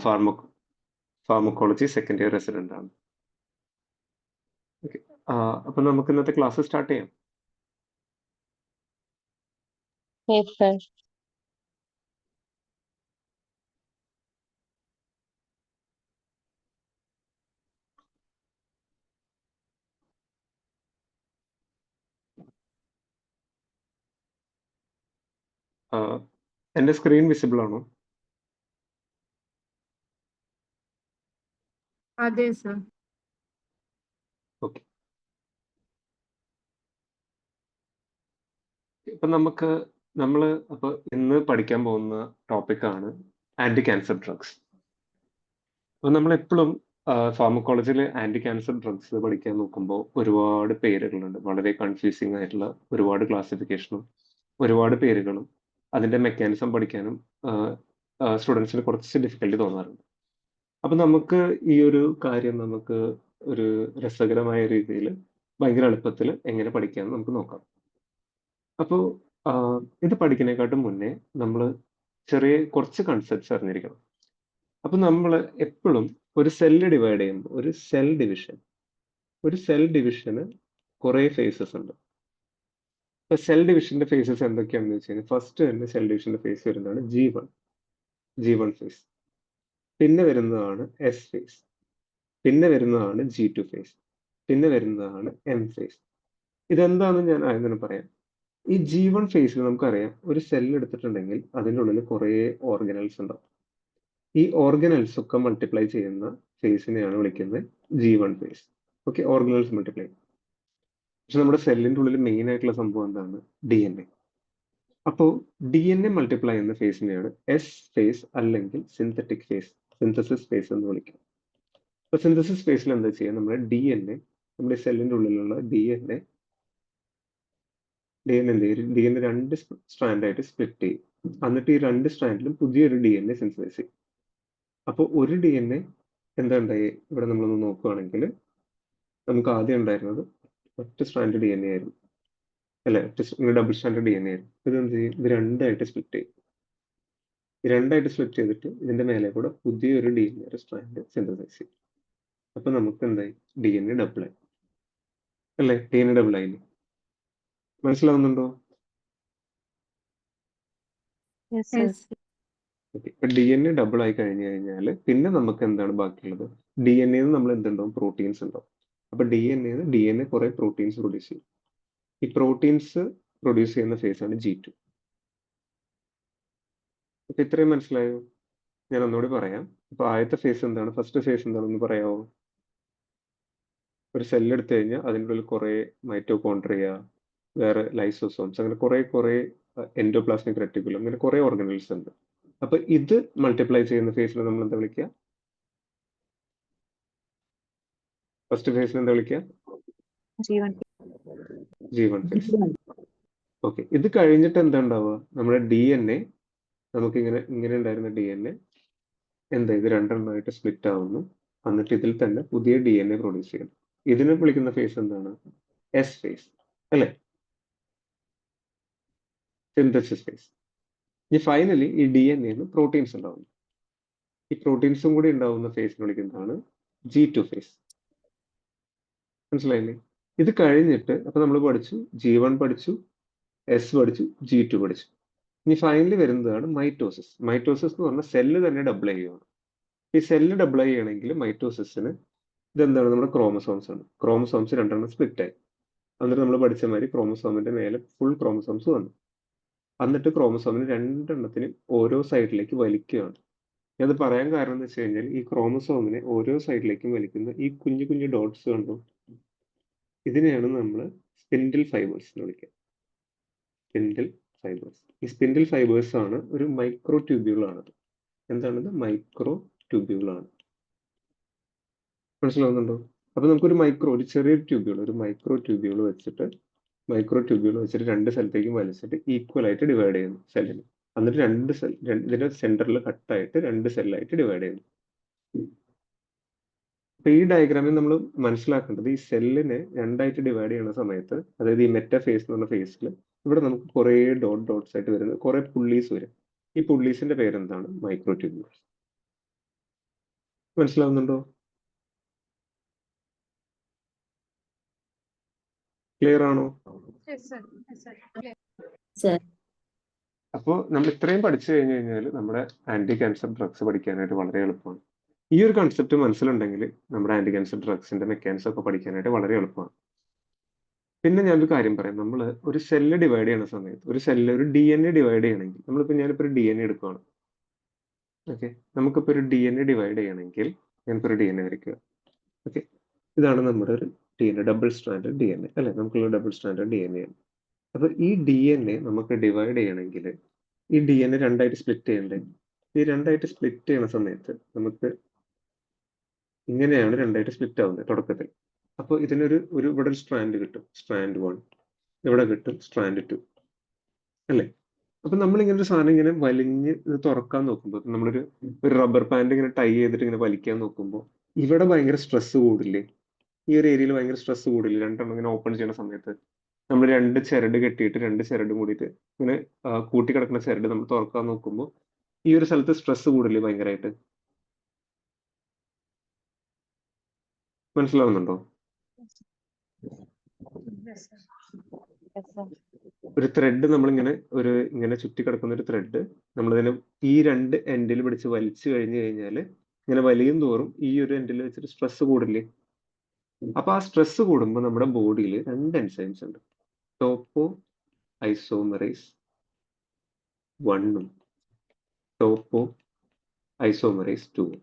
ഫാർമോ pharmacology second year resident ആണ്. Okay, അപ്പൊ നമുക്ക് ഇന്നത്തെ ക്ലാസ് സ്റ്റാർട്ട് ചെയ്യാം. Yes, sir. എന്റെ സ്ക്രീൻ വിസിബിൾ ആണോ? അതെ സർ. ഓക്കെ, ഇപ്പൊ നമ്മൾ അപ്പൊ ഇന്ന് പഠിക്കാൻ പോകുന്ന ടോപ്പിക്കാണ് ആന്റി ക്യാൻസർ ഡ്രഗ്സ്. അപ്പൊ നമ്മൾ എപ്പോഴും ഫാർമക്കോളജിയിൽ ആന്റി ക്യാൻസർ ഡ്രഗ്സ് പഠിക്കാൻ നോക്കുമ്പോൾ ഒരുപാട് പേരുകളുണ്ട്, വളരെ കൺഫ്യൂസിങ് ആയിട്ടുള്ള ഒരുപാട് ക്ലാസിഫിക്കേഷനും ഒരുപാട് പേരുകളും അതിന്റെ മെക്കാനിസം പഠിക്കാനും സ്റ്റുഡൻസിന് കുറച്ച് ഡിഫിക്കൽട്ടി തോന്നാറുണ്ട്. അപ്പൊ നമുക്ക് ഈ ഒരു കാര്യം നമുക്ക് ഒരു രസകരമായ രീതിയിൽ ഭയങ്കര എളുപ്പത്തിൽ എങ്ങനെ പഠിക്കാമെന്ന് നമുക്ക് നോക്കാം. അപ്പോൾ ഇത് പഠിക്കുന്നതിനെക്കാട്ടും മുന്നേ നമ്മൾ ചെറിയ കുറച്ച് കൺസെപ്റ്റ്സ് അറിഞ്ഞിരിക്കണം. അപ്പൊ നമ്മൾ എപ്പോഴും ഒരു സെല്ല് ഡിവൈഡ് ചെയ്യുമ്പോൾ ഒരു സെൽ ഡിവിഷന് കുറെ ഫേസസ് ഉണ്ട്. ഇപ്പൊ സെൽ ഡിവിഷന്റെ ഫേസസ് എന്തൊക്കെയാണെന്ന് വെച്ച് കഴിഞ്ഞാൽ ഫസ്റ്റ് തന്നെ സെൽ ഡിവിഷന്റെ ഫേസ് വരുന്നതാണ് G1 ഫേസ്, പിന്നെ വരുന്നതാണ് എസ് ഫേസ്, പിന്നെ വരുന്നതാണ് G2 ഫേസ്, പിന്നെ വരുന്നതാണ് എം ഫേസ്. ഇതെന്താണെന്ന് ഞാൻ ആദ്യം തന്നെ പറയാം. ഈ G1 ഫേസിൽ നമുക്കറിയാം, ഒരു സെൽ എടുത്തിട്ടുണ്ടെങ്കിൽ അതിൻ്റെ ഉള്ളിൽ കുറേ ഓർഗനൽസ് ഉണ്ടാവും. ഈ ഓർഗനൽസ് ഒക്കെ മൾട്ടിപ്ലൈ ചെയ്യുന്ന ഫേസിനെയാണ് വിളിക്കുന്നത് G1 face. Okay, organelles multiply. പക്ഷെ നമ്മുടെ സെല്ലിന്റെ ഉള്ളിൽ മെയിൻ ആയിട്ടുള്ള സംഭവം എന്താണ്? DNA. അപ്പോൾ DNA മൾട്ടിപ്ലൈ ചെയ്യുന്ന ഫേസിനെയാണ് എസ് ഫേസ് അല്ലെങ്കിൽ സിന്തറ്റിക് ഫേസ്, സിന്തസിസ് ഫേസ് എന്ന് വിളിക്കും. അപ്പൊ സിന്തസിസ് ഫേസിൽ എന്താ ചെയ്യുക? നമ്മുടെ സെല്ലിന്റെ ഉള്ളിലുള്ള DNA രണ്ട് സ്ട്രാൻഡ് ആയിട്ട് സ്പ്ലിറ്റ് ചെയ്യും. എന്നിട്ട് ഈ രണ്ട് സ്ട്രാൻഡിലും പുതിയൊരു DNA സിന്തസൈസ് ചെയ്യും. അപ്പോൾ ഒരു DNA എന്താ ഉണ്ടായി? ഇവിടെ നമ്മളൊന്ന് നോക്കുകയാണെങ്കിൽ നമുക്ക് ആദ്യം ഉണ്ടായിരുന്നത് ഒറ്റ സ്ട്രാൻഡ് DNA ആയിരുന്നു, അല്ലെ? ഡബിൾ സ്റ്റാൻഡേർഡ് DNA ആയിരുന്നു. ഇത് എന്ത് ചെയ്യും? ഇത് രണ്ടായിട്ട് സ്പ്ലിറ്റ് ചെയ്യും. രണ്ടായിട്ട് സ്പ്ലിറ്റ് ചെയ്തിട്ട് ഇതിന്റെ മേലെ കൂടെ പുതിയൊരു DNA സ്ട്രാൻഡ് സിന്തസൈസ് ചെയ്യും. അപ്പൊ നമുക്ക് എന്തായി? DNA ഡബിൾ ആയി, അല്ലെ? DNA ഡബിൾ ആയില്ലേ? മനസ്സിലാവുന്നുണ്ടോ? Yes, sir. ഓക്കെ, ഇപ്പൊ DNA ഡബിൾ ആയി കഴിഞ്ഞു കഴിഞ്ഞാൽ പിന്നെ നമുക്ക് എന്താണ് ബാക്കിയുള്ളത്? DNA നമ്മൾ എന്തുണ്ടാവും? പ്രോട്ടീൻസ് ഉണ്ടാവും. അപ്പൊ DNA കുറെ പ്രോട്ടീൻസ് പ്രൊഡ്യൂസ് ചെയ്യും. ഈ പ്രോട്ടീൻസ് പ്രൊഡ്യൂസ് ചെയ്യുന്ന ഫേസ് ആണ് G2. അപ്പൊ ഇത്രയും മനസ്സിലായോ? ഞാൻ ഒന്നുകൂടി പറയാം. അപ്പൊ ആദ്യത്തെ ഫേസ് എന്താണ്? ഫസ്റ്റ് ഫേസ് എന്താണെന്ന് പറയാമോ? ഒരു സെൽ എടുത്തു കഴിഞ്ഞാൽ അതിൻ്റെ ഉള്ളിൽ കുറെ മൈറ്റോകോൺട്രിയ, വേറെ ലൈസോസോംസ്, അങ്ങനെ കുറെ എൻഡോപ്ലാസ്മിക് റെറ്റിക്കുലം, അങ്ങനെ കുറെ ഓർഗനൽസ് ഉണ്ട്. അപ്പൊ ഇത് മൾട്ടിപ്ലൈ ചെയ്യുന്ന ഫേസിൽ നമ്മൾ എന്താ വിളിക്കുക? ഫസ്റ്റ് ഫേസിൽ എന്താ വിളിക്കുക? G1 face. ഓക്കെ, ഇത് കഴിഞ്ഞിട്ട് എന്താ ഉണ്ടാവുക? നമ്മുടെ DNA, നമുക്ക് ഇങ്ങനെ ഉണ്ടായിരുന്ന DNA എന്താ ഇത് രണ്ടെണ്ണമായിട്ട് സ്പ്ലിറ്റ് ആവുന്നു. എന്നിട്ട് ഇതിൽ തന്നെ പുതിയ DNA പ്രൊഡ്യൂസ് ചെയ്യണം. ഇതിനെ വിളിക്കുന്ന ഫേസ് എന്താണ്? എസ് ഫേസ്, അല്ലെ? Synthesis face. ഈ ഫൈനലി ഈ DNA പ്രോട്ടീൻസ് ഉണ്ടാവുന്നു. ഈ പ്രോട്ടീൻസും കൂടി ഉണ്ടാവുന്ന ഫേസിനെ വിളിക്കുന്നതാണ് G2 ഫേസ്. മനസ്സിലായില്ലേ? ഇത് കഴിഞ്ഞിട്ട് അപ്പൊ നമ്മൾ പഠിച്ചു G1 പഠിച്ചു, എസ് പഠിച്ചു, G2 പഠിച്ചു. ഇനി ഫൈനലി വരുന്നതാണ് മൈറ്റോസിസ്. മൈറ്റോസിസ് എന്ന് പറഞ്ഞാൽ സെല്ല് തന്നെ ഡബിൾ ചെയ്യുകയാണ്. ഈ സെല്ല് ഡബിൾ ചെയ്യണമെങ്കിൽ മൈറ്റോസിസിന് ഇതെന്താണ്? നമ്മുടെ ക്രോമസോംസ് ആണ്. ക്രോമസോംസ് രണ്ടെണ്ണം സ്പ്ലിറ്റ് ആയി. എന്നിട്ട് നമ്മൾ പഠിച്ച മാതിരി ക്രോമസോമിന്റെ മേലെ ഫുൾ ക്രോമസോംസ് വന്നു. എന്നിട്ട് ക്രോമസോമിന് രണ്ടെണ്ണത്തിനും ഓരോ സൈഡിലേക്ക് വലിക്കുകയാണ്. അത് പറയാൻ കാരണം എന്ന് വെച്ച് കഴിഞ്ഞാൽ ഈ ക്രോമസോമിനെ ഓരോ സൈഡിലേക്കും വലിക്കുന്ന ഈ കുഞ്ഞു കുഞ്ഞു ഡോട്ട്സ് കണ്ടു, ഇതിനെയാണ് നമ്മൾ സ്പിൻഡിൽ ഫൈബേഴ്സ് എന്ന് വിളിക്കുക. Spindle fibres. ഈ സ്പിൻഡിൽ ഫൈബേഴ്സ് ആണ് ഒരു മൈക്രോ ട്യൂബ്യൂൾ ആണത്. എന്താണിത്? മൈക്രോ ട്യൂബ്യൂൾ ആണ്. മനസ്സിലാവുന്നുണ്ടോ? അപ്പൊ നമുക്കൊരു ഒരു ചെറിയൊരു ട്യൂബ്യൂൾ, ഒരു മൈക്രോ ട്യൂബ്യൂൾ വെച്ചിട്ട് രണ്ട് സ്ഥലത്തേക്കും വലിച്ചിട്ട് ഈക്വൽ ആയിട്ട് ഡിവൈഡ് ചെയ്യുന്നു സെല്ലിന്. എന്നിട്ട് ഇതിന്റെ സെന്ററിൽ കട്ടായിട്ട് രണ്ട് സെല്ലായിട്ട് ഡിവൈഡ് ചെയ്യുന്നു. അപ്പൊ ഈ ഡയഗ്രാമിൽ നമ്മൾ മനസ്സിലാക്കേണ്ടത്, ഈ സെല്ലിനെ രണ്ടായിട്ട് ഡിവൈഡ് ചെയ്യുന്ന സമയത്ത്, അതായത് ഈ മെറ്റാഫേസ് എന്ന് പറഞ്ഞ ഫേസിൽ ഇവിടെ നമുക്ക് കുറെ ഡോട്ട്സ് ആയിട്ട് വരുന്നത്, കുറെ പുള്ളീസ് വരും. ഈ പുള്ളീസിന്റെ പേരെന്താണ്? Micro tubules. മനസ്സിലാവുന്നുണ്ടോ? ക്ലിയർ ആണോ? Sir. അപ്പോൾ നമ്മൾ ഇത്രയും പഠിച്ചു കഴിഞ്ഞു കഴിഞ്ഞാൽ നമ്മുടെ ആന്റി ക്യാൻസർ ഡ്രഗ്സ് പഠിക്കാനായിട്ട് വളരെ എളുപ്പമാണ്. ഈ ഒരു കൺസെപ്റ്റ് മനസ്സിലുണ്ടെങ്കിൽ നമ്മുടെ ആന്റി ക്യാൻസർ ഡ്രഗ്സിന്റെ മെക്കാനിസം ഒക്കെ പഠിക്കാനായിട്ട് വളരെ എളുപ്പമാണ്. പിന്നെ ഞാനൊരു കാര്യം പറയാം. നമ്മൾ ഒരു സെല്ല് ഡിവൈഡ് ചെയ്യുന്ന സമയത്ത് ഒരു DNA ഡിവൈഡ് ചെയ്യണമെങ്കിൽ ഞാനിപ്പോൾ ഒരു DNA എടുക്കുകയാണ്. ഓക്കെ, നമുക്കിപ്പോൾ ഒരു DNA ഡിവൈഡ് ചെയ്യണമെങ്കിൽ ഞാനിപ്പോൾ ഒരു DNA വരയ്ക്കുക. ഓക്കെ, ഇതാണ് നമ്മുടെ ഒരു DNA, ഡബിൾ സ്ട്രാൻഡഡ് DNA അല്ലെ? നമുക്കുള്ള ഡബിൾ സ്ട്രാൻഡഡ് DNA ആണ്. അപ്പൊ ഈ DNA നമുക്ക് ഡിവൈഡ് ചെയ്യണമെങ്കിൽ ഈ DNA രണ്ടായിട്ട് സ്പ്ലിറ്റ് ചെയ്യണ്ടേ? ഈ രണ്ടായിട്ട് സ്പ്ലിറ്റ് ചെയ്യുന്ന സമയത്ത് നമുക്ക് ഇങ്ങനെയാണ് രണ്ടായിട്ട് സ്പ്ലിറ്റ് ആവുന്നത് തുടക്കത്തിൽ. അപ്പോൾ ഇതിനൊരു ഇവിടെ ഒരു സ്ട്രാൻഡ് കിട്ടും, സ്ട്രാൻഡ് 1, ഇവിടെ കിട്ടും സ്ട്രാൻഡ് 2 അല്ലേ? അപ്പൊ നമ്മൾ ഇങ്ങനെ ഒരു സാധനം ഇങ്ങനെ വലിഞ്ഞ് ഇത് തുറക്കാൻ നോക്കുമ്പോൾ, ഒരു റബ്ബർ പാൻറ് ഇങ്ങനെ ടൈ ചെയ്തിട്ട് ഇങ്ങനെ വലിക്കാൻ നോക്കുമ്പോൾ ഇവിടെ ഭയങ്കര സ്ട്രെസ് കൂടില്ലേ? ഈ ഒരു ഏരിയയിൽ ഭയങ്കര സ്ട്രെസ് കൂടില്ലേ? രണ്ടെണ്ണം ഇങ്ങനെ ഓപ്പൺ ചെയ്യുന്ന സമയത്ത് നമ്മൾ രണ്ട് ചരട് കെട്ടിയിട്ട് രണ്ട് ചരടും കൂടിയിട്ട് ഇങ്ങനെ കൂട്ടിക്കിടക്കുന്ന ചരട് നമ്മൾ തുറക്കാൻ നോക്കുമ്പോൾ ഈ ഒരു സ്ഥലത്ത് സ്ട്രെസ് കൂടില്ലേ ഭയങ്കരമായിട്ട്? മനസ്സിലാവുന്നുണ്ടോ? Yes, sir. ഒരു ത്രെഡ് ഇങ്ങനെ ചുറ്റി കിടക്കുന്ന ഒരു ത്രെഡ് നമ്മളിതിനെ ഈ രണ്ട് എൻഡിൽ പിടിച്ച് വലിച്ചു കഴിഞ്ഞു കഴിഞ്ഞാൽ ഇങ്ങനെ വലിയും തോറും ഈ ഒരു എൻഡിൽ വെച്ചിട്ട് സ്ട്രെസ് കൂടില്ലേ? അപ്പൊ ആ സ്ട്രെസ് കൂടുമ്പോൾ നമ്മുടെ ബോഡിയിൽ രണ്ട് എൻസൈംസ് ഉണ്ട്, ടോപ്പോ ഐസോമറൈസ് 1ഉം ടോപ്പോ ഐസോമറൈസ് 2ഉം.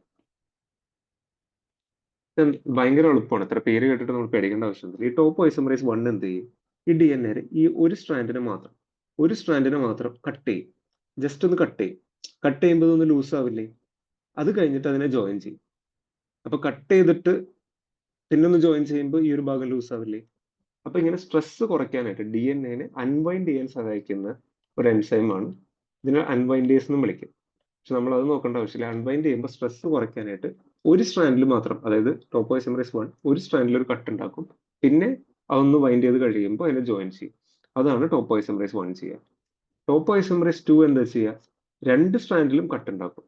ഭയങ്കര എളുപ്പമാണ്. ഇത്ര പേര് കേട്ടിട്ട് നമ്മൾ പേടിക്കേണ്ട ആവശ്യമില്ല. ഈ ടോപ്പോ ഐസോമറൈസ് 1 എന്ത് ചെയ്യും? ഈ DNA ഈ ഒരു സ്ട്രാൻഡിനെ മാത്രം കട്ട് ചെയ്യും. ജസ്റ്റ് ഒന്ന് കട്ട് ചെയ്യും. കട്ട് ചെയ്യുമ്പോൾ ഇതൊന്ന് ലൂസ് ആവില്ലേ? അത് കഴിഞ്ഞിട്ട് അതിനെ ജോയിൻ ചെയ്യും. അപ്പൊ കട്ട് ചെയ്തിട്ട് പിന്നെ ഒന്ന് ജോയിൻ ചെയ്യുമ്പോൾ ഈ ഒരു ഭാഗം ലൂസ് ആവില്ലേ? അപ്പൊ ഇങ്ങനെ സ്ട്രെസ് കുറയ്ക്കാനായിട്ട് DNA അൺവൈൻഡ് ചെയ്യാൻ സഹായിക്കുന്ന ഒരു എൻസൈമാണ്. ഇതിനെ അൺവൈൻഡേഴ്സ് എന്നും വിളിക്കും. പക്ഷെ നമ്മൾ അത് നോക്കേണ്ട ആവശ്യമില്ല. അൺവൈൻഡ് ചെയ്യുമ്പോൾ സ്ട്രെസ് കുറയ്ക്കാനായിട്ട് ഒരു സ്ട്രാൻഡിൽ മാത്രം, അതായത് ടോപ്പോ ഐസോമറൈസ് 1 ഒരു സ്ട്രാൻഡിൽ ഒരു കട്ട് ഉണ്ടാക്കും. പിന്നെ അതൊന്ന് വൈൻഡ് ചെയ്ത് കഴിയുമ്പോൾ അതിനെ ജോയിൻ ചെയ്യും. അതാണ് ടോപ്പോ ഐസോമറൈസ് 1 ചെയ്യുക. ടോപ്പോ ഐസോമറൈസ് 2 എന്താ ചെയ്യുക? രണ്ട് സ്ട്രാൻഡിലും കട്ട് ഉണ്ടാക്കും.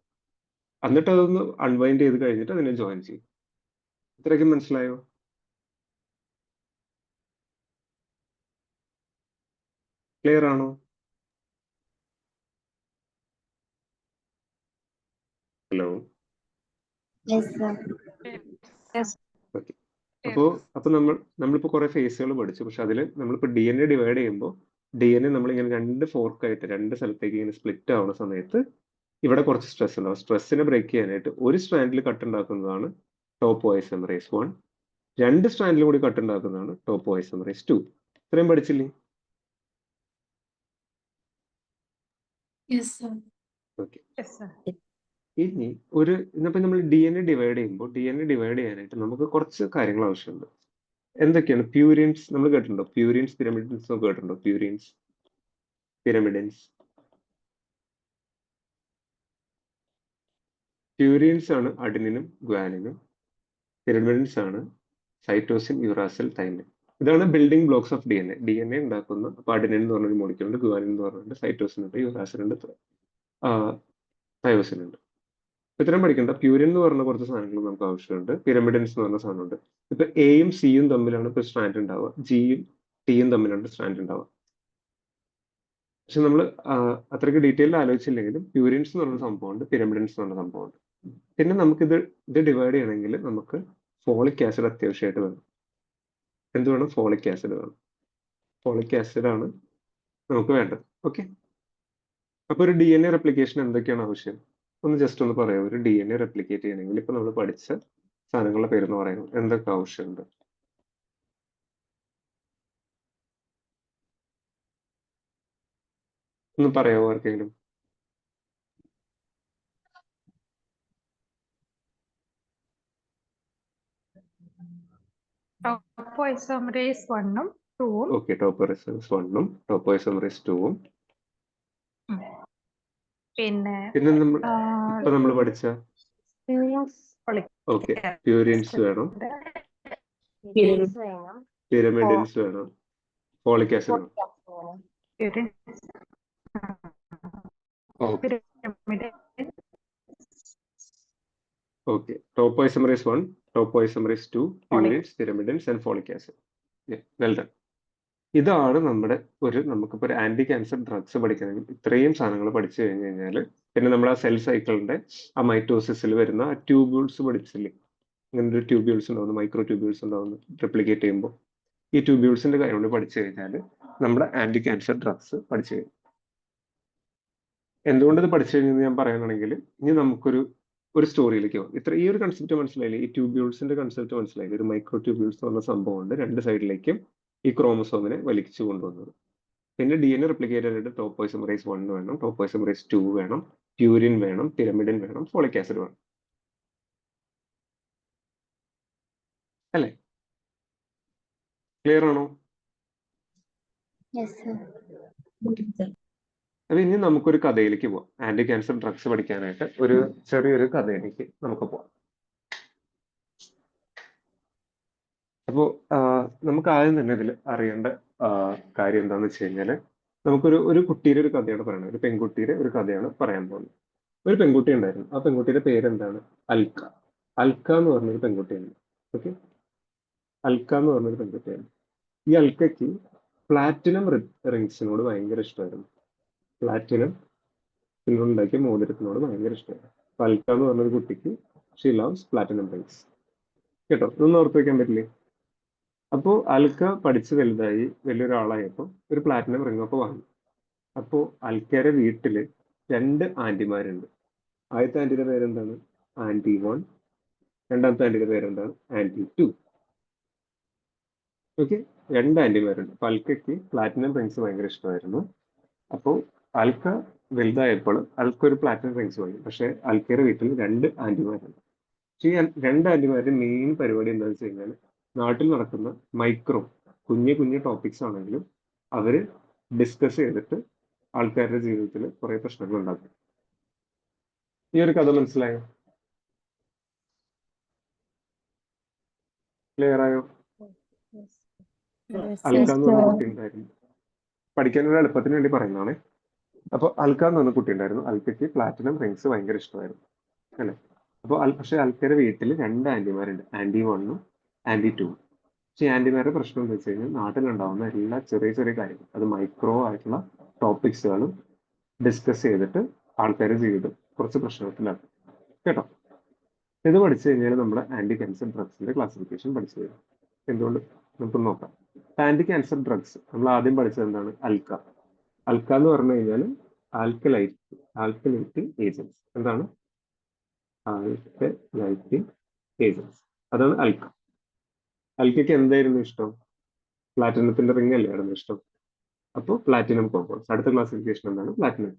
എന്നിട്ട് അതൊന്ന് അൺവൈൻഡ് ചെയ്ത് കഴിഞ്ഞിട്ട് അതിനെ ജോയിൻ ചെയ്യും. ഇത്രയ്ക്ക് മനസ്സിലായോ? ക്ലിയർ ആണോ? Hello. Yes, sir. Yes. Okay. അപ്പൊ നമ്മളിപ്പോ കുറെ ഫേസുകൾ പഠിച്ചു. പക്ഷെ അതിൽ നമ്മളിപ്പോ DNA ഡിവൈഡ് ചെയ്യുമ്പോൾ DNA നമ്മളിങ്ങനെ രണ്ട് ഫോർക്കായിട്ട് രണ്ട് സ്ഥലത്തേക്ക് ഇങ്ങനെ സ്പ്ലിറ്റ് ആവുന്ന സമയത്ത് ഇവിടെ കുറച്ച് സ്ട്രെസ് ഉണ്ടാവും. സ്ട്രെസ്സിനെ ബ്രേക്ക് ചെയ്യാനായിട്ട് ഒരു സ്ട്രാൻഡിൽ കട്ട് ഉണ്ടാക്കുന്നതാണ് ടോപ്പോ ഐസോമറൈസ് 1, രണ്ട് സ്ട്രാൻഡിലും കൂടി കട്ട് ഉണ്ടാക്കുന്നതാണ് ടോപ്പോ ഐസോമറൈസ് 2. ഇത്രയും പഠിച്ചില്ലേ? Yes, sir. ഓക്കെ. ഇനി ഇന്നിപ്പോ നമ്മൾ DNA ഡിവൈഡ് ചെയ്യാനായിട്ട് നമുക്ക് കുറച്ച് കാര്യങ്ങൾ ആവശ്യമുണ്ട്. എന്തൊക്കെയാണ്? പ്യൂരിൻസ് നമ്മൾ കേട്ടിട്ടുണ്ടോ? പ്യൂരിൻസ്, പിരമിഡിൻസ് ഒക്കെ കേട്ടിട്ടുണ്ടോ? Purines, pyrimidines. പ്യൂരിൻസ് ആണ് അഡിനിനും ഗ്വാനിനും. പിരമിഡിൻസ് ആണ് സൈറ്റോസിൻ, യുറാസിൽ, തൈമിൻ. ഇതാണ് ബിൽഡിംഗ് ബ്ലോക്സ് ഓഫ് DNA ഉണ്ടാക്കുന്ന. അപ്പൊ അഡിനിൻ എന്ന് പറഞ്ഞൊരു മോളിക്യൂൾ ഉണ്ട്, ഗ്വാനിൻ എന്ന് പറഞ്ഞിട്ട്, സൈറ്റോസിൻ ഉണ്ട്, യുറാസിൻ ഉണ്ട്, തയോസിൻ ഉണ്ട്. ഇത്രയും പഠിക്കേണ്ട. പ്യൂരിൻ എന്ന് പറഞ്ഞ കുറച്ച് സാധനങ്ങൾ നമുക്ക് ആവശ്യമുണ്ട്. പിരമിഡിൻസ് എന്ന് പറഞ്ഞ സാധനമുണ്ട്. ഇപ്പൊ എയും സിയും തമ്മിലാണ് ഇപ്പൊ സ്ട്രാൻഡ് ഉണ്ടാവുക, ജിയും ടിയും തമ്മിലാണ് സ്ട്രാൻഡ് ഉണ്ടാവുക. പക്ഷെ നമ്മൾ അത്രയ്ക്ക് ഡീറ്റെയിൽ ആലോചിച്ചില്ലെങ്കിലും പ്യൂരിൻസ് എന്ന് പറഞ്ഞ സംഭവമുണ്ട്, പിരമിഡിൻസ് എന്ന് പറഞ്ഞ സംഭവമുണ്ട്. പിന്നെ ഇത് ഡിവൈഡ് ചെയ്യണമെങ്കിൽ നമുക്ക് ഫോളിക് ആസിഡ് അത്യാവശ്യമായിട്ട് വേണം. എന്ത് വേണം? ഫോളിക് ആസിഡ് വേണം. ഫോളിക് ആസിഡ് ആണ് നമുക്ക് വേണ്ടത്. ഓക്കെ. അപ്പൊ ഒരു DNA റെപ്ലിക്കേഷൻ എന്തൊക്കെയാണ് ആവശ്യം? ഒന്ന് ജസ്റ്റ് ഒന്ന് പറയാം. ഒരു DNA റെപ്ലിക്കേറ്റ് ചെയ്യണമെങ്കിൽ ഇപ്പൊ നമ്മൾ പഠിച്ച സാധനങ്ങളുടെ പേരെന്ന് പറയുന്നത് എന്തൊക്കെ ആവശ്യമുണ്ട്? ഒന്ന് പറയാമോ ആർക്കെങ്കിലും? ടോപ്പോഐസോമറേസ് 1ഉം 2ഉം ഓക്കെ, ടോപ്പോഐസോമറേസ് 1ഉം ടോപ്പോഐസോമറേസ് 2ഉം. പിന്നെ ഇപ്പൊ നമ്മൾ പഠിച്ച ഓക്കെ, പ്യൂരിൻസ് വേണം, പിരമിഡിൻസ് വേണം, ഫോളിക് ആസിഡ് വേണം. Okay, topoisomerase 1, topoisomerase 2, purines, pyrimidines and folic acid. Yeah, well done. ഇതാണ് നമ്മുടെ നമുക്കിപ്പോൾ ഒരു ആന്റി ക്യാൻസർ ഡ്രഗ്സ് പഠിക്കണമെങ്കിൽ ഇത്രയും സാധനങ്ങൾ പഠിച്ചു കഴിഞ്ഞു കഴിഞ്ഞാൽ പിന്നെ നമ്മൾ ആ സെൽ സൈക്കിളിന്റെ ആ മൈറ്റോസിസിൽ വരുന്ന ആ ട്യൂബ്യൂൾസ് പഠിച്ചില്ലേ, അങ്ങനെ ഒരു ട്യൂബ്യൂൾസ് ഉണ്ടാവുന്നു, മൈക്രോ ട്യൂബ്യൂൾസ് ഉണ്ടാവുന്നു റെപ്ലിക്കേറ്റ് ചെയ്യുമ്പോൾ. ഈ ട്യൂബ്യൂൾസിന്റെ കാര്യം കൊണ്ട് പഠിച്ചു കഴിഞ്ഞാൽ നമ്മുടെ ആന്റി ക്യാൻസർ ഡ്രഗ്സ് പഠിച്ചു കഴിഞ്ഞു. എന്തുകൊണ്ട് ഇത് പഠിച്ചു കഴിഞ്ഞെന്ന് ഞാൻ പറയുകയാണെങ്കിൽ ഇനി നമുക്കൊരു സ്റ്റോറിയിലേക്ക് പോകാം. ഈ ഒരു കൺസെപ്റ്റ് മനസ്സിലായില്ലേ? ഈ ട്യൂബ്യൂൾസിന്റെ കൺസെപ്റ്റ് മനസ്സിലായില്ലേ? ഒരു മൈക്രോ ട്യൂബ്യൂൾസ് എന്ന് പറഞ്ഞ സംഭവമുണ്ട്, രണ്ട് സൈഡിലേക്കും ഈ ക്രോമസോമിനെ വലിച്ചു കൊണ്ടുവന്നത്. പിന്നെ DNA റെപ്ലിക്കേറ്റ് ആയിട്ട് ടോപ്പോയിസോമറേസ് 1 വേണം, ടോപ്പോയിസോമറേസ് 2 വേണം, പ്യൂരിൻ വേണം, പിരമിഡിൻ വേണം, ഫോളിക് ആസിഡ് വേണം. അല്ലേ? ക്ലിയർ ആണോ? Yes, sir. അപ്പൊ ഇനി നമുക്കൊരു കഥയിലേക്ക് പോവാം. ആന്റി ക്യാൻസർ ഡ്രഗ്സ് പഠിക്കാനായിട്ട് ഒരു ചെറിയൊരു കഥയിലേക്ക് നമുക്ക് പോവാം. അപ്പോൾ നമുക്ക് ആദ്യം തന്നെ ഇതിൽ അറിയേണ്ട കാര്യം എന്താണെന്ന് വെച്ച് കഴിഞ്ഞാൽ ഒരു കുട്ടിയുടെ ഒരു കഥയാണ് പറയുന്നത്. ഒരു പെൺകുട്ടിയുടെ ഒരു കഥയാണ് പറയാൻ പോകുന്നത്. ഒരു പെൺകുട്ടി ഉണ്ടായിരുന്നു. ആ പെൺകുട്ടിയുടെ പേരെന്താണ്? അൽക്ക. അൽക്ക എന്ന് പറഞ്ഞൊരു പെൺകുട്ടിയാണ്. ഓക്കെ, അൽക്ക എന്ന് പറഞ്ഞൊരു പെൺകുട്ടിയാണ്. ഈ അൽക്കയ്ക്ക് പ്ലാറ്റിനം റിങ്സിനോട് ഭയങ്കര ഇഷ്ടമായിരുന്നു. പ്ലാറ്റിനം ഉണ്ടാക്കിയ മോതിരത്തിനോട് ഭയങ്കര ഇഷ്ടമായിരുന്നു. അപ്പൊ അൽക്ക എന്ന് പറഞ്ഞൊരു കുട്ടിക്ക് ഷീ ലവ്സ് പ്ലാറ്റിനം റിങ്സ്. കേട്ടോ, ഇതൊന്നും ഓർത്ത് വെക്കാൻ പറ്റില്ലേ? അപ്പോൾ അൽക്ക പഠിച്ച് വലുതായി വലിയൊരാളായപ്പോൾ ഒരു പ്ലാറ്റിനം റിംഗ് ഒക്കെ വാങ്ങി. അപ്പോൾ അൽക്കയുടെ വീട്ടില് 2 ആന്റിമാരുണ്ട്. ആദ്യത്തെ ആന്റിയുടെ പേരെന്താണ്? ആന്റി 1. രണ്ടാമത്തെ ആന്റിയുടെ പേരെന്താണ്? ആന്റി 2. ഓക്കെ, 2 ആന്റിമാരുണ്ട്. അപ്പൊ അൽക്കയ്ക്ക് പ്ലാറ്റിനം റിങ്സ് ഭയങ്കര ഇഷ്ടമായിരുന്നു. അപ്പോൾ അൽക്ക വലുതായപ്പോൾ അൽക്ക ഒരു പ്ലാറ്റിനം റിങ്സ് വാങ്ങി. പക്ഷെ അൽക്കയുടെ വീട്ടിൽ 2 ആന്റിമാരുണ്ട്. പക്ഷേ ഈ 2 ആന്റിമാരുടെ മെയിൻ പരിപാടി എന്താണെന്ന് വെച്ച് കഴിഞ്ഞാൽ നാട്ടിൽ നടക്കുന്ന കുഞ്ഞു ടോപ്പിക്സ് ആണെങ്കിലും അവര് ഡിസ്കസ് ചെയ്തിട്ട് ആൾക്കാരുടെ ജീവിതത്തിൽ കുറെ പ്രശ്നങ്ങൾ ഉണ്ടാക്കും. ഈ ഒരു കഥ മനസ്സിലായോ? ക്ലിയർ ആയോ? അൽക്ക എന്ന് പറഞ്ഞ കുട്ടി ഉണ്ടായിരുന്നു. പഠിക്കാനുള്ള എളുപ്പത്തിന് വേണ്ടി പറയുന്നതാണേ. അപ്പൊ അൽക്ക എന്ന് പറഞ്ഞ കുട്ടി ഉണ്ടായിരുന്നു. അൽക്കയ്ക്ക് പ്ലാറ്റിനം റിങ്സ് ഭയങ്കര ഇഷ്ടമായിരുന്നു, അല്ലെ? അപ്പോൾ പക്ഷെ അൽക്കയുടെ വീട്ടിൽ 2 ആന്റിമാരുണ്ട്, ആന്റി 1ഉം ആന്റി 2ഉം. പക്ഷെ ആന്റിമാരുടെ പ്രശ്നം എന്താ വെച്ച് കഴിഞ്ഞാൽ നാട്ടിലുണ്ടാവുന്ന എല്ലാ ചെറിയ കാര്യങ്ങൾ, അത് മൈക്രോ ആയിട്ടുള്ള ടോപ്പിക്സുകളും ഡിസ്കസ് ചെയ്തിട്ട് ആൾക്കാരുടെ ജീവിതം കുറച്ച് പ്രശ്നത്തിലാക്കും. കേട്ടോ, ഇത് പഠിച്ചു കഴിഞ്ഞാൽ നമ്മുടെ ആന്റി ക്യാൻസർ ഡ്രഗ്സിന്റെ ക്ലാസിഫിക്കേഷൻ പഠിച്ചു കഴിഞ്ഞു. എന്തുകൊണ്ട് നമുക്ക് നോക്കാം. ആന്റി ക്യാൻസർ ഡ്രഗ്സ് നമ്മൾ ആദ്യം പഠിച്ചത് എന്താണ്? അൽക്ക. അൽക്ക എന്ന് പറഞ്ഞു കഴിഞ്ഞാൽ ആൽക്കലൈറ്റിംഗ് ഏജൻസ്. എന്താണ്? ആൽക്കലൈറ്റിംഗ് ഏജൻസ്, അതാണ് അൽക്ക. അൽക്കയ്ക്ക് എന്തായിരുന്നു ഇഷ്ടം? പ്ലാറ്റിനത്തിന്റെ റിംഗ് അല്ലേ ആയിരുന്നു ഇഷ്ടം. അപ്പോൾ പ്ലാറ്റിനം കോമ്പൗണ്ട്സ്. അടുത്ത ക്ലാസിഫിക്കേഷൻ എന്താണ്? പ്ലാറ്റിനം.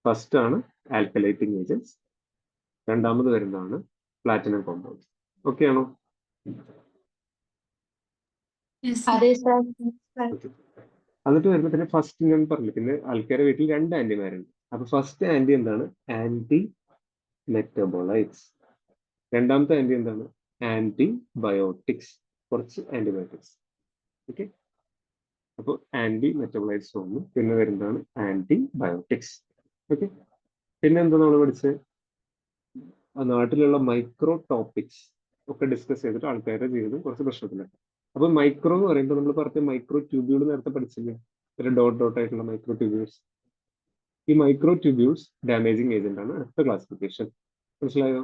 ഫസ്റ്റ് ആണ് ആൽക്കലൈറ്റിംഗ് ഏജൻസ്, രണ്ടാമത് വരുന്നതാണ് പ്ലാറ്റിനം കോമ്പൗണ്ട്സ്. ഓക്കെ ആണോ? Yes, sir. എന്നിട്ട് വരുമ്പോൾ പിന്നെ ഫസ്റ്റ് ഞാൻ പറഞ്ഞു, പിന്നെ ആൾക്കാരുടെ വീട്ടിൽ 2 ആന്റിമാരുണ്ട്. അപ്പൊ ഫസ്റ്റ് ആന്റി എന്താണ്? Anti metabolites. രണ്ടാമത്തെ ആന്റി എന്താണ്? ആന്റിബയോട്ടിക്സ്. കുറച്ച് ആന്റിബയോട്ടിക്സ്. ഓക്കെ, അപ്പോൾ ആന്റി മെറ്റബോളൈറ്റ്സ് ഒന്ന്, പിന്നെ വരുന്നതാണ് ആന്റിബയോട്ടിക്സ്. ഓക്കെ, പിന്നെ എന്താ നമ്മൾ പഠിച്ചത്? നാട്ടിലുള്ള മൈക്രോ ടോപ്പിക്സ് ഒക്കെ ഡിസ്കസ് ചെയ്തിട്ട് ആൾക്കാരുടെ ജീവിതം കുറച്ച് പ്രശ്നത്തിലാണ്. അപ്പൊ മൈക്രോ എന്ന് പറയുമ്പോൾ നമ്മൾ പറഞ്ഞ മൈക്രോ ട്യൂബ്യൂൾ നേരത്തെ പഠിച്ചില്ലേ, ഒരു ഡോട്ട് ആയിട്ടുള്ള മൈക്രോ ട്യൂബ്യൂൾസ്. ഈ മൈക്രോ ട്യൂബ്യൂൾസ് ഡാമേജിങ് ഏജന്റ് ആണ് അടുത്ത ക്ലാസിഫിക്കേഷൻ. മനസ്സിലായോ?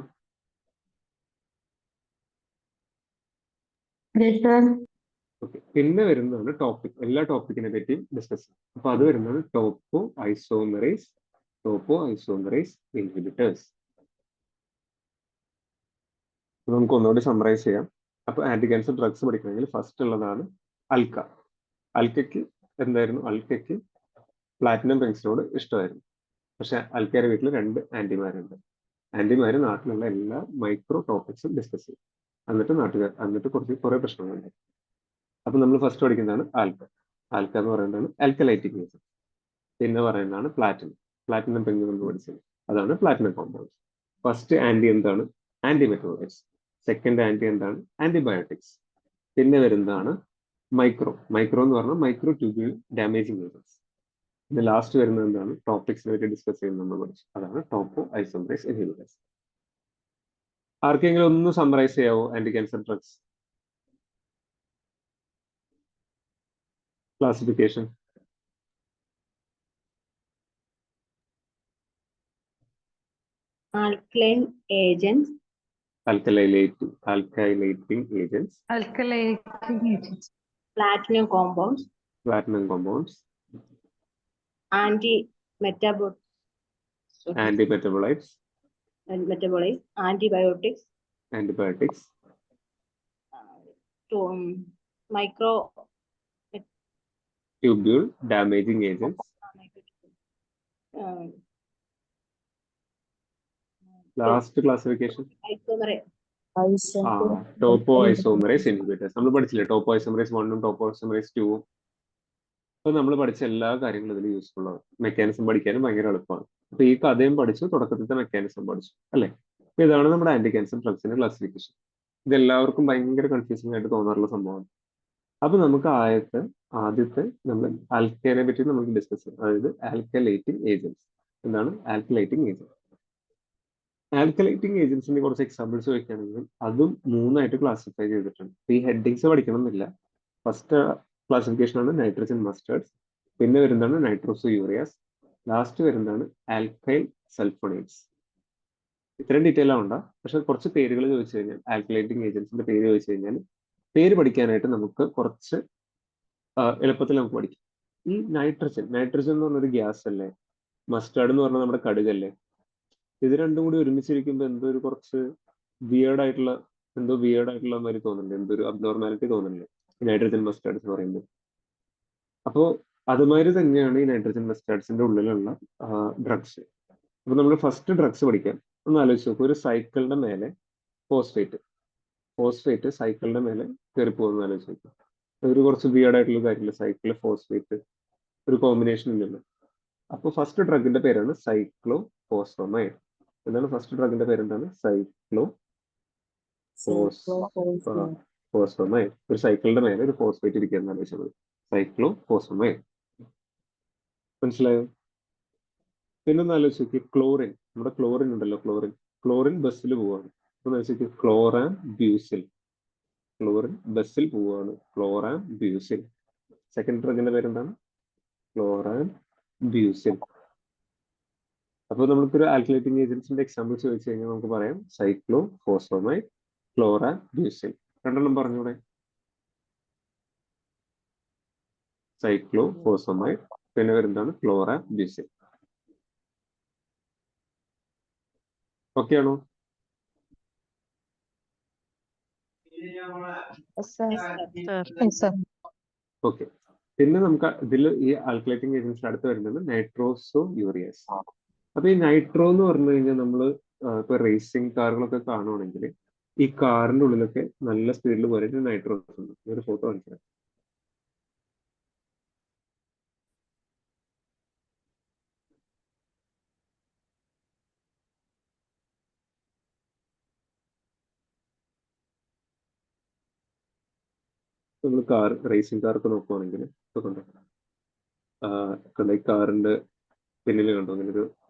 ഓക്കെ, പിന്നെ വരുന്നതാണ് ടോപ്പിക്. എല്ലാ ടോപ്പിക്കിനെ പറ്റിയും ഡിസ്കസ് ചെയ്യും. അപ്പൊ അത് വരുന്നതാണ് ടോപ്പോ ഐസോമറേസ് ഇൻഹിബിറ്റേഴ്സ്. നമുക്ക് ഒന്നുകൂടി സമ്മറൈസ് ചെയ്യാം. അപ്പൊ ആന്റി ക്യാൻസർ ഡ്രഗ്സ് പഠിക്കണമെങ്കിൽ ഫസ്റ്റ് ഉള്ളതാണ് അൽക്ക. അൽക്കയ്ക്ക് എന്തായിരുന്നു? അൽക്കയ്ക്ക് പ്ലാറ്റിനം റിങ്സിനോട് ഇഷ്ടമായിരുന്നു. പക്ഷെ അൽക്കയുടെ വീട്ടിൽ 2 ആന്റിമാരുണ്ട്. ആന്റിമാര് നാട്ടിലുള്ള എല്ലാ മൈക്രോ ടോപ്പിക്സും ഡിസ്കസ് ചെയ്യും. എന്നിട്ട് കുറെ പ്രശ്നങ്ങളുണ്ട്. അപ്പൊ നമ്മൾ ഫസ്റ്റ് പഠിക്കുന്നതാണ് ആൽക്ക. ആൽക്ക എന്ന് പറയുന്നതാണ് ആൽക്കലൈറ്റിക് ഏജന്റ്. പിന്നെ പറയുന്നതാണ് പ്ലാറ്റിനം റിംഗ് നമ്മൾ പഠിച്ചത്, അതാണ് പ്ലാറ്റിനം കോമ്പൗണ്ട്സ്. ഫസ്റ്റ് ആന്റി എന്താണ്? Anti metabolites. സെക്കൻഡ് ആന്റി എന്താണ്? ആന്റിബയോട്ടിക്സ്. പിന്നെ വരുന്നതാണ് മൈക്രോ എന്ന് പറഞ്ഞാൽ മൈക്രോ ട്യൂബ്യൂൾ ഡാമേജിങ് ഏജൻസ്. പിന്നെ ലാസ്റ്റ് വരുന്നത് എന്താണ്, ടോപ്പിക്സിനെ പറ്റി ഡിസ്കസ് ചെയ്യുന്നത് നമ്മൾ പഠിച്ചു. അതാണ് ടോപ്പോ ഐസോമറേസ് ഇൻഹിബിറ്റേഴ്സ്. ആർക്കെങ്കിലും ഒന്ന് സമ്മറൈസ് ചെയ്യാവോ anti cancer drugs classification? alkaline agents, alkylating agents, Alkylating agents. platinum compounds, platinum compounds, anti-metabolites, antimetabolites, antibiotics, antibiotics, micro tubule damaging agents, last classification topo isomerase inhibitors. നമ്മൾ പഠിച്ചില്ലേ ടോപ്പോ isomerase 1ഉം ടോപ്പോ isomerase 2ഉം. അപ്പൊ നമ്മൾ പഠിച്ച എല്ലാ കാര്യങ്ങളും ഇതിൽ യൂസ്ഫുൾ ആണ്. മെക്കാനിസം പഠിക്കാനും ഭയങ്കര എളുപ്പമാണ്. അപ്പൊ ഈ കഥയും പഠിച്ചു, തുടക്കത്തിലത്തെ മെക്കാനിസം പഠിച്ചു അല്ലെ. അപ്പൊ ഇതാണ് നമ്മുടെ ആന്റി ക്യാൻസർ ഡ്രഗ്സിന്റെ ക്ലാസിഫിക്കേഷൻ. ഇത് എല്ലാവർക്കും ഭയങ്കര കൺഫ്യൂസിംഗ് ആയിട്ട് തോന്നാറുള്ള സംഭവമാണ്. അപ്പൊ നമുക്ക് ആദ്യത്തെ നമ്മൾ ആൽക്കനെ പറ്റി നമുക്ക് ഡിസ്കസ് ചെയ്യാം. അതായത് ആൽക്കലൈറ്റിംഗ് ഏജൻസ്. എന്താണ് ആൽക്കലൈറ്റിംഗ് ഏജൻസ്? ആൽക്കലൈറ്റിംഗ് ഏജൻസിന്റെ കുറച്ച് എക്സാമ്പിൾസ് വെക്കുകയാണെങ്കിൽ അതും 3ആയിട്ട് ക്ലാസിഫൈ ചെയ്തിട്ടുണ്ട്. ഈ ഹെഡിങ്സ് പഠിക്കണം എന്നില്ല. ഫസ്റ്റ് ക്ലാസിഫിക്കേഷൻ ആണ് നൈട്രജൻ മസ്റ്റേർഡ്സ്, പിന്നെ വരുന്നതാണ് നൈട്രോസോ യൂറിയാസ്, ലാസ്റ്റ് വരുന്നതാണ് ആൽക്കൈൽ സൾഫോണേറ്റ്സ്. ഇത്രയും ഡീറ്റെയിൽ ആവണ്ട, പക്ഷെ കുറച്ച് പേരുകൾ ചോദിച്ചു കഴിഞ്ഞാൽ, ആൽക്കലൈറ്റിംഗ് ഏജൻസിന്റെ പേര് ചോദിച്ചു കഴിഞ്ഞാൽ പേര് പഠിക്കാനായിട്ട് നമുക്ക് കുറച്ച് എളുപ്പത്തിൽ നമുക്ക് പഠിക്കാം. ഈ നൈട്രജൻ എന്ന് പറഞ്ഞൊരു ഗ്യാസ് അല്ലേ, മസ്റ്റാർഡ് എന്ന് പറഞ്ഞാൽ നമ്മുടെ കടുകല്ലേ, ഇത് രണ്ടും കൂടി ഒരുമിച്ചിരിക്കുമ്പോൾ എന്തോ ഒരു കുറച്ച് വിയേർഡ് ആയിട്ടുള്ള മാതിരി തോന്നുന്നുണ്ട്, എന്തോ ഒരു അബ്നോർമാലിറ്റി തോന്നുന്നുണ്ട് ഈ നൈട്രജൻ മസ്റ്റാർഡ്സ് എന്ന് പറയുമ്പോൾ. അപ്പോൾ അതുമാതിരി തന്നെയാണ് ഈ നൈട്രജൻ മസ്റ്റാർഡ്സിന്റെ ഉള്ളിലുള്ള ഡ്രഗ്സ്. അപ്പൊ നമ്മൾ ഫസ്റ്റ് ഡ്രഗ്സ് പഠിക്കാം. ഒന്ന് ആലോചിച്ച് നോക്കും, ഒരു സൈക്കിളിന്റെ മേലെ ഫോസ്ഫേറ്റ് സൈക്കിളിന്റെ മേലെ കയറി പോകുന്ന ആലോചിച്ച് നോക്കും. ഒരു കുറച്ച് വിയേർഡ് ആയിട്ടുള്ള കാര്യമില്ല, സൈക്കിള് ഫോസ്ഫേറ്റ് ഒരു കോമ്പിനേഷൻ ഇല്ലല്ലോ. അപ്പൊ ഫസ്റ്റ് ഡ്രഗിന്റെ പേരാണ് സൈക്ലോ ഫോസ്ഫമൈഡ്. എന്താണ് ഫസ്റ്റ് ഡ്രഗിന്റെ പേരെന്താണ്? സൈക്ലോ ഫോസ്ഫമൈഡ്. ഒരു സൈക്കിളിന്റെ മേലെ ഒരു ഫോസ്ഫേറ്റ് ഇരിക്കുകയെന്ന് ആലോചിച്ചത്, സൈക്ലോ ഫോസ്ഫമൈഡ്. മനസ്സിലായോ? പിന്നെ ഒന്ന് ആലോചിച്ച് നോക്കി, ക്ലോറിൻ. നമ്മുടെ ക്ലോറിൻ ഉണ്ടല്ലോ, ക്ലോറിൻ ബസ്സിൽ പോവാണ്. ഒന്ന് ആലോചിച്ച് ക്ലോറാൻ ബ്യൂസിൽ. ക്ലോറിൻ ബസ്സിൽ പോവാണ്, ക്ലോറാൻ ബ്യൂസിൽ. സെക്കൻഡ് ഡ്രഗിന്റെ പേരെന്താണ്? ക്ലോറാൻ ബ്യൂസിൽ. അപ്പോൾ നമുക്കൊരു ആൽക്കലൈറ്റിംഗ് ഏജൻസിന്റെ എക്സാമ്പിൾ ചോദിച്ചു കഴിഞ്ഞാൽ നമുക്ക് പറയാം സൈക്ലോ ഫോസ്ഫമൈഡ്, ക്ലോറാൻ ബ്യൂസിൽ. രണ്ടെണ്ണം പറഞ്ഞൂടെ? സൈക്ലോ ഫോസ്ഫമൈഡ്, പിന്നെ വരുന്നതാണ് ക്ലോറാൻ ബ്യൂസിൽ. ഓക്കെ ആണോ? ഓക്കെ. പിന്നെ നമുക്ക് ഇതിൽ ഈ ആൽക്കലൈറ്റിംഗ് ഏജൻസിന് അടുത്ത് വരുന്നത് നൈട്രോസോ യൂറിയാസ്. അപ്പൊ ഈ നൈട്രോ എന്ന് പറഞ്ഞു കഴിഞ്ഞാൽ നമ്മള് ഇപ്പൊ റേസിംഗ് കാറുകളൊക്കെ കാണുവാണെങ്കിൽ ഈ കാറിന്റെ ഉള്ളിലൊക്കെ നല്ല സ്പീഡിൽ പോയിട്ട് നൈട്രോസ് ഉണ്ട്. ഒരു ഫോട്ടോ കാണിക്കാം. നമ്മൾ റേസിംഗ് കാറൊക്കെ നോക്കുവാണെങ്കിൽ കണ്ടോ ഈ കാറിന്റെ പിന്നിൽ കണ്ടോ അങ്ങനെ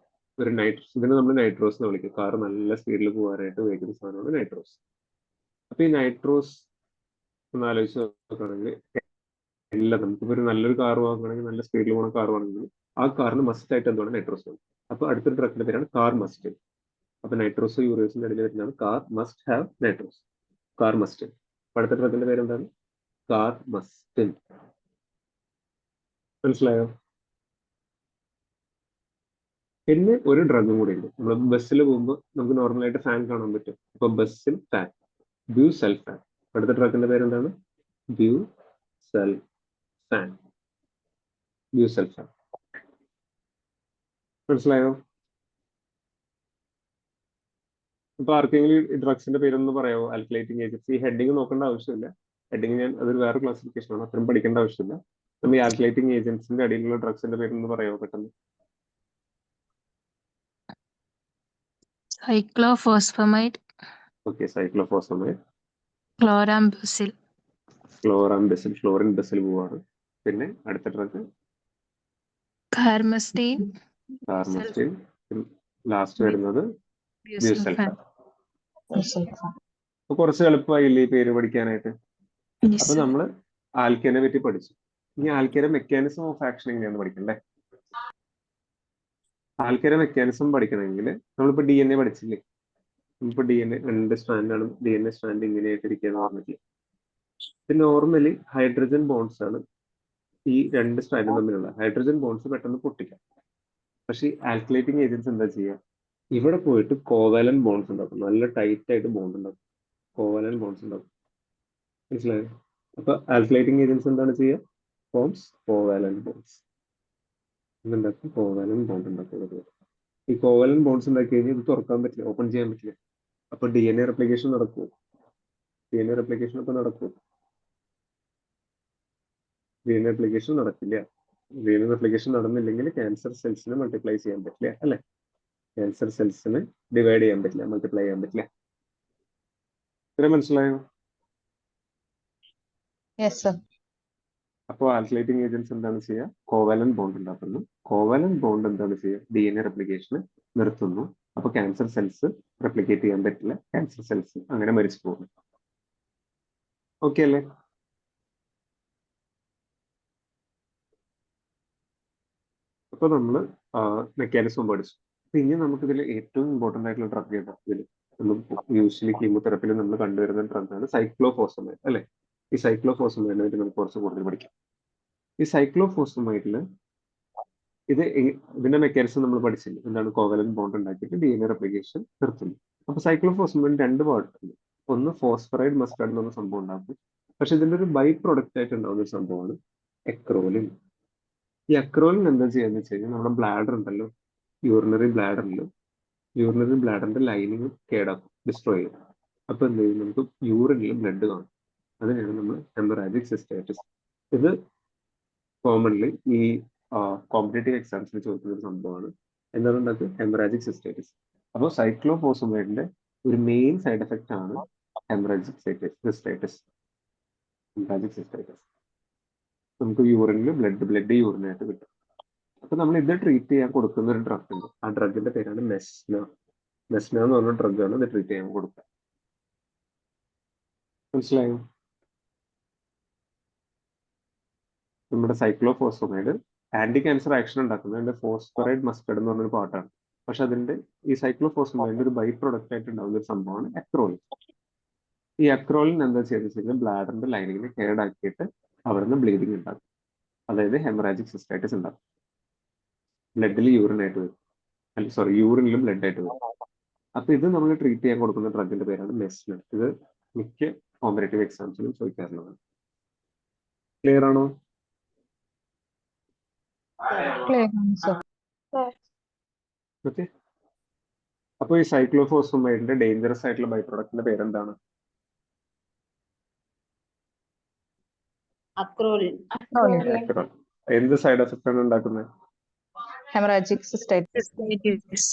ഒരു നൈട്രോസ്. ഇതിനെ നമ്മൾ നൈട്രോസ് എന്ന് വിളിക്കും. കാർ നല്ല സ്പീഡിൽ പോകാനായിട്ട് ഉപയോഗിക്കുന്ന സാധനമാണ് നൈട്രോസ്. അപ്പൊ ഈ നൈട്രോസ് ഒന്ന് ആലോചിച്ച് നോക്കുകയാണെങ്കിൽ എല്ലാം നമുക്കിപ്പോ ഒരു നല്ലൊരു കാർ വാങ്ങുകയാണെങ്കിൽ, നല്ല സ്പീഡിൽ പോകുന്ന കാർ വാങ്ങുകയാണെങ്കിൽ ആ കാറിന് മസ്റ്റ് ആയിട്ട് എന്താണ് നൈട്രോസ് വേണം. അപ്പൊ അടുത്തൊരു ട്രക്കിന്റെ പേരാണ് കാർ മസ്റ്റ്. അപ്പൊ നൈട്രോസോ യൂറിയസിന്റെ ഇടയിൽ വരുന്നതാണ് car must have nitrous, car must. അടുത്ത ട്രക്കിന്റെ പേരെന്താണ്? Carmustine. മനസ്സിലായോ? പിന്നെ ഒരു ഡ്രഗും കൂടി ഉണ്ട്. നമ്മൾ ബസ്സിൽ പോകുമ്പോൾ നമുക്ക് നോർമലായിട്ട് ഫാൻ കാണാൻ പറ്റും. അപ്പൊ ബസ്സിൽ ഫാൻ, ബ്യൂസൾഫാൻ. അടുത്ത ഡ്രഗിന്റെ പേരെന്താണ്? ബ്യൂസൾഫാൻ. മനസ്സിലായോ? അപ്പൊ ആർക്കെങ്കിലും ഈ ഡ്രഗ്സിന്റെ പേരൊന്ന് പറയാമോ? ആൽക്കലൈറ്റിംഗ് ഏജൻസ്. ഈ ഹെഡിങ് നോക്കേണ്ട ആവശ്യമില്ല. ഹെഡിങ് അതൊരു വേറെ ക്ലാസിഫിക്കേഷൻ ആണ്, അത്രയും പഠിക്കേണ്ട ആവശ്യമില്ല. നമ്മൾ ഈ ആൽക്കലൈറ്റിംഗ് ഏജൻസിന്റെ അടിയിലുള്ള ഡ്രഗ്സിന്റെ പേരൊന്ന് പറയാമോ പെട്ടെന്ന്? Cyclophosphamide, ഓക്കെ, സൈക്ലോഫോസ്ഫമൈഡ്, chlorambucil, ക്ലോറാൻ ബസിൽ. ക്ലോറിൻ ബസിൽ പോവാണ്. പിന്നെ അടുത്ത ഡ്രഗ് Carmustine, കാർമസ്റ്റൈൻ, ലാസ്റ്റ് വരുന്നത് busulfan. ബ്യൂസൾഫാൻ. അപ്പൊ കുറച്ച് എളുപ്പമായില്ലേ ഈ പേര് പഠിക്കാനായിട്ട്? Yes, അപ്പൊ sir. നമ്മള് ആൽക്കേനെ പറ്റി പഠിച്ചു. ഇനി ആൽക്കേനെ മെക്കാനിസം ഓഫ് ആക്ഷൻ എങ്ങനെയാന്ന് പഠിക്കണ്ടേ? ആൽക്കേനെ മെക്കാനിസം പഠിക്കണമെങ്കിൽ നമ്മളിപ്പോ DNA പഠിച്ചില്ലേ? നമ്മളിപ്പോ DNA 2 സ്ട്രാൻഡാണ്, DNA സ്ട്രാൻഡ് ഇങ്ങനെയായിട്ട് ഇരിക്കുകയെന്ന് പറഞ്ഞില്ലേ? ഇത് നോർമലി ഹൈഡ്രജൻ ബോൺസ് ആണ് ഈ 2 സ്ട്രാൻഡും തമ്മിലുള്ള ഹൈഡ്രജൻ ബോൺസ് പെട്ടെന്ന് പൊട്ടിക്കാം. പക്ഷേ ആൽക്കലൈറ്റിംഗ് ഏജൻസ് എന്താ ചെയ്യുക? ഇവിടെ പോയിട്ട് കോവാലന്റ് ബോൺസ് ഉണ്ടാക്കും, നല്ല ടൈറ്റ് ആയിട്ട് ബോണ്ട് ഉണ്ടാക്കും, കോവാലന്റ് ബോൺസ് ഉണ്ടാക്കും. മനസ്സിലായോ? അപ്പൊ ആൽക്കലൈറ്റിംഗ് ഏജൻസ് എന്താണ് ചെയ്യുക? Forms covalent bonds. ഇതുണ്ടാക്കും, കോവാലന്റ് ബോണ്ട് ഉണ്ടാക്കുന്നത്. ഈ കോവാലന്റ് ബോൺസ് ഉണ്ടാക്കി കഴിഞ്ഞാൽ ഇത് തുറക്കാൻ പറ്റില്ല, ഓപ്പൺ ചെയ്യാൻ പറ്റില്ല. അപ്പൊ DNA റെപ്ലിക്കേഷൻ നടക്കുമോ? DNA റെപ്ലിക്കേഷൻ അപ്പൊ നടക്കുമോ? DNA റെപ്ലിക്കേഷൻ നടക്കില്ല. DNA റെപ്ലിക്കേഷൻ നടന്നില്ലെങ്കിൽ ക്യാൻസർ സെൽസിനെ മൾട്ടിപ്ലൈ ചെയ്യാൻ പറ്റില്ല, അല്ലെ? ക്യാൻസർ സെൽസിനെ ഡിവൈഡ് ചെയ്യാൻ പറ്റില്ല, മൾട്ടിപ്ലൈ ചെയ്യാൻ പറ്റില്ല. ഇത്ര മനസ്സിലായോ? Yes, sir. അപ്പോൾ ആൽക്കലൈറ്റിംഗ് ഏജൻസ് എന്താണ് ചെയ്യുക? കോവാലന്റ് ബോണ്ട് ഉണ്ടാക്കുന്നു. കോവാലന്റ് ബോണ്ട് എന്താണ് ചെയ്യുക? DNA റെപ്ലിക്കേഷന് നിർത്തുന്നു. അപ്പൊ ക്യാൻസർ സെൽസ് റെപ്ലിക്കേറ്റ് ചെയ്യാൻ പറ്റില്ല, ക്യാൻസർ സെൽസ് അങ്ങനെ മരിച്ചു പോകുന്നു. ഓക്കെ അല്ലേ? അപ്പൊ നമ്മള് മെക്കാനിസം പഠിച്ചു. അപ്പൊ ഇനി നമുക്കിതിൽ ഏറ്റവും ഇമ്പോർട്ടന്റ് ആയിട്ടുള്ള ഡ്രഗ് ഏതാ? ഇതിൽ യൂഷ്വലി കീമോതെറപ്പിയിൽ നമ്മൾ കണ്ടുവരുന്ന ഡ്രഗാണ് സൈക്ലോഫോസമൈഡ്, അല്ലെ? ഈ സൈക്ലോഫോസമൈഡിനെ പറ്റി നമുക്ക് കുറച്ച് കൂടുതൽ പഠിക്കാം. ഈ സൈക്ലോഫോസമൈഡില് ഇതിന്റെ മെക്കാനിസം നമ്മൾ പഠിച്ചില്ല. എന്താണ്? കോവലന്റ് ബോണ്ട് ഉണ്ടാക്കിയിട്ട് DNA റെപ്ലിക്കേഷൻ നിർത്തുന്നു. അപ്പൊ സൈക്ലോഫോസമൈഡ് 2 പാർട്ടുണ്ട്. ഒന്ന് ഫോസ്ഫറൈഡ് മസ്റ്റാർഡ് എന്ന് പറഞ്ഞ സംഭവം ഉണ്ടാക്കും. പക്ഷെ ഇതിന്റെ ഒരു ബൈ പ്രൊഡക്റ്റ് ആയിട്ട് ഉണ്ടാവുന്ന ഒരു സംഭവമാണ് എക്രോലിൻ. ഈ അക്രോലിൻ എന്താ ചെയ്യാന്ന് വെച്ച് കഴിഞ്ഞാൽ നമ്മുടെ ബ്ലാഡർ ഉണ്ടല്ലോ, യൂറിനറി ബ്ലാഡറിന്റെ ലൈനിങ് കേടാക്കും, ഡിസ്ട്രോയ് ചെയ്യും. അപ്പൊ എന്ത് ചെയ്യും? നമുക്ക് യൂറിനിൽ ബ്ലഡ് കാണും. അതിനാണ് നമ്മൾ ഹെമറാജിക് സിസ്റ്റൈറ്റിസ്. ഇത് കോമൺലി ഈ കോമ്പറ്റേറ്റീവ് എക്സാംസിൽ ചോദിക്കുന്ന ഒരു സംഭവമാണ്. എന്താണ് ഉണ്ടാക്കുക? Haemorrhagic cystitis. അപ്പോൾ സൈക്ലോഫോസമൈഡിന്റെ ഒരു മെയിൻ സൈഡ് എഫക്റ്റ് ആണ് ഹെമറാജിക് സിസ്റ്റൈറ്റിസ്. ഹെമറാജിക് സിസ്റ്റൈറ്റിസ് നമുക്ക് യൂറിനിൽ ബ്ലഡ് യൂറിനായിട്ട് കിട്ടും. അപ്പൊ നമ്മൾ ഇത് ട്രീറ്റ് ചെയ്യാൻ കൊടുക്കുന്ന ഒരു ഡ്രഗ് ഉണ്ട്. ആ ഡ്രഗിന്റെ പേരാണ് മെസ്ന. മെസ്ന എന്ന് പറഞ്ഞ ഡ്രഗാണ് ഇത് ട്രീറ്റ് ചെയ്യാൻ കൊടുക്കുക. മനസ്സിലായോ? നമ്മുടെ സൈക്ലോഫോസമൈഡ് ആന്റി ക്യാൻസർ ആക്ഷൻ ഉണ്ടാക്കുന്നത് ഫോസ്ഫറൈഡ് മസ്റ്റാർഡ് എന്ന് പറഞ്ഞൊരു പാർട്ടാണ്. പക്ഷെ അതിന്റെ ഈ സൈക്ലോഫോസമൈഡിന്റെ ഒരു ബൈ പ്രൊഡക്റ്റ് ആയിട്ട് ഉണ്ടാകുന്ന ഒരു സംഭവമാണ് അക്രോലിൻ. ഈ അക്രോലിൻ എന്താ ചെയ്തെന്ന് വെച്ച് കഴിഞ്ഞാൽ ബ്ലാഡറിന്റെ ലൈനിങ്ങിനെ കേടാക്കിയിട്ട് അവിടുന്ന് ബ്ലീഡിങ് ഉണ്ടാക്കും. അതായത് ഹെമറാജിക് സിസ്റ്റൈറ്റിസ് ഉണ്ടാക്കും. ബ്ലഡിൽ യൂറിനായിട്ട് വരും, യൂറിനിലും ബ്ലഡ് ആയിട്ട് വരും. അപ്പൊ ഇത് നമ്മൾ ട്രീറ്റ് ചെയ്യാൻ കൊടുക്കുന്ന ഡ്രഗിന്റെ പേരാണ് മെസ്ന. ഇത് മിക്ക കോമ്പറ്റേറ്റീവ് എക്സാംസിലും ചോദിക്കാറുള്ളതാണ്. ക്ലിയർ ആണോ? Clear, sir. ഓക്കെ. അപ്പൊ ഈ സൈക്ലോഫോസമൈഡിന്റെ ഡേഞ്ചറസ് ആയിട്ടുള്ള ബൈ പ്രൊഡക്റ്റിന്റെ പേരെന്താണ്? അക്രോലിൻ. അക്രോലിൻ. എന്ത് സൈഡ് എഫക്റ്റ് ആണ് ഉണ്ടാക്കുന്നത്? Hemorrhagic cystitis. Cystitis.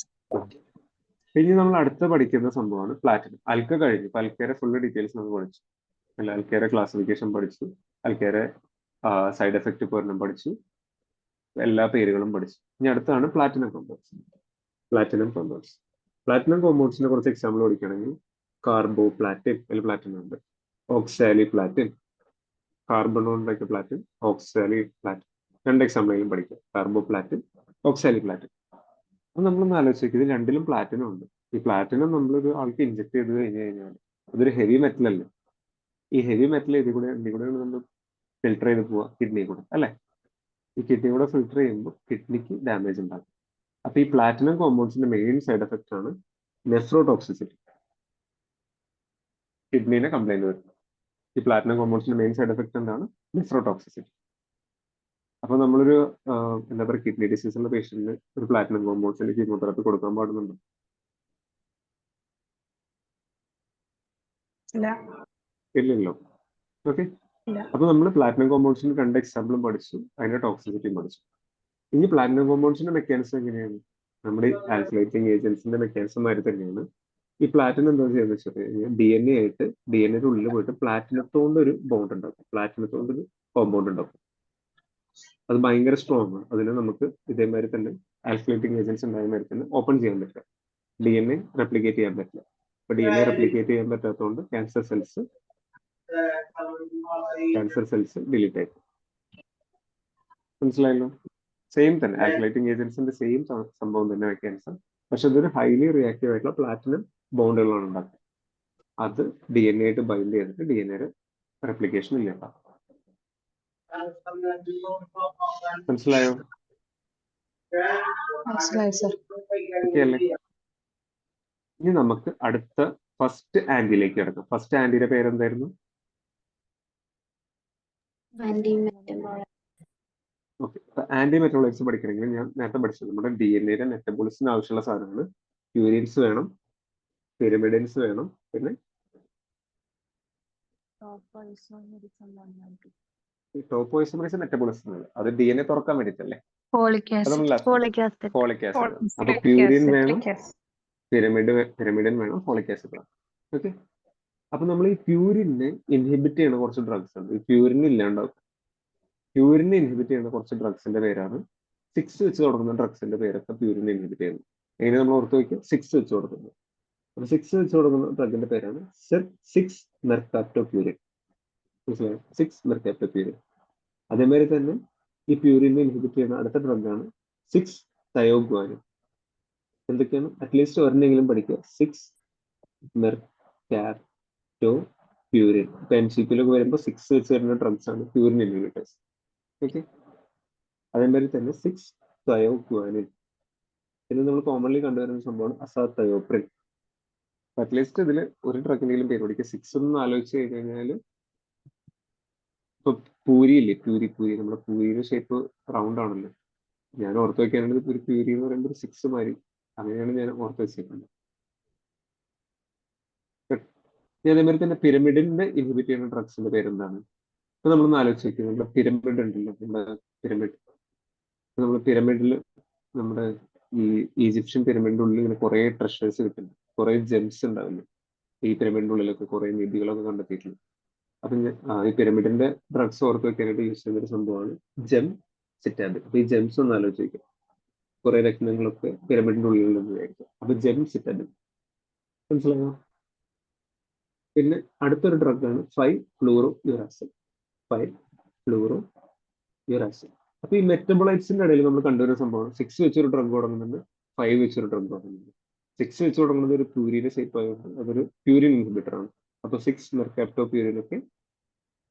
ഇനി നമ്മൾ അടുത്ത പഠിക്കുന്ന സംഭവമാണ് പ്ലാറ്റിനം. അൽക്ക കഴിഞ്ഞു. ഇപ്പൊ അൽക്കയുടെ ഫുള്ള് ഡീറ്റെയിൽസ് നമ്മൾ പഠിച്ചു. അല്ല, അൽക്കയുടെ ക്ലാസിഫിക്കേഷൻ പഠിച്ചു, അൽക്കയുടെ സൈഡ് എഫക്റ്റ് പഠനം പഠിച്ചു, എല്ലാ പേരുകളും പഠിച്ചു. ഇനി അടുത്താണ് പ്ലാറ്റിനം കോമ്പൗണ്ട്സ്. പ്ലാറ്റിനം കോമ്പൗണ്ട്സിനെ കുറച്ച് എക്സാമ്പിൾ പഠിക്കുകയാണെങ്കിൽ കാർബോ പ്ലാറ്റിൻ, അതിൽ പ്ലാറ്റിനം ഉണ്ട്. ഓക്സാലി പ്ലാറ്റിൻ, കാർബൺ ഉണ്ടാക്കിയ പ്ലാറ്റിൻ, ഓക്സാലി പ്ലാറ്റിൻ. 2 എക്സാമ്പിളും പഠിക്കാം, കാർബോ പ്ലാറ്റിൻ, ഓക്സാലി പ്ലാറ്റിൻ. അപ്പൊ നമ്മളൊന്ന് ആലോചിക്കുക, ഇത് രണ്ടിലും പ്ലാറ്റിനം ഉണ്ട്. ഈ പ്ലാറ്റിനം നമ്മളൊരു ആൾക്ക് ഇഞ്ചെക്ട് ചെയ്ത് കഴിഞ്ഞാൽ അതൊരു ഹെവി മെറ്റൽ അല്ലേ? ഈ ഹെവി മെറ്റൽ ഇതികൂടെയാണ് നമ്മൾ ഫിൽട്ടർ ചെയ്ത് പോവുക കിഡ്നി കൂടെ, അല്ലെ? ഈ കിഡ്നി കൂടെ ഫിൽട്ടർ ചെയ്യുമ്പോൾ കിഡ്നിക്ക് ഡാമേജ് ഉണ്ടാകും. അപ്പൊ ഈ പ്ലാറ്റിനം കോമ്പൗണ്ട്സിന്റെ മെയിൻ സൈഡ് എഫക്റ്റ് ആണ് നെഫ്രോടോക്സിസിറ്റി. കിഡ്നിനെ കംപ്ലൈന്റ് വരും. ഈ പ്ലാറ്റിനം കോമ്പൗണ്ട്സിന്റെ മെയിൻ സൈഡ് എഫക്റ്റ് എന്താണ്? നെഫ്രോടോക്സിസിറ്റി. അപ്പൊ നമ്മളൊരു എന്താ പറയുക, കിഡ്നി ഡിസീസ് ഉള്ള പേഷ്യന്റിന് ഒരു പ്ലാറ്റിനം കോമ്പൗണ്ട്സിന്റെ കീമോതെറാപ്പി കൊടുക്കാൻ പാടുന്നുണ്ട്? ഇല്ലല്ലോ. ഓക്കെ. അപ്പൊ നമ്മൾ പ്ലാറ്റിനം കോമ്പൗണ്ട്സിന്റെ 2 എക്സാമ്പിളും പഠിച്ചു, അതിന്റെ ടോക്സിസിറ്റിയും പഠിച്ചു. ഇനി പ്ലാറ്റിനം കോമ്പൗണ്ട്സിന്റെ മെക്കാനിസം എങ്ങനെയാണ്? നമ്മുടെ ആൽക്കലൈറ്റിംഗ് ഏജൻസിന്റെ മെക്കാനിസം മാതിരി തന്നെയാണ്. ഈ പ്ലാറ്റിനം എന്താ ചെയ്യുന്നത് വെച്ചാൽ DNA ആയിട്ട് DNAയുടെ ഉള്ളിൽ പോയിട്ട് പ്ലാറ്റിനത്തോണ്ട് ഒരു ബോണ്ട് ഉണ്ടാക്കും, പ്ലാറ്റിനത്തോണ്ട് ഒരു കോമ്പൗണ്ട് ഉണ്ടാക്കും. അത് ഭയങ്കര സ്ട്രോങ് ആണ്. അതിനെ നമുക്ക് ഇതേമാതിരി തന്നെ ആൽഫലേറ്റിംഗ് ഏജൻസ് ഉണ്ടായമാതിരി തന്നെ ഓപ്പൺ ചെയ്യാൻ പറ്റില്ല. DNA റെപ്ലിക്കേറ്റ് ചെയ്യാൻ പറ്റില്ല. അപ്പൊ DNA റെപ്ലിക്കേറ്റ് ചെയ്യാൻ പറ്റാത്തതുകൊണ്ട് ക്യാൻസർ സെൽസ് ഡിലീറ്റ് ആയി. മനസ്സിലായല്ലോ? സെയിം തന്നെ ആൽഫലേറ്റിംഗ് ഏജൻസിന്റെ സെയിം സംഭവം തന്നെ ക്യാൻസർ. പക്ഷെ ഇതൊരു ഹൈലി റിയാക്റ്റീവ് ആയിട്ടുള്ള പ്ലാറ്റിനം ബോണ്ടുകളാണ് ഉണ്ടാക്കുക. അത് DNA ആയിട്ട് ബൈൻഡ് ചെയ്തിട്ട് DNA റെപ്ലിക്കേഷൻ ഇല്ല. മനസ്സിലായോ? മനസ്സിലായി സർ. ഓക്കെ അല്ലേ? ഇനി നമുക്ക് അടുത്ത ഫസ്റ്റ് ആന്റിയിലേക്ക് കിടക്കാം. ഫസ്റ്റ് ആന്റിയുടെ പേരെന്തായിരുന്നു? Anti metabolite. Okay. Anti metabolites പഠിക്കണമെങ്കിൽ ഞാൻ നേരത്തെ പഠിച്ചത് നമ്മുടെ DNA മെറ്റബോളിസിന് ആവശ്യമുള്ള സാധനങ്ങൾ പ്യൂരിൻസ് വേണം, പിരമിഡിൻസ് വേണം, പിന്നെ ടോപ്പോയിസോമറേസ് മെറ്റബോളിസം. അത് DNA തുറക്കാൻ വേണ്ടിയിട്ടല്ലേ? Folic acid. Folic acid. അപ്പൊ പ്യൂരിൻ വേണം, പിരമിഡിൻ വേണം, ഫോളിക് ആസിഡ് വേണം. ഓക്കെ. അപ്പൊ നമ്മൾ ഈ പ്യൂരിനെ ഇൻഹിബിറ്റ് ചെയ്യുന്ന കുറച്ച് ഡ്രഗ്സ് ഉണ്ട്. ഈ പ്യൂരിൻ ഇല്ലാണ്ടാവും. പ്യൂരിനെ ഇൻഹിബിറ്റ് ചെയ്യുന്ന കുറച്ച് ഡ്രഗ്സിന്റെ പേരാണ് 6 വെച്ച് തുടങ്ങുന്ന ഡ്രഗ്സിന്റെ പേരൊക്കെ പ്യൂരിനെ ഇൻഹിബിറ്റ് ചെയ്യുന്നത്. എങ്ങനെ നമ്മൾ ഓർത്ത് വയ്ക്കുക? 6 വെച്ച് കൊടുക്കുന്നത്. അപ്പൊ 6 വെച്ച് കൊടുക്കുന്ന ഡ്രഗിന്റെ പേരാണ് 6 മെർകാപ്റ്റോപ്യൂരിൻ. മനസ്സിലായോ? 6 മെർകാപ്റ്റോപ്യൂരിൻ. അതേമാതിരി തന്നെ ഈ പ്യൂരിനെ ഇൻഹിബിറ്റ് ചെയ്യുന്ന അടുത്ത ഡ്രഗാണ് 6 തയോഗ്വാനിൻ. എന്തൊക്കെയാണ്? അറ്റ്ലീസ്റ്റ് ഒരെണ്ണെങ്കിലും പഠിക്കുക. 6 മെർകാപ്റ്റോപ്യൂരിൻ. ഇപ്പൊ MCQലൊക്കെ വരുമ്പോൾ 6 വെച്ച് വരുന്ന ഡ്രഗ്സ് ആണ് പ്യൂരിൻ ഇൻഹിബിറ്റേഴ്സ്. ഓക്കെ. അതേമാതിരി തന്നെ 6 തയോഗ്വാനിൻ. പിന്നെ നമ്മൾ കോമൺലി കണ്ടുവരുന്ന സംഭവമാണ് അസാതയോപ്രിൻ. അറ്റ്ലീസ്റ്റ് ഇതിൽ ഒരു ഡ്രഗിനെങ്കിലും പേര് പഠിക്കുക. 6 ഒന്ന് ആലോചിച്ച് കഴിഞ്ഞാൽ ഇപ്പൊ പൂരി ഇല്ലേ, പൂരി നമ്മുടെ പൂരിയുടെ ഷേപ്പ് റൗണ്ട് ആണല്ലോ. ഞാൻ ഓർത്ത് വെക്കാനുള്ളത് ഒരു പ്യൂരി എന്ന് പറയുമ്പോൾ ഒരു 6 മാതിരി, അങ്ങനെയാണ് ഞാൻ ഓർത്ത് വെച്ചേക്കുന്നത്. അതേമാതിരി തന്നെ പിരമിഡിനെ ഇൻഹിബിറ്റ് ചെയ്യുന്ന ഡ്രഗ്സിന്റെ പേരെന്താണ്? ഇപ്പൊ നമ്മളൊന്ന് ആലോചിച്ച് വെക്കുക. നമ്മുടെ പിരമിഡ് ഉണ്ടല്ലോ, നമ്മുടെ പിരമിഡിൽ നമ്മുടെ ഈ ഈജിപ്ഷ്യൻ പിരമിഡിന്റെ ഉള്ളിൽ ഇങ്ങനെ കുറെ ട്രഷേഴ്സ് കിട്ടുന്നു, കുറെ ജെംസ് ഉണ്ടാവില്ലേ ഈ പിരമിഡിന്റെ ഉള്ളിലൊക്കെ, കുറെ നിധികളൊക്കെ കണ്ടെത്തിയിട്ടുണ്ട്. അപ്പൊ ഈ പിരമിഡിന്റെ ഡ്രഗ്സ് ഓർത്ത് വെക്കാനായിട്ട് യൂസ് ചെയ്യുന്ന ഒരു സംഭവമാണ് ജെം സിറ്റാബിൻ. അപ്പൊ ഈ ജെംസ് ഒന്ന് ആലോചിച്ച് വെക്കാം. കുറെ രത്നങ്ങളൊക്കെ പിരമിഡിന്റെ ഉള്ളിൽ നിന്നായിരിക്കും. അപ്പൊ ജെം സിറ്റാബിൻ. മനസ്സിലായോ? പിന്നെ അടുത്തൊരു ഡ്രഗാണ് 5-ഫ്ലൂറോയുറാസിൽ. അപ്പൊ ഈ മെറ്റബോളൈറ്റ്സിന്റെ ഇടയിൽ നമ്മൾ കണ്ടുവരുന്ന സംഭവം 6 വെച്ചൊരു ഡ്രഗ് തുടങ്ങുന്നുണ്ട്, 5 വെച്ചൊരു ഡ്രഗ് തുടങ്ങുന്നുണ്ട്. 6 വെച്ച് തുടങ്ങുന്നത് ഒരു പ്യൂരിന്റെ ഷേപ്പ് ആയതുകൊണ്ട് അതൊരു പ്യൂരിൻ ഇൻഹിബിറ്റർ ആണ്. അപ്പൊ 6 മെർകാപ്റ്റോപ്യൂരിൻ ഒക്കെ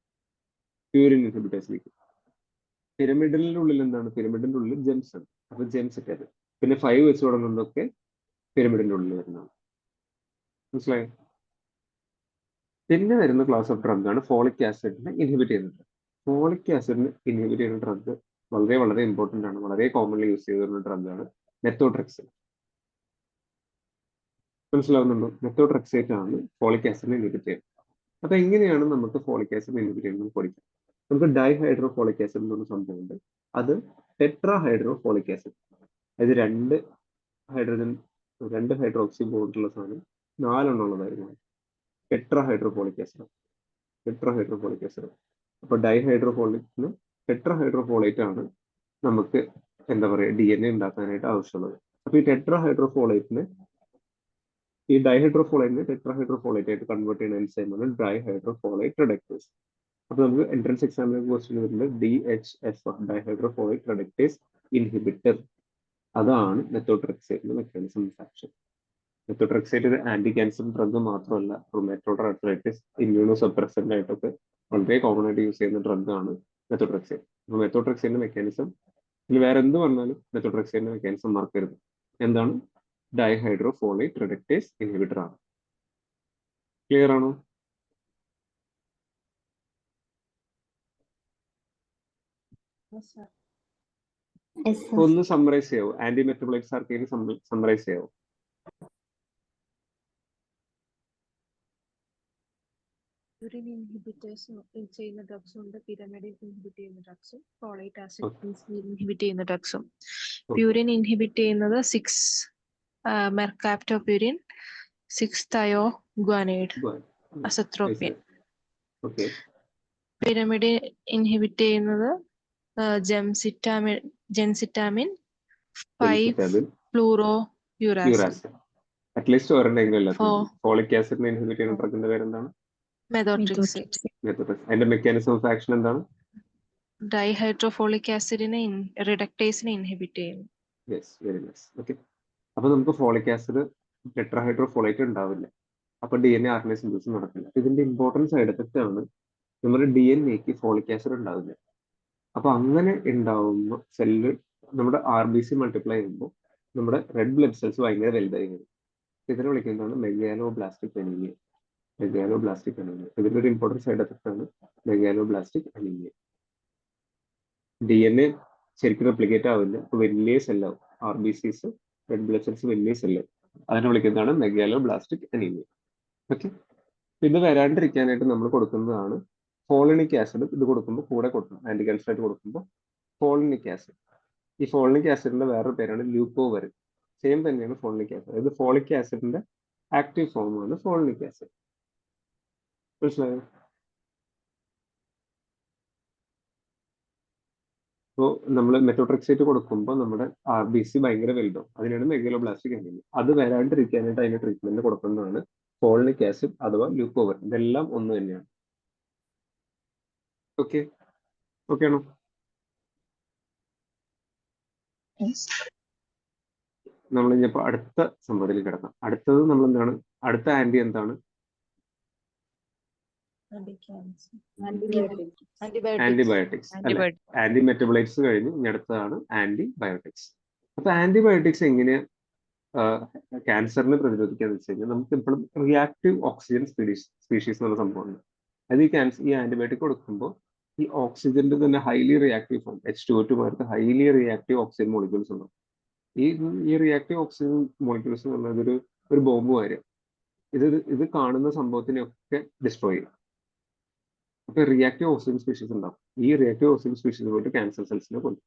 പ്യൂരിൻ ഇൻഹിബിറ്റേഴ്സിലേക്ക്. പിരമിഡിന്റെ ഉള്ളിൽ എന്താണ്? പിരമിഡിന്റെ ഉള്ളിൽ ജെംസ് ആണ്. അപ്പൊ ജെംസ് ഒക്കെ. പിന്നെ 5 വെച്ച് തുടങ്ങുന്നതൊക്കെ പിരമിഡിന്റെ ഉള്ളിൽ വരുന്നതാണ്. മനസ്സിലായോ? പിന്നെ വരുന്ന ക്ലാസ് ഓഫ് ഡ്രഗ് ആണ് ഫോളിക് ആസിഡിനെ ഇൻഹിബിറ്റ് ചെയ്യുന്നത്. ഫോളിക് ആസിഡിനെ ഇൻഹിബിറ്റ് ചെയ്യുന്ന ഡ്രഗ് വളരെ വളരെ ഇമ്പോർട്ടന്റ് ആണ്. വളരെ കോമൺലി യൂസ് ചെയ്തിരുന്ന ഡ്രഗാണ് മെത്തോട്രെക്സേറ്റ്. മനസ്സിലാവുന്നുണ്ടോ? മെത്തോട്രെക്സേറ്റ് ആണ് ഫോളിക് ആസിഡിനെ ഇൻഹിബിറ്റ് ചെയ്യുന്നത്. അപ്പൊ എങ്ങനെയാണ് നമുക്ക് ഫോളിക് ആസിഡ് ഇൻഹിബിറ്റ് ചെയ്യുന്നത് പഠിക്കാം. നമുക്ക് ഡൈഹൈഡ്രോഫോളിക് ആസിഡ് എന്ന് പറഞ്ഞ സംഭവമുണ്ട്. അത് ടെട്രാഹൈഡ്രോഫോളിക് ആസിഡ്. അതായത് 2 ഹൈഡ്രോക്സി ബോണ്ടുള്ള സാധനം 4 എണ്ണം ഉള്ളതായിരുന്നു ടെട്രാഹൈഡ്രോഫോളിക് ആസിഡ്. അപ്പൊ ഡൈഹൈഡ്രോഫോളിക്കിന് ടെട്രാഹൈഡ്രോഫോളേറ്റ് ആണ് നമുക്ക് എന്താ പറയുക DNA ഉണ്ടാക്കാനായിട്ട് ആവശ്യമുള്ളത്. അപ്പൊ ഈ ടെട്രാഹൈഡ്രോഫോളേറ്റിനെ ഈ ഡൈഹൈഡ്രോഫോളേറ്റിനെ ടെട്രാഹൈഡ്രോഫോളേറ്റ് ആയിട്ട് കൺവേർട്ട് ചെയ്യുന്ന എൻസൈമാണ് ഡൈഹൈഡ്രോഫോളേറ്റ് റിഡക്ടേസ്. അപ്പൊ നമുക്ക് എൻട്രൻസ് എക്സാമിനെ ക്വസ്റ്റ്യൻ വരുന്നത് DHF, ഡൈഹൈഡ്രോഫോളേറ്റ് റിഡക്ടേസ് ഇൻഹിബിറ്റർ. അതാണ് മെത്തോട്രെക്സേറ്റിന്റെ മെക്കാനിസം ഓഫ് ആക്ഷൻ. മെത്തോട്രെക്സേറ്റ് ഒരു ആന്റി ക്യാൻസർ ഡ്രഗ് മാത്രമല്ല, റുമറ്റോയ്ഡ് ആർത്രൈറ്റിസ്, ഇമ്മ്യൂണോ സപ്രസന്റ് ആയിട്ടൊക്കെ വളരെ കോമൺ ആയിട്ട് യൂസ് ചെയ്യുന്ന ഡ്രഗ് ആണ് മെത്തോട്രെക്സേറ്റ്. അപ്പൊ മെത്തോട്രെക്സേറ്റിന്റെ മെക്കാനിസം ഇനി വേറെ എന്ത് പറഞ്ഞാലും മെത്തോട്രെക്സേറ്റിന്റെ മെക്കാനിസം മറക്കരുത്. എന്താണ്? ഡൈഹൈഡ്രോഫോളേറ്റ് റിഡക്ടേസ് ഇൻഹിബിറ്റർ ആണ്. ക്ലിയർ ആണോ? ഒന്ന് സമ്മറൈസ് ചെയ്യാവോ? ആന്റി മെറ്റബോളൈറ്റ്സ് ആർക്കെങ്കിലും സമ്മറൈസ് ചെയ്യാവോ? Purine inhibitors ചെയ്യുന്ന ഡ്രഗ്സും ഉണ്ട്, പിരമിഡിൻ ഇൻഹിബിറ്റ് ചെയ്യുന്ന ഡ്രഗ്സും, ഫോളേറ്റ് ആസിഡ് ഇൻഹിബിറ്റ് ചെയ്യുന്ന ഡ്രഗ്സും. പ്യൂരിൻ ഇൻഹിബിറ്റ് ചെയ്യുന്നത് 6 മെർകാപ്റ്റോപ്യൂരിൻ, 6 തയോഗ്വാനൈഡ്, അസത്രോപ്യൻ. പിരമിഡിൻ ഇൻഹിബിറ്റ് ചെയ്യുന്നത് ജെൻസിറ്റാമിൻ Gemcitabine, 5-fluorouracil. uracil. അറ്റ്ലീസ്റ്റ് ഒരെണ്ണമെങ്കിലും ഇല്ല. For ഫോളിക് ആസിഡിനെ ഇൻഹിബിറ്റ് ചെയ്യുന്ന ഡ്രഗിന്റെ പേരെന്താണ്? methotrexate. മെത്തോട്രെക്സ്. അതിന്റെ മെക്കാനിസം ഓഫ് ആക്ഷൻ എന്താണ്? ഡൈഹൈഡ്രോഫോളിക് ആസിഡിനെ റിഡക്ടേസിനെ ഇൻഹിബിറ്റ് ചെയ്യുന്നു. Yes, very nice. ഓക്കെ, അപ്പൊ നമുക്ക് ഫോളിക് ആസിഡ് ടെട്രാഹൈഡ്രോഫോളേറ്റ് ഉണ്ടാവില്ല. അപ്പൊ DNA RNA സിന്തസിസ് നടക്കില്ല. ഇതിന്റെ ഇമ്പോർട്ടൻസ് സൈഡ് എഫക്റ്റ് ആണ് നമ്മുടെ DNA ഫോളിക് ആസിഡ് ഉണ്ടാവില്ല. അപ്പൊ അങ്ങനെ ഉണ്ടാവുന്ന സെല്ല് നമ്മുടെ RBC മൾട്ടിപ്ലൈ ചെയ്യുമ്പോൾ നമ്മുടെ റെഡ് ബ്ലഡ് സെൽസ് ഭയങ്കര വലുതായി വരും. ഇതിനെ വിളിക്കുന്നതാണ് മെഗാലോബ്ലാസ്റ്റിക് അനീമിയ. മെഗാലോബ്ലാസ്റ്റിക് അനീമിയ ഇതിന്റെ ഒരു ഇമ്പോർട്ടൻറ്റ് സൈഡ് എഫക്റ്റ് ആണ് മെഗാലോബ്ലാസ്റ്റിക് അനീമിയ. DNA ശരിക്കും റെപ്ലിക്കേറ്റ് ആവില്ല. അപ്പൊ വലിയ സെല്ലാവും. RBCs റെഡ് ബ്ലഡ് സെൽസ് വലിയ സെല്ല്. അതിനെ വിളിക്കുന്നതാണ് മെഗാലോബ്ലാസ്റ്റിക് അനീമിയ. ഓക്കെ, ഇത് വരാണ്ടിരിക്കാനായിട്ട് നമ്മൾ കൊടുക്കുന്നതാണ് ഫോളിനിക് ആസിഡ്. ഇത് കൊടുക്കുമ്പോൾ കൂടെ കൊടുക്കണം, ആന്റി ക്യാൻസർ ആയിട്ട് കൊടുക്കുമ്പോൾ ഫോളിനിക് ആസിഡ്. ഈ ഫോളിനിക് ആസിഡിന്റെ വേറൊരു പേരാണ് ല്യൂക്കോവറിൻ. സെയിം തന്നെയാണ് ഫോളിനിക് ആസിഡ്. ഇത് ഫോളിക് ആസിഡിന്റെ ആക്റ്റീവ് ഫോം ആണ് ഫോളിനിക് ആസിഡ്. മനസ്സിലായോ? അപ്പോൾ നമ്മൾ മെത്തോട്രെക്സേറ്റ് കൊടുക്കുമ്പോൾ നമ്മുടെ RBC ഭയങ്കര വലുതാവും. അതിനാണ് മെഗാലോബ്ലാസ്റ്റിക് അനീമിയ. അത് വരാണ്ടിരിക്കാനായിട്ട് അതിന്റെ ട്രീറ്റ്മെന്റ് കൊടുക്കുന്നതാണ് ഫോളിനിക് ആസിഡ് അഥവാ ല്യൂക്കോവറിൻ. ഇതെല്ലാം ഒന്ന് തന്നെയാണ്. ഓക്കെ, ഓക്കെ ആണോ? നമ്മൾ ഇനിയിപ്പോ അടുത്ത സംഭവത്തിൽ കിടക്കാം. അടുത്തത് നമ്മൾ എന്താണ്? അടുത്ത ആന്റി എന്താണ്? ആന്റിബയോട്ടിക്സ് അല്ലെ? ആന്റി മെറ്റബോളൈറ്റ്സ് കഴിഞ്ഞു. ഇനി അടുത്തതാണ് ആന്റിബയോട്ടിക്സ്. അപ്പൊ ആന്റിബയോട്ടിക്സ് എങ്ങനെ ക്യാൻസറിനെ പ്രതിരോധിക്കാന്ന് വെച്ച് കഴിഞ്ഞാൽ നമുക്ക് എപ്പോഴും റിയാക്റ്റീവ് ഓക്സിജൻ സ്പീഷീസ് എന്നുള്ള സംഭവമുണ്ട്. അത് ഈ ആന്റിബയോട്ടിക് കൊടുക്കുമ്പോൾ ഈ ഓക്സിജന്റെ തന്നെ highly reactive form H2O2 mark highly reactive oxygen molecules ഉണ്ടാവും. ഈ റിയാക്റ്റീവ് ഓക്സിജൻ മോളിക്യൂൾസ് എന്ന് പറഞ്ഞാൽ ഒരു ബോംബ് കാര്യം. ഇത് കാണുന്ന സംഭവത്തിനെയൊക്കെ ഡിസ്ട്രോയ് ചെയ്യും. അപ്പൊ റിയാക്റ്റീവ് ഓക്സിജൻ സ്പീഷീസ് ഉണ്ടാവും. ഈ റിയാക്റ്റീവ് ഓക്സിജൻ സ്പീഷീസ് പോയിട്ട് ക്യാൻസർ സെൽസിനെ കൊല്ലും.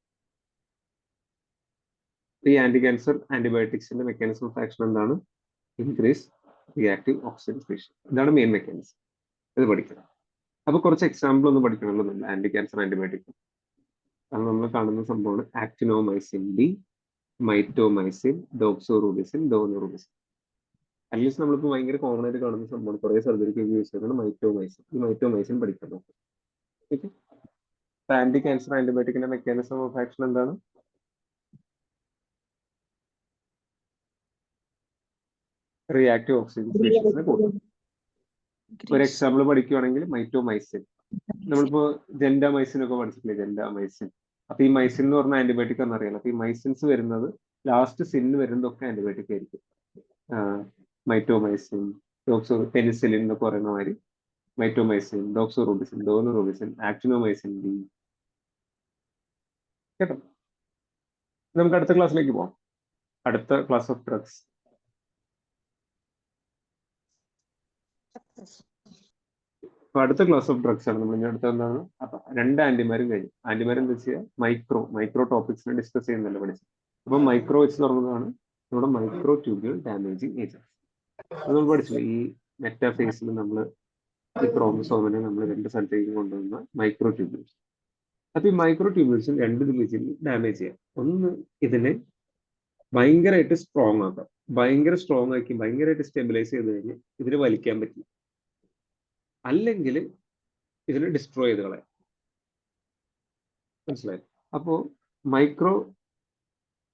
ഈ ആന്റി ക്യാൻസർ ആന്റിബയോട്ടിക്സിന്റെ മെക്കാനിസം ഓഫ് ആക്ഷൻ എന്താണ്? Increase reactive oxygen species. ഇതാണ് മെയിൻ മെക്കാനിസം. ഇത് പഠിക്കണം. അപ്പൊ കുറച്ച് എക്സാമ്പിൾ ഒന്ന് പഠിക്കണമല്ലോ നമ്മൾ ആന്റി ക്യാൻസർ ആന്റിബയോട്ടിക്. അത് നമ്മൾ കാണുന്ന സംഭവമാണ് ആക്ടിനോമൈസിൻ ഡി, മൈറ്റോമൈസിൻ, ഡോക്സോറൂബിസിൻ, ഡോനോറൂബിസിൻ. അറ്റ്ലീസ്റ്റ് നമ്മളിപ്പോൾ ഭയങ്കര കോമൺ ആയിട്ട് കാണുന്ന സംഭവമാണ്, കുറേ സർജറിക്ക് യൂസ് ചെയ്യുന്നത് മൈറ്റോമൈസിൻ. ഈ മൈറ്റോമൈസിൻ പഠിക്കണം. ഓക്കെ, ആന്റി ക്യാൻസർ ആന്റിബയോട്ടിക്കിന്റെ മെക്കാനിസം ഓഫ് ആക്ഷൻ എന്താണ്? റിയാക്റ്റീവ് ഓക്സിജൻ സ്പീഷീസിനെ കൂട്ടും. ഒരു എക്സാമ്പിൾ പഠിക്കുകയാണെങ്കിൽ മൈറ്റോമൈസിൻ. നമ്മളിപ്പോ ജെൻഡാമൈസിൻ ഒക്കെ പഠിച്ചിട്ടില്ലേ? ജെൻഡാമൈസിൻ. അപ്പൊ ഈ മൈസിൻ എന്ന് പറഞ്ഞ ആന്റിബയോട്ടിക് എന്നറിയാലോ. അപ്പൊ ഈ മൈസിൻസ് വരുന്നത് ലാസ്റ്റ് സിന്ന് വരുന്നതൊക്കെ ആന്റിബയോട്ടിക് ആയിരിക്കും. മൈറ്റോമൈസിൻ, പെനിസിലിൻ എന്നൊക്കെ പറയുന്ന മാതിരി മൈറ്റോമൈസിൻ, ഡോക്സോറൂബിസിൻ, ഡോനോറൂബിസിൻ, ആക്ടിനോമൈസിൻ ഡി. കേട്ടോ? നമുക്ക് അടുത്ത ക്ലാസ്സിലേക്ക് പോവാം. അടുത്ത ക്ലാസ് ഓഫ് ഡ്രഗ്സ്. അപ്പൊ അടുത്ത ക്ലാസ് ഓഫ് ഡ്രഗ്സ് ആണ് നമ്മൾ. ഇനി അടുത്ത എന്താണ്? അപ്പൊ 2 ആന്റിമാരും കഴിഞ്ഞു. ആന്റിമാരും എന്താ ചെയ്യുക? മൈക്രോ ടോപ്പിക്സിനെ ഡിസ്കസ് ചെയ്യുന്നല്ലോ പഠിച്ചത്. അപ്പൊ മൈക്രോ വെച്ച് തുടങ്ങുന്നതാണ് നമ്മുടെ മൈക്രോ ട്യൂബ്യൂൾ ഡാമേജിങ് ഏജൻസ്. അത് നമ്മൾ പഠിച്ചില്ല. ഈ മെറ്റാഫേസിൽ നമ്മൾ ഈ ക്രോമസോമിനെ നമ്മൾ 2 സ്ഥലത്തേക്ക് കൊണ്ടുവന്ന മൈക്രോ ട്യൂബ്യൂൾസ്. അപ്പൊ ഈ മൈക്രോ ട്യൂബ്യൂൾസിന് 2 രീതിയിൽ ഡാമേജ് ചെയ്യാം. ഒന്ന്, ഇതിനെ ഭയങ്കരമായിട്ട് സ്ട്രോങ് ആക്കാം. ഭയങ്കര സ്ട്രോങ് ആക്കി ഭയങ്കരമായിട്ട് സ്റ്റെബിലൈസ് ചെയ്ത് കഴിഞ്ഞാൽ ഇതിന് വലിക്കാൻ പറ്റില്ല. അല്ലെങ്കിൽ ഇതിനെ ഡിസ്ട്രോയ് ചെയ്ത് കളയാം. മനസ്സിലായി? അപ്പോ മൈക്രോ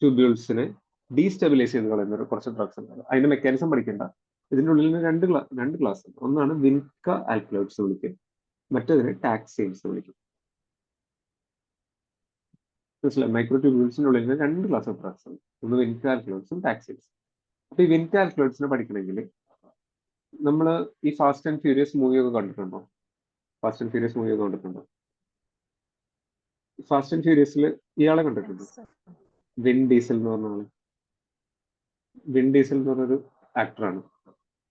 ട്യൂബ്യൂൾസിനെ ഡീസ്റ്റെബിലൈസ് ചെയ്ത് കളയുന്ന കുറച്ച് ഡ്രഗ്സ് ഉണ്ട്. അതിന്റെ മെക്കാനിസം പഠിക്കേണ്ട. ഇതിൻ്റെ ഉള്ളിൽ രണ്ട് ക്ലാസ് ഉണ്ട്. ഒന്നാണ് വിൻക ആൽക്കലോയിഡ്സ് വിളിക്കും, മറ്റേതിന് ടാക്സെയിൻസ് വിളിക്കും. മനസ്സിലായി? മൈക്രോ ട്യൂബ്യൂൾസിന്റെ ഉള്ളിൽ 2 ക്ലാസ് ഓഫ് ഡ്രഗ്സ് ഉണ്ട്. ഒന്ന് വിൻക ആൽക്കലോയിഡ്സും ടാക്സെയിൻസ്. അപ്പൊ ഈ വിൻക ആൽക്കലോയിഡ്സിനെ പഠിക്കണമെങ്കിൽ നമ്മൾ ഈ ഫാസ്റ്റ് ആൻഡ് ഫ്യൂരിയസ് മൂവി ഒക്കെ കണ്ടിട്ടുണ്ടോ? ഫാസ്റ്റ് ആൻഡ് ഫ്യൂരിയസ് മൂവി ഒക്കെ കണ്ടിട്ടുണ്ടോ? ഫാസ്റ്റ് ആൻഡ് ഫ്യൂരിയസിൽ ഇയാളെ കണ്ടിട്ടുണ്ടോ? വിൻ ഡീസൽ എന്ന് പറഞ്ഞ ആള്. വിൻ ഡീസൽ എന്ന് പറഞ്ഞൊരു ആക്ടറാണ്.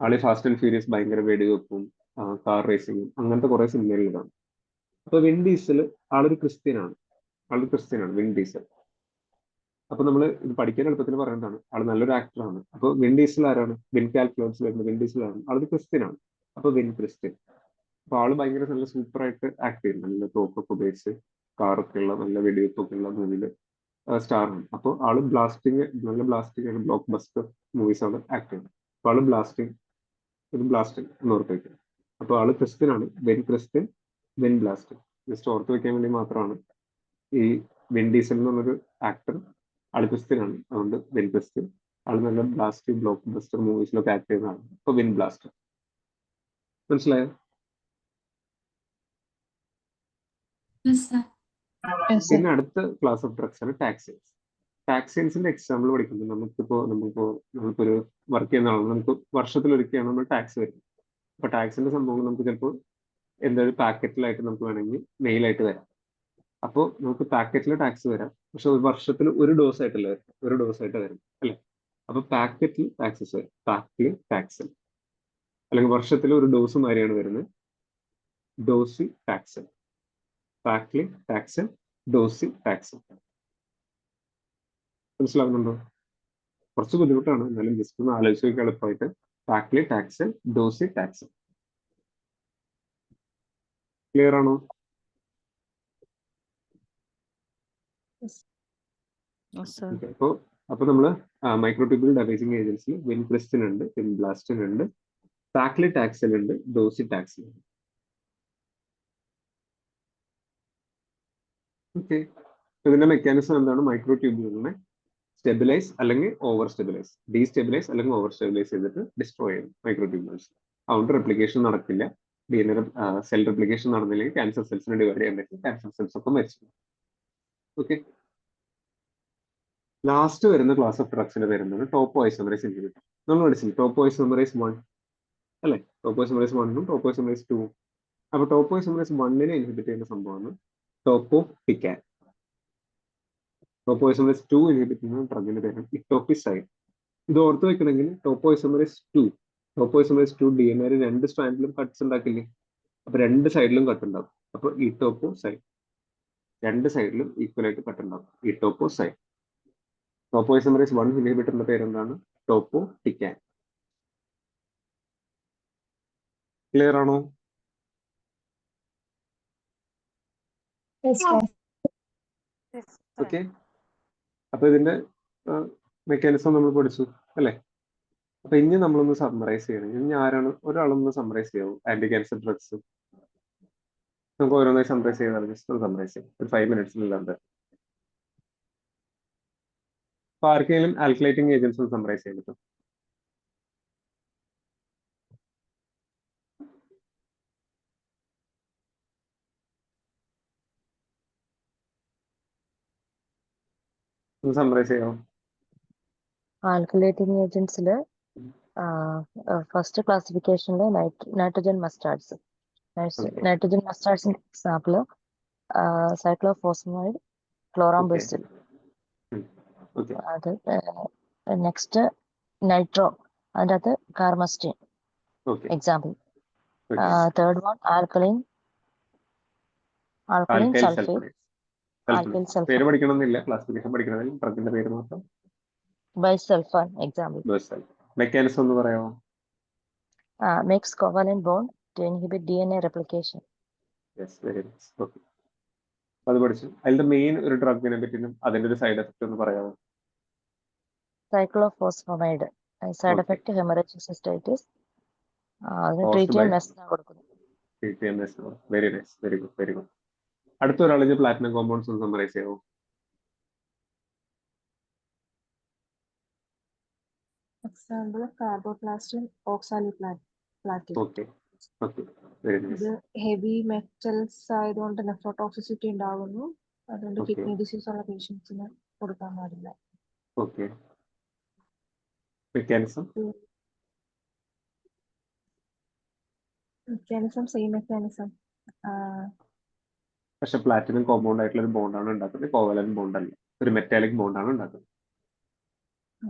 ആള് ഫാസ്റ്റ് ആൻഡ് ഫ്യൂരിയസ് ഭയങ്കര വെടിവെപ്പും കാർ റേസിങ്ങും അങ്ങനത്തെ കുറെ സിനിമകളിലാണ്. അപ്പൊ വിൻ ഡീസൽ ആളൊരു ക്രിസ്ത്യനാണ്. Win diesel. അപ്പൊ നമ്മൾ ഇത് പഠിക്കാൻ എളുപ്പത്തിന് പറയുന്നതാണ്. ആൾ നല്ലൊരു ആക്ടറാണ്. അപ്പൊ വിൻ ഡീസൽ ആരാണ്? വിൻ കാൽക്കുലേറ്റ്സ് വരുന്ന വിൻ ഡീസൽ ആണ്. ആളൊരു ക്രിസ്ത്യനാണ്. അപ്പൊ വിൻ ക്രിസ്ത്യൻ. അപ്പൊ ആള് ഭയങ്കര നല്ല സൂപ്പറായിട്ട് ആക്ട് ചെയ്യുന്നു. നല്ല തോക്കൊക്കെ ഉപയോഗിച്ച് കാറൊക്കെ ഉള്ള നല്ല വെടിവെപ്പൊക്കെ ഉള്ള മൂവിയിൽ സ്റ്റാറാണ്. അപ്പോൾ ആള് നല്ല ബ്ലാസ്റ്റിംഗ് ബ്ലോക്ക് ബസ്റ്റർ മൂവീസ് ആണ് ആക്ട് ചെയ്യുന്നത്. അപ്പോൾ ആള് ബ്ലാസ്റ്റിംഗ് എന്ന് ഓർത്ത് വയ്ക്കുക. അപ്പോൾ ആള് ക്രിസ്ത്യൻ ആണ്, when Christian when blasting. Just ഓർത്ത് വെക്കാൻ വേണ്ടി മാത്രമാണ്. ഈ വെൻ ഡീസൽ എന്നുള്ളൊരു ആക്ടർ ആള് ക്രിസ്ത്യൻ ആണ്, അതുകൊണ്ട് വെൻ ക്രിസ്ത്യൻ. ആള് നല്ല ബ്ലോക്ക് ബസ്റ്റർ മൂവീസിലൊക്കെ ആക്ട് ചെയ്യുന്നതാണ്. അപ്പോൾ വെൻ ബ്ലാസ്റ്റർ. മനസ്സിലായോ? Yes, sir. Yes, sir. പിന്നെ അടുത്ത ക്ലാസ് ഓഫ് ഡ്രഗ്സ് ആണ് ടാക്സിൻസ്. ടാക്സിൻസിന്റെ എക്സാമ്പിൾ പഠിക്കുമ്പോൾ നമ്മളിപ്പോ ഒരു വർക്ക് ചെയ്യുന്ന ആളാണ്, നമുക്ക് വർഷത്തിലൊരിക്കലാണ് നമ്മൾ ടാക്സ് വരുന്നത്. അപ്പൊ ടാക്സിന്റെ സംഭവങ്ങൾ നമുക്ക് ചിലപ്പോൾ എന്തായാലും പാക്കറ്റിലായിട്ട് നമുക്ക് വേണമെങ്കിൽ മെയിലായിട്ട് വരാം. അപ്പോൾ നമുക്ക് പാക്കറ്റിൽ ടാക്സ് വരാം, പക്ഷെ ഒരു വർഷത്തിൽ ഒരു ഡോസ് ആയിട്ടല്ല വരും, ഒരു ഡോസ് ആയിട്ട് വരും അല്ലെ. അപ്പൊ പാക്കറ്റിൽ ടാക്സസ് വരും, പാക്കിൽ ടാക്സ്, അല്ലെങ്കിൽ വർഷത്തിൽ ഒരു ഡോസ് മാതിരിയാണ് വരുന്നത്, ഡോസി ടാക്സ്. പാക്കിൽ ടാക്സ്, ഡോസി ടാക്സ്. മനസ്സിലാകുന്നുണ്ടോ? കുറച്ച് ബുദ്ധിമുട്ടാണ്, എന്നാലും ജസ്റ്റ് ഒന്ന് ആലോചിച്ച് നോക്കി എളുപ്പമായിട്ട്. പാക്കിൽ ടാക്സ്, ഡോസി ടാക്സ്. ക്ലിയർ ആണോ? Yes, sir. Okay, അപ്പൊ നമ്മള് മൈക്രോട്യൂബുൽ ഡബേസിംഗ് ഏജൻസിൽ വിൻക്രിസ്റ്റിൻ ഉണ്ട്, വിൻബ്ലാസ്റ്റിൻ ഉണ്ട്, പാക്ലി ടാക്സിൽ ഉണ്ട്, ഡോസി ടാക്സിൽ ഉണ്ട്. ഓക്കെ, ഇതിന്റെ മെക്കാനിസം എന്താണ്? മൈക്രോട്യൂബുലിനെ സ്റ്റെബിലൈസ് അല്ലെങ്കിൽ ഓവർ സ്റ്റെബിലൈസ്, ഡീസ്റ്റെബിലൈസ് അല്ലെങ്കിൽ ഓവർ സ്റ്റെബിലൈസ് ചെയ്തിട്ട് ഡിസ്ട്രോയ് ചെയ്യും മൈക്രോട്യൂബുൾസ്. അതുകൊണ്ട് റെപ്ലിക്കേഷൻ നടക്കില്ല. DNA സെൽ റെപ്ലിക്കേഷൻ നടന്നില്ലെങ്കിൽ ക്യാൻസർ സെൽസിനെ ഡിവൈഡ് ചെയ്യാൻ പറ്റും, ക്യാൻസർ സെൽസ് ഒക്കെ മരിച്ചു. ഓക്കെ, ലാസ്റ്റ് വരുന്ന ക്ലാസ് ഓഫ് ഡ്രഗ്സിന്റെ വരുന്നത് ടോപ്പോഐസോമറേസ് ഇൻഹിബിറ്റർ. നമ്മൾ പഠിച്ചില്ല ടോപ്പോഐസോമറേസ് 1 അല്ലെ, ടോപ്പോഐസോമറേസ് 1 ടോപ്പോഐസോമറേസ് 2. അപ്പൊ ടോപ്പോഐസോമറേസ് 1 ഇൻഹിബിറ്റ് ചെയ്യുന്ന സംഭവമാണ് ടോപ്പോട്ടിക്കാൻ. ടോപ്പോഐസോമറേസ് 2 ഇൻഹിബിറ്റ് ചെയ്യുന്ന ഡ്രഗിന്റെ പേരാണ് ഇറ്റോപ്പിസൈഡ്. ഇത് ഓർത്ത് വെക്കണമെങ്കിൽ ടോപ്പോഐസോമറേസ് 2 DNA രണ്ട് സ്ട്രാൻഡിലും കട്ട്സ് ഉണ്ടാക്കില്ലേ, അപ്പൊ രണ്ട് സൈഡിലും കട്ട് ഉണ്ടാവും. അപ്പൊ ഇറ്റോപ്പോസൈഡ്, രണ്ട് സൈഡിലും ഈക്വൽ ആയിട്ട് കട്ട് ഉണ്ടാവും, ഇറ്റോപ്പോസൈഡ്. ടോപ്പോഐസോമറേസ് 1 ഇൻഹിബിറ്ററിന്റെ പേരെന്താണ്? ടോപ്പോട്ടിക്കാൻ. ക്ലിയർ ആണോ? Yes, sir. ഓക്കെ, അപ്പൊ ഇതിന്റെ മെക്കാനിസം നമ്മൾ പഠിച്ചു അല്ലെ. അപ്പൊ ഇനി നമ്മളൊന്ന് സമ്മറൈസ് ചെയ്യണം. ഇനി ഒരാളൊന്ന് സമ്മറൈസ് ചെയ്യാവും ആന്റി ക്യാൻസർ ഡ്രഗ്സ്. നമുക്ക് ഓരോന്നായി സമ്മറൈസ് ചെയ്താൽ ജസ്റ്റ് ഒന്ന് സമ്മറൈസ് ചെയ്യാം, ഒരു 5 മിനിറ്റ്സിനുള്ളിൽ. അപ്പൊ ആർക്കെങ്കിലും ആൽക്കലൈറ്റിംഗ് ഏജൻസ് ഒന്ന് സമ്മറൈസ് ചെയ്യാൻ പറ്റും? ഒന്ന് സമ്മറൈസ് ചെയ്യാമോ? Alkylating agents first classification nitrogen mustards. Okay. Nitrogen mustards example cyclophosphamide, chlorambucil. Okay. Next nitro, and other carmastine. Okay. Example. Okay. Third one alkyl sulfate. Alkyl പേര് sulfate. പഠിക്കണമെന്നില്ല, ക്ലാസിഫിക്കേഷൻ പഠിക്കണമെങ്കിൽ ഡ്രഗിന്റെ പേര് മാത്രം. Bisulfan. Example. Mechanism ഒന്ന് പറയാമോ? Makes covalent bond to inhibit DNA replication. Yes, very nice. Okay. അത് പഠിച്ചു. അതിന്റെ main ഒരു ഡ്രഗിനെ പറ്റിയും അതിന്റെ ഒരു സൈഡ് എഫക്ട് ഒന്ന് പറയാമോ? Cyclophosphamide. Side Okay. effect hemorrhagic cystitis. Caused by Treat TMS. Very nice. Very good. Very good. അടുത്ത ഒരാളിന് പ്ലാറ്റിനം കോമ്പൗണ്ട്സ് ഒന്ന് സമ്മറൈസ് ചെയ്യാമോ? Example carboplatin, oxaliplatin. Okay, okay, very nice. ഇത് ഹെവി മെറ്റൽസ് ആയതുകൊണ്ട് നെഫ്രോടോക്സിസിറ്റി ഉണ്ടാകുന്നു. അതുകൊണ്ട് Okay. കിഡ്നി ഡിസീസ് ഉള്ള പേഷ്യൻസിന് കൊടുക്കാൻ പാടില്ല. Okay, mechanism same mechanism. പക്ഷെ പ്ലാറ്റിനം കോമ്പൗണ്ട് ആയിട്ടുള്ള ഒരു ബോണ്ടാണ് ഉണ്ടാക്കുന്നത്, കോവലന്റ് ബോണ്ട് അല്ല, ഒരു മെറ്റാലിക് ബോണ്ടാണ് ഉണ്ടാക്കുന്നത്.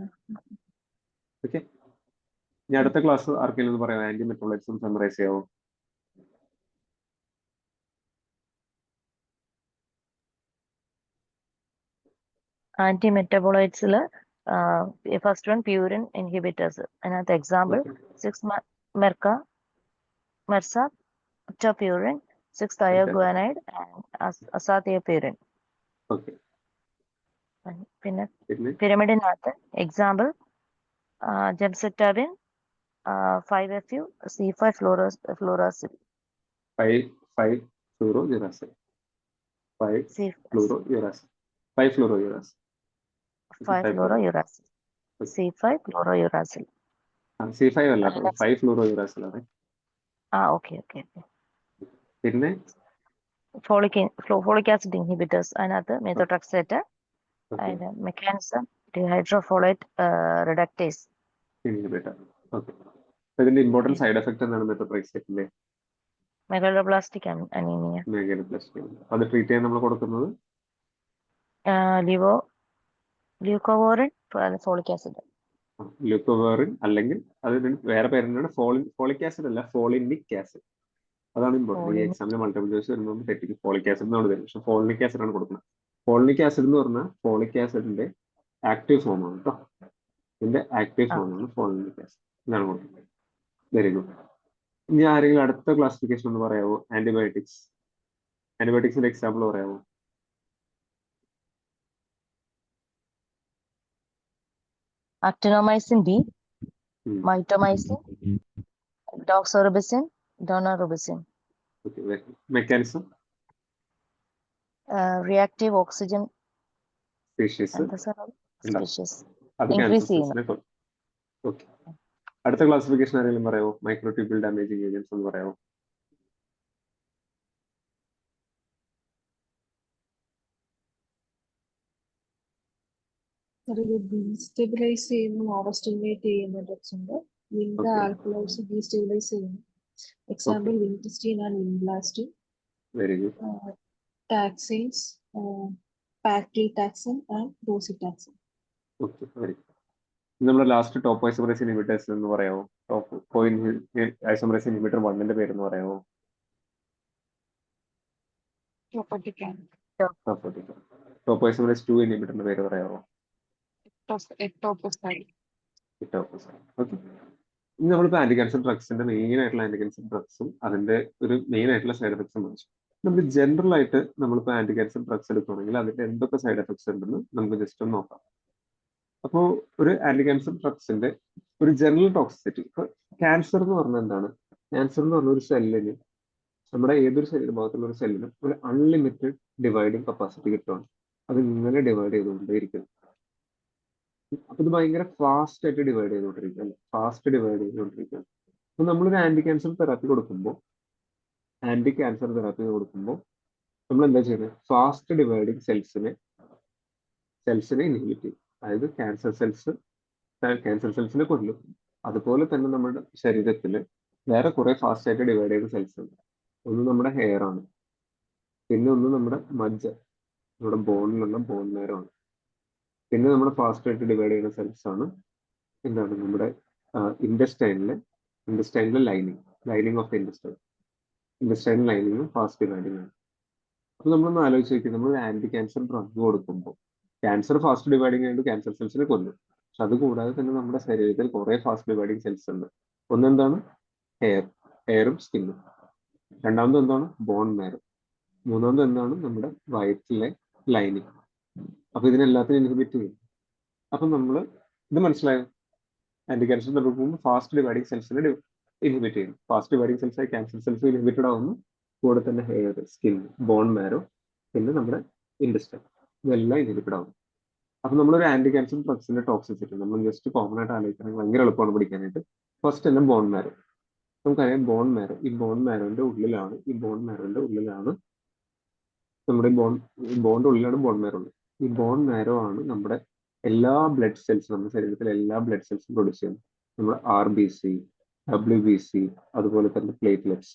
ഓക്കെ, ഇനി അടുത്ത ക്ലാസ് ആർക്കെങ്കിലും ഒന്ന് പറയാം, ആന്റി മെറ്റബോളൈറ്റ്സും സമ്മറൈസ് ചെയ്യാവോ? Anti-metabolites first one purine inhibitors. Another example Okay. 6 Merca, MRSA, Purine, 6-thioguanide and azathioprine. Okay. പിന്നെ പിന്നെ പിരമിഡിനകത്ത് example ജെംസെറ്റാബിൻ, 5-FU, C5 ഫ്ലൂറാസിൽ. 5-fluorouracil. 5-fluorouracil. 5-fluorouracil. ഫൈവ്ഫ്ലൂറോയുറാസിൽ. C5 ഫ്ലൂറോയുറാസിൽ. C5 അല്ല, next. 5-fluorouracil ആണ്. ഓക്കെ. പിന്നെ ഫോളിക് ആസിഡ് ഇൻഹിബിറ്റേഴ്സ്, അതിനകത്ത് methotrexate, അതിന്റെ mechanism dihydrofolate reductase. Inhibitor. Okay. ഇതിന്റെ important side effect എന്താണ് മെത്തോട്രക്സേറ്റിന്റെ? Megaloblastic anaemia. അത് ട്രീറ്റ് ചെയ്യാൻ നമ്മൾ കൊടുക്കുന്നത് ല്യൂക്കോവോറിൻ ഫോളിക് ആസിഡ്. ല്യൂക്കോവേറിൻ, അല്ലെങ്കിൽ അതിന് വേറെ പേരെന്താണ്? ഫോളിക് ആസിഡ് അല്ല, ഫോളിനിക് ആസിഡ്. അതാണ് ഇമ്പോർട്ടന്റ്. ഈ എക്സാമിന് മൾട്ടിപ്പിൾ ചോയ്സ് വരുമ്പോൾ തെറ്റിക്കും. ഫോളിക് ആസിഡ് എന്നാണ് തരും, പക്ഷെ ഫോളിനിക് ആസിഡ് ആണ് കൊടുക്കുന്നത്. ഫോളിനിക് ആസിഡ് എന്ന് പറഞ്ഞാൽ ഫോളിക് ആസിഡിന്റെ ആക്റ്റീവ് ഫോം ആണ് കേട്ടോ. ഇതിന്റെ ആക്റ്റീവ് ഫോം ആണ് ഫോളിനിക് ആസിഡ്. ഇതാണ് കൊടുക്കുന്നത്. Very good. ഇനി ആരെങ്കിലും അടുത്ത ക്ലാസിഫിക്കേഷൻ ഒന്ന് പറയാമോ? ആന്റിബയോട്ടിക്സിന്റെ എക്സാമ്പിൾ പറയാമോ? Actinomycin B, mitomycin, doxorubicin, daunorubicin. Mechanism Reactive oxygen species species. അത് Increase ക്യാൻസർ. ഓക്കെ. അടുത്ത ക്ലാസിഫിക്കേഷൻ ആരെങ്കിലും പറയാമോ? മൈക്രോട്യൂബിൾ ഡാമേജിങ് ഏജൻസ് എന്ന് പറയാമോ? ഡീസ്റ്റെബിലൈസ് ചെയ്യുന്ന, ഓവർ സ്റ്റിമുലേറ്റ് ചെയ്യുന്ന ഡ്രഗ്സ് ഉണ്ട്. വിൻഡ് ആൽക്കലോയിഡ്സ് ഡീസ്റ്റെബിലൈസ് ചെയ്യുന്നു. Example vincristine and vinblastine. Very good. Taxanes, paclitaxel and docetaxel. Okay, very good. നമ്മുടെ ലാസ്റ്റ് ടോപ്പ് ഐസോമറേസ് ഇൻഹിബിറ്റേഴ്സ് എന്ന് പറയാമോ? ടോപ്പ് ഐസോമറേസ് ഇൻഹിബിറ്റർ 1ന്റെ പേരെന്ന് പറയാമോ? ടോപ്പ് ഐസോമറേസ് 2 ഇൻഹിബിറ്ററിന്റെ പേര് പറയാമോ? ഓക്കെ. ഇനി നമ്മളിപ്പോൾ ആന്റി ക്യാൻസർ ഡ്രഗ്സിന്റെ മെയിൻ ആയിട്ടുള്ള ആന്റി ക്യാൻസർ ഡ്രഗ്സും അതിന്റെ ഒരു മെയിൻ ആയിട്ടുള്ള സൈഡ് എഫക്ട്സും പഠിച്ചു. നമുക്ക് ജനറൽ ആയിട്ട് നമ്മളിപ്പോൾ ആന്റി ക്യാൻസർ ഡ്രഗ്സ് എടുക്കുകയാണെങ്കിൽ അതിന്റെ എന്തൊക്കെ സൈഡ് എഫക്ട്സ് ഉണ്ടെന്ന് നമുക്ക് ജസ്റ്റ് ഒന്ന് നോക്കാം. അപ്പോൾ ഒരു ആന്റി ക്യാൻസർ ഡ്രഗ്സിന്റെ ഒരു ജനറൽ ടോക്സിസിറ്റി, ഇപ്പൊ ക്യാൻസർ എന്ന് പറഞ്ഞാൽ എന്താണ്? ക്യാൻസർ എന്ന് പറഞ്ഞ ഒരു സെല്ലിന്, നമ്മുടെ ഏതൊരു ശരീരഭാഗത്തുള്ള ഒരു സെല്ലിന് ഒരു അൺലിമിറ്റഡ് ഡിവൈഡിങ് കപ്പാസിറ്റി കിട്ടുകയാണ്. അത് ഇങ്ങനെ ഡിവൈഡ് ചെയ്തുകൊണ്ടേയിരിക്കും. അപ്പൊ ഇത് ഭയങ്കര ഫാസ്റ്റ് ആയിട്ട് ഡിവൈഡ് ചെയ്തുകൊണ്ടിരിക്കുകയാണ്. അപ്പൊ നമ്മളൊരു ആന്റി ക്യാൻസർ തെറാപ്പി കൊടുക്കുമ്പോൾ നമ്മൾ എന്താ ചെയ്യുന്നത്? ഫാസ്റ്റ് ഡിവൈഡിങ് സെൽസിനെ ഇൻഹിബിറ്റ് ചെയ്യും. അതായത് ക്യാൻസർ സെൽസിനെ കൊല്ലും. അതുപോലെ തന്നെ നമ്മുടെ ശരീരത്തിൽ വേറെ കുറെ ഫാസ്റ്റ് ആയിട്ട് ഡിവൈഡ് ചെയ്യുന്ന സെൽസ് ഉണ്ട്. ഒന്ന് നമ്മുടെ ഹെയർ ആണ്, പിന്നെ ഒന്ന് നമ്മുടെ മജ്ജ, നമ്മുടെ ബോണിലുള്ള ബോൺ നേരമാണ്. പിന്നെ നമ്മുടെ ഫാസ്റ്റ് ആയിട്ട് ഡിവൈഡ് ചെയ്യുന്ന സെൽസ് ആണ് എന്താണ്? നമ്മുടെ ഇൻഡസ്റ്റൈനിലെ ലൈനിങ് ഓഫ് ദ ഇൻഡസ്റ്റൈൻ ലൈനിങ്ങും ഫാസ്റ്റ് ഡിവൈഡിങ് ആണ്. അപ്പൊ നമ്മളൊന്ന് ആലോചിച്ച് നോക്കി, നമ്മൾ ആന്റി ക്യാൻസർ ഡ്രഗ് കൊടുക്കുമ്പോൾ ക്യാൻസർ ഫാസ്റ്റ് ഡിവൈഡിങ് ആയിട്ട് ക്യാൻസർ സെൽസിനെ കൊല്ലും. പക്ഷെ അത് കൂടാതെ തന്നെ നമ്മുടെ ശരീരത്തിൽ കുറെ ഫാസ്റ്റ് ഡിവൈഡിങ് സെൽസ് ഉണ്ട്. ഒന്നെന്താണ്? ഹെയറും സ്കിന്നും. രണ്ടാമത് എന്താണ്? Bone marrow. മൂന്നാമത് എന്താണ്? നമ്മുടെ വയറ്റിലെ ലൈനിങ്. അപ്പൊ ഇതിനെല്ലാത്തിനും ഇൻഹിബിറ്റ് ചെയ്യും. അപ്പൊ നമ്മൾ ഇത് മനസ്സിലായോ? ആന്റി ക്യാൻസർ എടുക്കുമ്പോൾ ഫാസ്റ്റ് ഡിവൈഡിങ് സെൽസിനെ ഇൻഹിബിറ്റ് ചെയ്യും. ഫാസ്റ്റ് ഡിവൈഡിങ് സെൽസ് ആയി ക്യാൻസർ സെൽസ് ഇൻഹിബിറ്റഡ് ആവുന്നു. കൂടെ തന്നെ ഹെയർ, സ്കിൻ, ബോൺ മാരോ, പിന്നെ നമ്മുടെ ഇൻഡസ്റ്റൈൻ, ഇതെല്ലാം ഇൻഹിബിറ്റഡ് ആവും. അപ്പൊ നമ്മളൊരു ആന്റി ക്യാൻസർ ഡ്രഗ്സിന്റെ ടോക്സിസിറ്റി നമ്മൾ ജസ്റ്റ് കോമൺ ആയിട്ട് ആലോചിക്കണമെങ്കിൽ ഭയങ്കര എളുപ്പമാണ് പഠിക്കാനായിട്ട്. ഫസ്റ്റ് തന്നെ ബോൺ മാരോ. നമുക്കറിയാം ബോൺ മാരോ, ഈ ബോൺ മാരോന്റെ ഉള്ളിലാണ് നമ്മുടെ ബോണിന്റെ ഉള്ളിലാണ് ബോൺ മാരോ ഉള്ളത്. ഈ ബോൺ മാരോ ആണ് നമ്മുടെ എല്ലാ ബ്ലഡ് സെൽസും, നമ്മുടെ ശരീരത്തിലെ എല്ലാ ബ്ലഡ് സെൽസും പ്രൊഡ്യൂസ് ചെയ്യുന്നത്. നമ്മുടെ RBC, WBC, അതുപോലെ തന്നെ പ്ലേറ്റ്ലെറ്റ്സ്.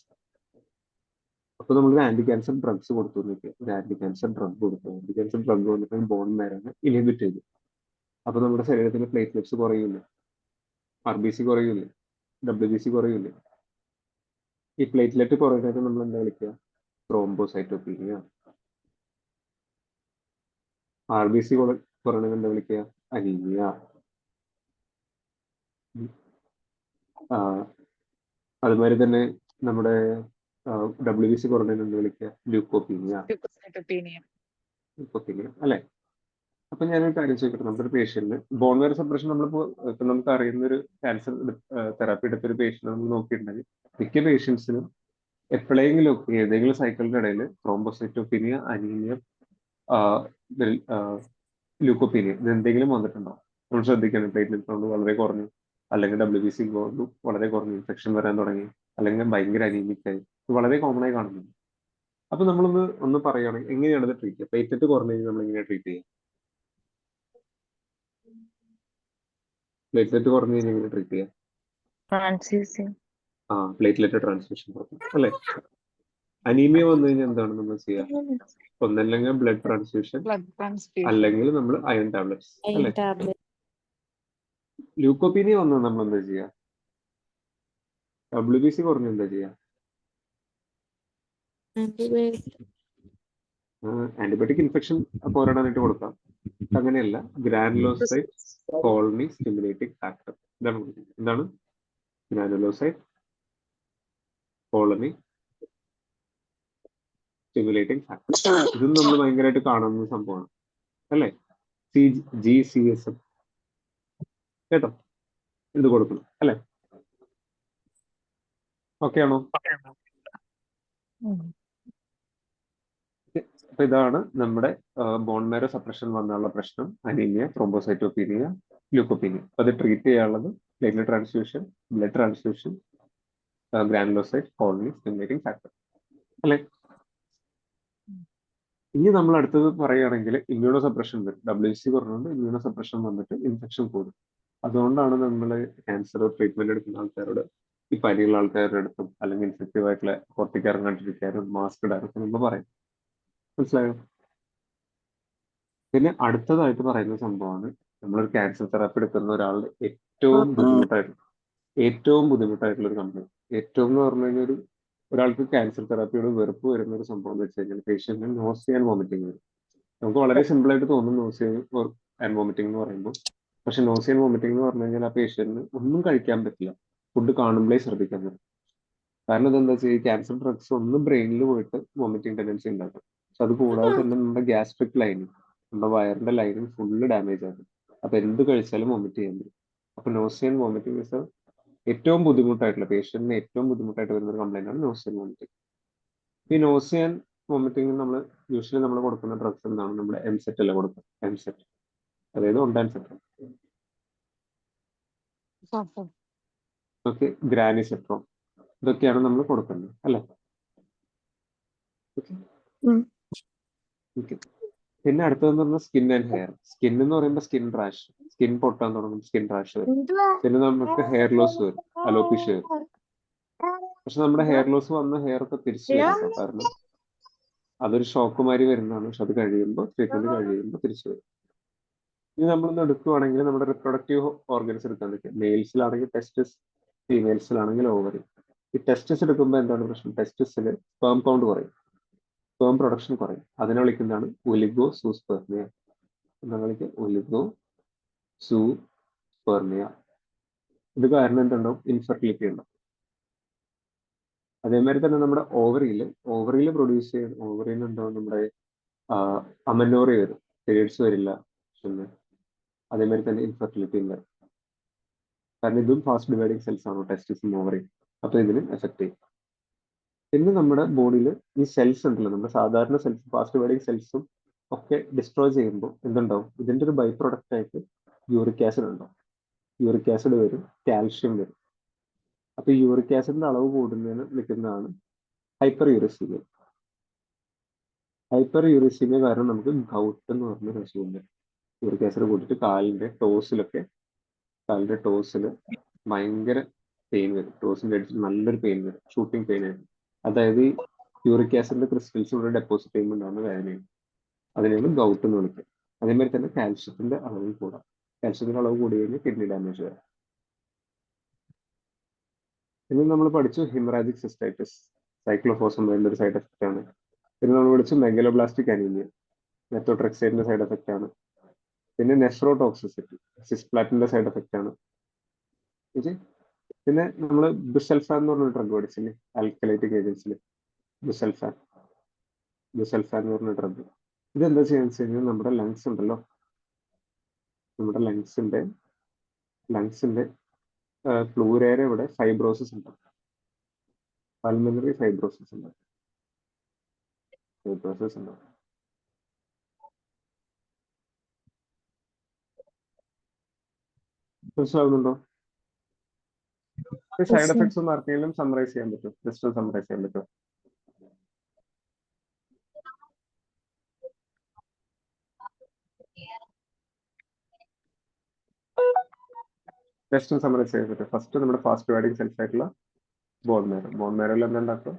അപ്പൊ നമ്മളൊരു ആന്റി ക്യാൻസർ ഡ്രഗ്സ് കൊടുത്തു നോക്കിയാൽ, ആന്റി ക്യാൻസർ ഡ്രഗ് വന്നിട്ട് ബോൺ മാരോനെ ഇൻഹിബിറ്റ് ചെയ്തു. അപ്പൊ നമ്മുടെ ശരീരത്തിലെ പ്ലേറ്റ്ലെറ്റ്സ് കുറയില്ലേ? RBC കുറയില്ലേ? WBC കുറയില്ലേ? ഈ പ്ലേറ്റ്ലെറ്റ് കുറയുന്നത് നമ്മൾ എന്താ വിളിക്കുക? ത്രോംബോസൈറ്റോപീനിയ. RBC കുറയണത് എന്താ വിളിക്കുക? അനീമിയ. അതുമാതിരി തന്നെ നമ്മുടെ WBC കുറഞ്ഞതിന് എന്ത് വിളിക്കുക? ല്യൂക്കോപീനിയ. Leukopenia. ല്യൂക്കോപീനിയ അല്ലെ? അപ്പൊ ഞാനൊരു കാര്യം ചോദിക്കട്ടെ, നമ്മുടെ ഒരു പേഷ്യന്റിന് ബോൺ മാരോ സപ്രഷൻ നമ്മളിപ്പോ ഇപ്പൊ നമുക്ക് അറിയുന്ന ഒരു ക്യാൻസർ തെറാപ്പി എടുത്ത ഒരു പേഷ്യന്റ് നമ്മൾ നോക്കിയിട്ടുണ്ടെങ്കിൽ മിക്ക പേഷ്യൻസിനും എപ്പോഴെങ്കിലും ഒക്കെ ഏതെങ്കിലും സൈക്കിളിന്റെ ഇടയിൽ ത്രോംബോസൈറ്റോപീനിയ, അനീമിയ, ല്യൂക്കോപീനിയ ഇത് എന്തെങ്കിലും വന്നിട്ടുണ്ടോ? നമ്മൾ ശ്രദ്ധിക്കണം. പ്ലേറ്റ്ലെറ്റ് കൗണ്ട് വളരെ കുറഞ്ഞു, അല്ലെങ്കിൽ WBC വളരെ കുറഞ്ഞു, ഇൻഫെക്ഷൻ വരാൻ തുടങ്ങി, അല്ലെങ്കിൽ ഭയങ്കര അനീമിക് ആയി, ഇത് വളരെ കോമൺ ആയി കാണുന്നുണ്ട്. അപ്പൊ നമ്മളൊന്ന് പറയുകയാണെങ്കിൽ എങ്ങനെയാണ് ഇത് ട്രീറ്റ് ചെയ്യുക? പ്ലേറ്റ്ലെറ്റ് കുറഞ്ഞു കഴിഞ്ഞാൽ നമ്മൾ എങ്ങനെയാണ് ട്രീറ്റ് ചെയ്യുക? പ്ലേറ്റ്ലെറ്റ് കുറഞ്ഞു കഴിഞ്ഞാൽ എങ്ങനെ ട്രീറ്റ് ചെയ്യുക? Transfusing. പ്ലേറ്റ്ലെറ്റ് ട്രാൻസ്ഫ്യൂഷൻ പറഞ്ഞു അല്ലെ? അനീമിയ വന്നു കഴിഞ്ഞാൽ എന്താണ് നമ്മൾ ചെയ്യുക? ഒന്നല്ലെങ്കിൽ ബ്ലഡ് ട്രാൻസ്ഫ്യൂഷൻ, Blood transfusion. അല്ലെങ്കിൽ നമ്മൾ അയൺ ടാബ്ലറ്റ്സ് അല്ലെ? Tablet. ല്യൂക്കോപീനിയ വന്നാൽ നമ്മൾ എന്താ ചെയ്യുക? WBC കുറഞ്ഞ എന്താ ചെയ്യുക? ആന്റിബയോട്ടിക് ഇൻഫെക്ഷൻ പോരാടാനായിട്ട് കൊടുക്കാം. അങ്ങനെയല്ല, ഗ്രാനുലോസൈറ്റ് കോളനി സ്റ്റിമുലേറ്റിംഗ് ഫാക്ടർ ഇതാണ് കൊടുക്കുന്നത്. എന്താണ് ഗ്രാനുലോസൈറ്റ് കോളനി സ്റ്റിമുലേറ്റിംഗ് ഫാക്ടർ? ഇതും നമ്മൾ ഭയങ്കരമായിട്ട് കാണുന്ന സംഭവമാണ് അല്ലേ? GCSF കേട്ടോ, ഇത് കൊടുക്കണം അല്ലെ? ഓക്കെ ആണോ? അപ്പൊ ഇതാണ് നമ്മുടെ ബോൺ മാരോ സപ്രഷൻ വന്നുള്ള പ്രശ്നം: അനീമിയ, ത്രോംബോസൈറ്റോപീനിയ, ല്യൂക്കോപീനിയ. അപ്പൊ അത് ട്രീറ്റ് ചെയ്യാനുള്ളത് platelet transfusion, blood transfusion, granulocyte colony stimulating factor അല്ലെ? ഇനി നമ്മൾ അടുത്തത് പറയുകയാണെങ്കിൽ ഇമ്മ്യൂണോ സപ്രഷൻ വരും. WBC കുറഞ്ഞുകൊണ്ട് ഇമ്മ്യൂണോ സപ്രഷൻ വന്നിട്ട് ഇൻഫെക്ഷൻ കൂടും. അതുകൊണ്ടാണ് നമ്മൾ ക്യാൻസർ ട്രീറ്റ്മെന്റ് എടുക്കുന്ന ആൾക്കാരോട്, ഈ പനിയുള്ള ആൾക്കാരുടെ അടുത്തും അല്ലെങ്കിൽ ഇൻഫെക്റ്റീവ് ആയിട്ടുള്ള പുറത്തേക്ക് ഇറങ്ങാണ്ടിരിക്കാനും മാസ്ക് ഇടാനൊക്കെ നമ്മൾ പറയും. മനസ്സിലായോ? പിന്നെ അടുത്തതായിട്ട് പറയുന്ന സംഭവമാണ്, നമ്മളൊരു ക്യാൻസർ തെറാപ്പി എടുക്കുന്ന ഒരാളുടെ ഏറ്റവും ബുദ്ധിമുട്ടായിട്ടുള്ള ഒരു കംപ്ലൈന്റ്. ഏറ്റവും എന്ന് പറഞ്ഞു കഴിഞ്ഞാൽ ഒരാൾക്ക് ക്യാൻസർ തെറാപ്പിയോട് വെറുപ്പ് വരുന്ന ഒരു സംഭവം എന്ന് വെച്ച് കഴിഞ്ഞാൽ പേഷ്യന്റിന് നോസിയ ആൻഡ് വോമിറ്റിംഗ് വരും. നമുക്ക് വളരെ സിമ്പിൾ ആയിട്ട് തോന്നും നോസിയ ആൻഡ് വോമിറ്റിംഗ് എന്ന് പറയുമ്പോൾ. പക്ഷെ നോസിയ ആൻഡ് വോമിറ്റിംഗ് എന്ന് പറഞ്ഞു കഴിഞ്ഞാൽ ആ പേഷ്യന്റിന് ഒന്നും കഴിക്കാൻ പറ്റില്ല, ഫുഡ് കാണുമ്പോഴേ ശ്രദ്ധിക്കാൻ പറ്റും. കാരണം ഇതെന്താ വെച്ചാൽ ഈ ക്യാൻസർ ഡ്രഗ്സ് ഒന്നും ബ്രെയിനിൽ പോയിട്ട് വോമിറ്റിംഗ് ടെൻഡൻസി ഉണ്ടാക്കും. പക്ഷെ അത് കൂടാതെ തന്നെ നമ്മുടെ ഗ്യാസ്ട്രിക് ലൈനിങ്, നമ്മുടെ വയറിന്റെ ലൈനിങ് ഫുള്ള് ഡാമേജ് ആകും. അപ്പൊ എന്ത് കഴിച്ചാലും വോമിറ്റ് ചെയ്യാൻ പറ്റും. അപ്പൊ നോസിയ ആൻഡ് വോമിറ്റിംഗ് ഇസ് ഏറ്റവും ബുദ്ധിമുട്ടായിട്ടുള്ള, പേഷ്യന്റിന് ഏറ്റവും ബുദ്ധിമുട്ടായിട്ട് വരുന്ന ഒരു കംപ്ലൈന്റ് ആണ് നോസിയ ആൻഡ് വോമിറ്റിംഗ്. ഈ നോസിയ ആൻഡ് വോമിറ്റിംഗ് നമ്മൾ യൂഷ്വലി നമ്മൾ കൊടുക്കുന്ന ഡ്രഗ്സ് എന്താണ്? നമ്മുടെ എംസെറ്റ് അല്ല കൊടുക്കുക, എംസെറ്റ്, അതായത് ഒണ്ടാൻസെറ്റ്, ഓക്കെ, ഗ്രാനിസെട്രോൺ, ഇതൊക്കെയാണ് നമ്മൾ കൊടുക്കുന്നത് അല്ലെ? ഓക്കെ. പിന്നെ അടുത്തതെന്ന് പറഞ്ഞാൽ സ്കിൻ ആൻഡ് ഹെയർ. സ്കിൻ എന്ന് പറയുമ്പോൾ സ്കിൻ റാഷ്, സ്കിൻ പൊട്ടാൻ തുടങ്ങും, സ്കിൻ റാഷ് വരും. പിന്നെ നമുക്ക് ഹെയർ ലോസ് വരും, അലോപീഷ്യ വരും. പക്ഷെ നമ്മുടെ ഹെയർ ലോസ് വന്ന ഹെയർ ഒക്കെ തിരിച്ചു വരും, കാരണം അതൊരു ഷോക്ക് മാതിരി വരുന്നതാണ്. പക്ഷെ അത് കഴിയുമ്പോൾ, ട്രീറ്റ്മെന്റ് കഴിയുമ്പോൾ തിരിച്ചു വരും. ഇനി നമ്മളൊന്ന് എടുക്കുവാണെങ്കിൽ നമ്മുടെ റിപ്രൊഡക്റ്റീവ് ഓർഗൻസ് എടുക്കാൻ പറ്റും. മെയിൽസിലാണെങ്കിൽ ടെസ്റ്റിസ്, ഫീമെയിൽസിലാണെങ്കിൽ ഓവറി. ഈ ടെസ്റ്റിസ് എടുക്കുമ്പോൾ എന്താണ് പ്രശ്നം? ടെസ്റ്റിസിൽ സ്പേം കൗണ്ട് കുറയും, സ്പേം പ്രൊഡക്ഷൻ കുറയും. അതിനെ വിളിക്കുന്നതാണ് ഒലിഗോസൂസ്പെർമിയ. എന്താ വിളിക്കുക? ഒലിഗോസൂസ്പെർമിയ. ഇത് കാരണം എന്തുണ്ടാവും? ഇൻഫെർട്ടിലിറ്റി ഉണ്ടാവും. അതേമാതിരി തന്നെ നമ്മുടെ ഓവറിയിൽ പ്രൊഡ്യൂസ് ചെയ്യുന്ന ഓവറിയിൽ ഉണ്ടാവും നമ്മുടെ അമനോറി വരും, പീരിയഡ്സ് വരില്ല. പിന്നെ അതേമാതിരി തന്നെ ഇൻഫെർട്ടിലിറ്റി ഉണ്ട്. കാരണം ഇതും ഫാസ്റ്റ് ഡിവൈഡിങ് സെൽസ് ആണ്, ടെസ്റ്റിസും ഓവറിയും. അപ്പൊ ഇതിന് എഫക്ട് ചെയ്യും. പിന്നെ നമ്മുടെ ബോഡിയിൽ ഈ സെൽസ് ഉണ്ടല്ലോ, നമ്മുടെ സാധാരണ സെൽസ്, ഫാസ്റ്റ് ഡിവൈഡിങ് സെൽസും ഒക്കെ ഡിസ്ട്രോയ് ചെയ്യുമ്പോൾ എന്തുണ്ടാവും? ഇതിന്റെ ഒരു ബൈ പ്രൊഡക്റ്റ് ആയിട്ട് യൂറിക് ആസിഡ് ഉണ്ടാവും. യൂറിക് ആസിഡ് വരും, കാൽഷ്യം വരും. അപ്പൊ യൂറിക് ആസിഡിന്റെ അളവ് കൂടുന്നതിന് വിളിക്കുന്നതാണ് ഹൈപ്പർ യൂറിസീമിയ. ഹൈപ്പർ യൂറിസീമിയ കാരണം നമുക്ക് ഗൗട്ട് എന്ന് പറഞ്ഞ അസുഖം വരും. യൂറിക് ആസിഡ് കൂട്ടിയിട്ട് കാലിന്റെ ടോസിൽ ഭയങ്കര പെയിൻ വരും. ടോസിന്റെ അടിച്ചിട്ട് നല്ലൊരു പെയിൻ വരും, ഷൂട്ടിംഗ് പെയിൻ ആയിരുന്നു. അതായത് ഈ യൂറിക് ആസിഡിന്റെ ക്രിസ്റ്റൽസ് ഇവിടെ ഡെപ്പോസിറ്റ് ചെയ്യുമ്പോൾ ഉണ്ടാകുന്ന വേദനയാണ്. അതിനെയാണ് ഗൗട്ട് എന്ന് വിളിക്കുക. അതേമാതിരി തന്നെ കാൽഷ്യത്തിന്റെ അളവും കൂടാം. കാൽഷ്യത്തിന്റെ അളവ് കൂടി കഴിഞ്ഞാൽ കിഡ്നി ഡാമേജ് വരാം. പിന്നെ നമ്മൾ പഠിച്ചു ഹിമറാജിക് സിസ്റ്റൈറ്റിസ്, സൈക്ലോഫോസ്ഫേറ്റിന്റെ ഒരു സൈഡ് എഫക്റ്റ് ആണ്. പിന്നെ നമ്മൾ പഠിച്ചു മെഗലോബ്ലാസ്റ്റിക് അനീമിയ, മെത്തോട്രെക്സൈറ്റിന്റെ സൈഡ് എഫക്റ്റ് ആണ്. പിന്നെ നെഫ്രോടോക്സിസിറ്റി, സിസ്പ്ലാറ്റിന്റെ സൈഡ് എഫക്റ്റ് ആണ്. പിന്നെ നമ്മൾ ബുസൽഫാൻ എന്ന് പറഞ്ഞ ഡ്രഗ് പഠിച്ചില്ലേ, ആൽക്കലൈറ്റിക് ഏജൻസിൽ. ബുസൽഫാൻ ബുസൽഫാൻ എന്ന് പറഞ്ഞ ഡ്രഗ്. ഇതെന്താ ചെയ്യാന്ന് വെച്ച് കഴിഞ്ഞാൽ നമ്മുടെ ലങ്സ് ഉണ്ടല്ലോ, നമ്മുടെ ലങ്സിന്റെ പ്ലൂരയുടെ ഇവിടെ ഫൈബ്രോസിസ് ഉണ്ടാവും, പൾമണറി ഫൈബ്രോസിസ് ഉണ്ടാവും. മനസ്സിലാവുന്നുണ്ടോ? സൈഡ് എഫക്ട്സ് ഒന്ന് ആർക്കെങ്കിലും സമ്മറൈസ് ചെയ്യാൻ പറ്റും? ജസ്റ്റ് സമ്മറൈസ് ചെയ്യാൻ പറ്റും? ജസ്റ്റ് സമ്മറൈസ് ചെയ്യാൻ പറ്റും? ഫസ്റ്റ് നമ്മുടെ ഫാസ്റ്റ് ഡിവൈഡിങ് സെൽസ് ആയിട്ടുള്ള ബോൺ മാരോയിൽ എന്തുണ്ടാക്കും?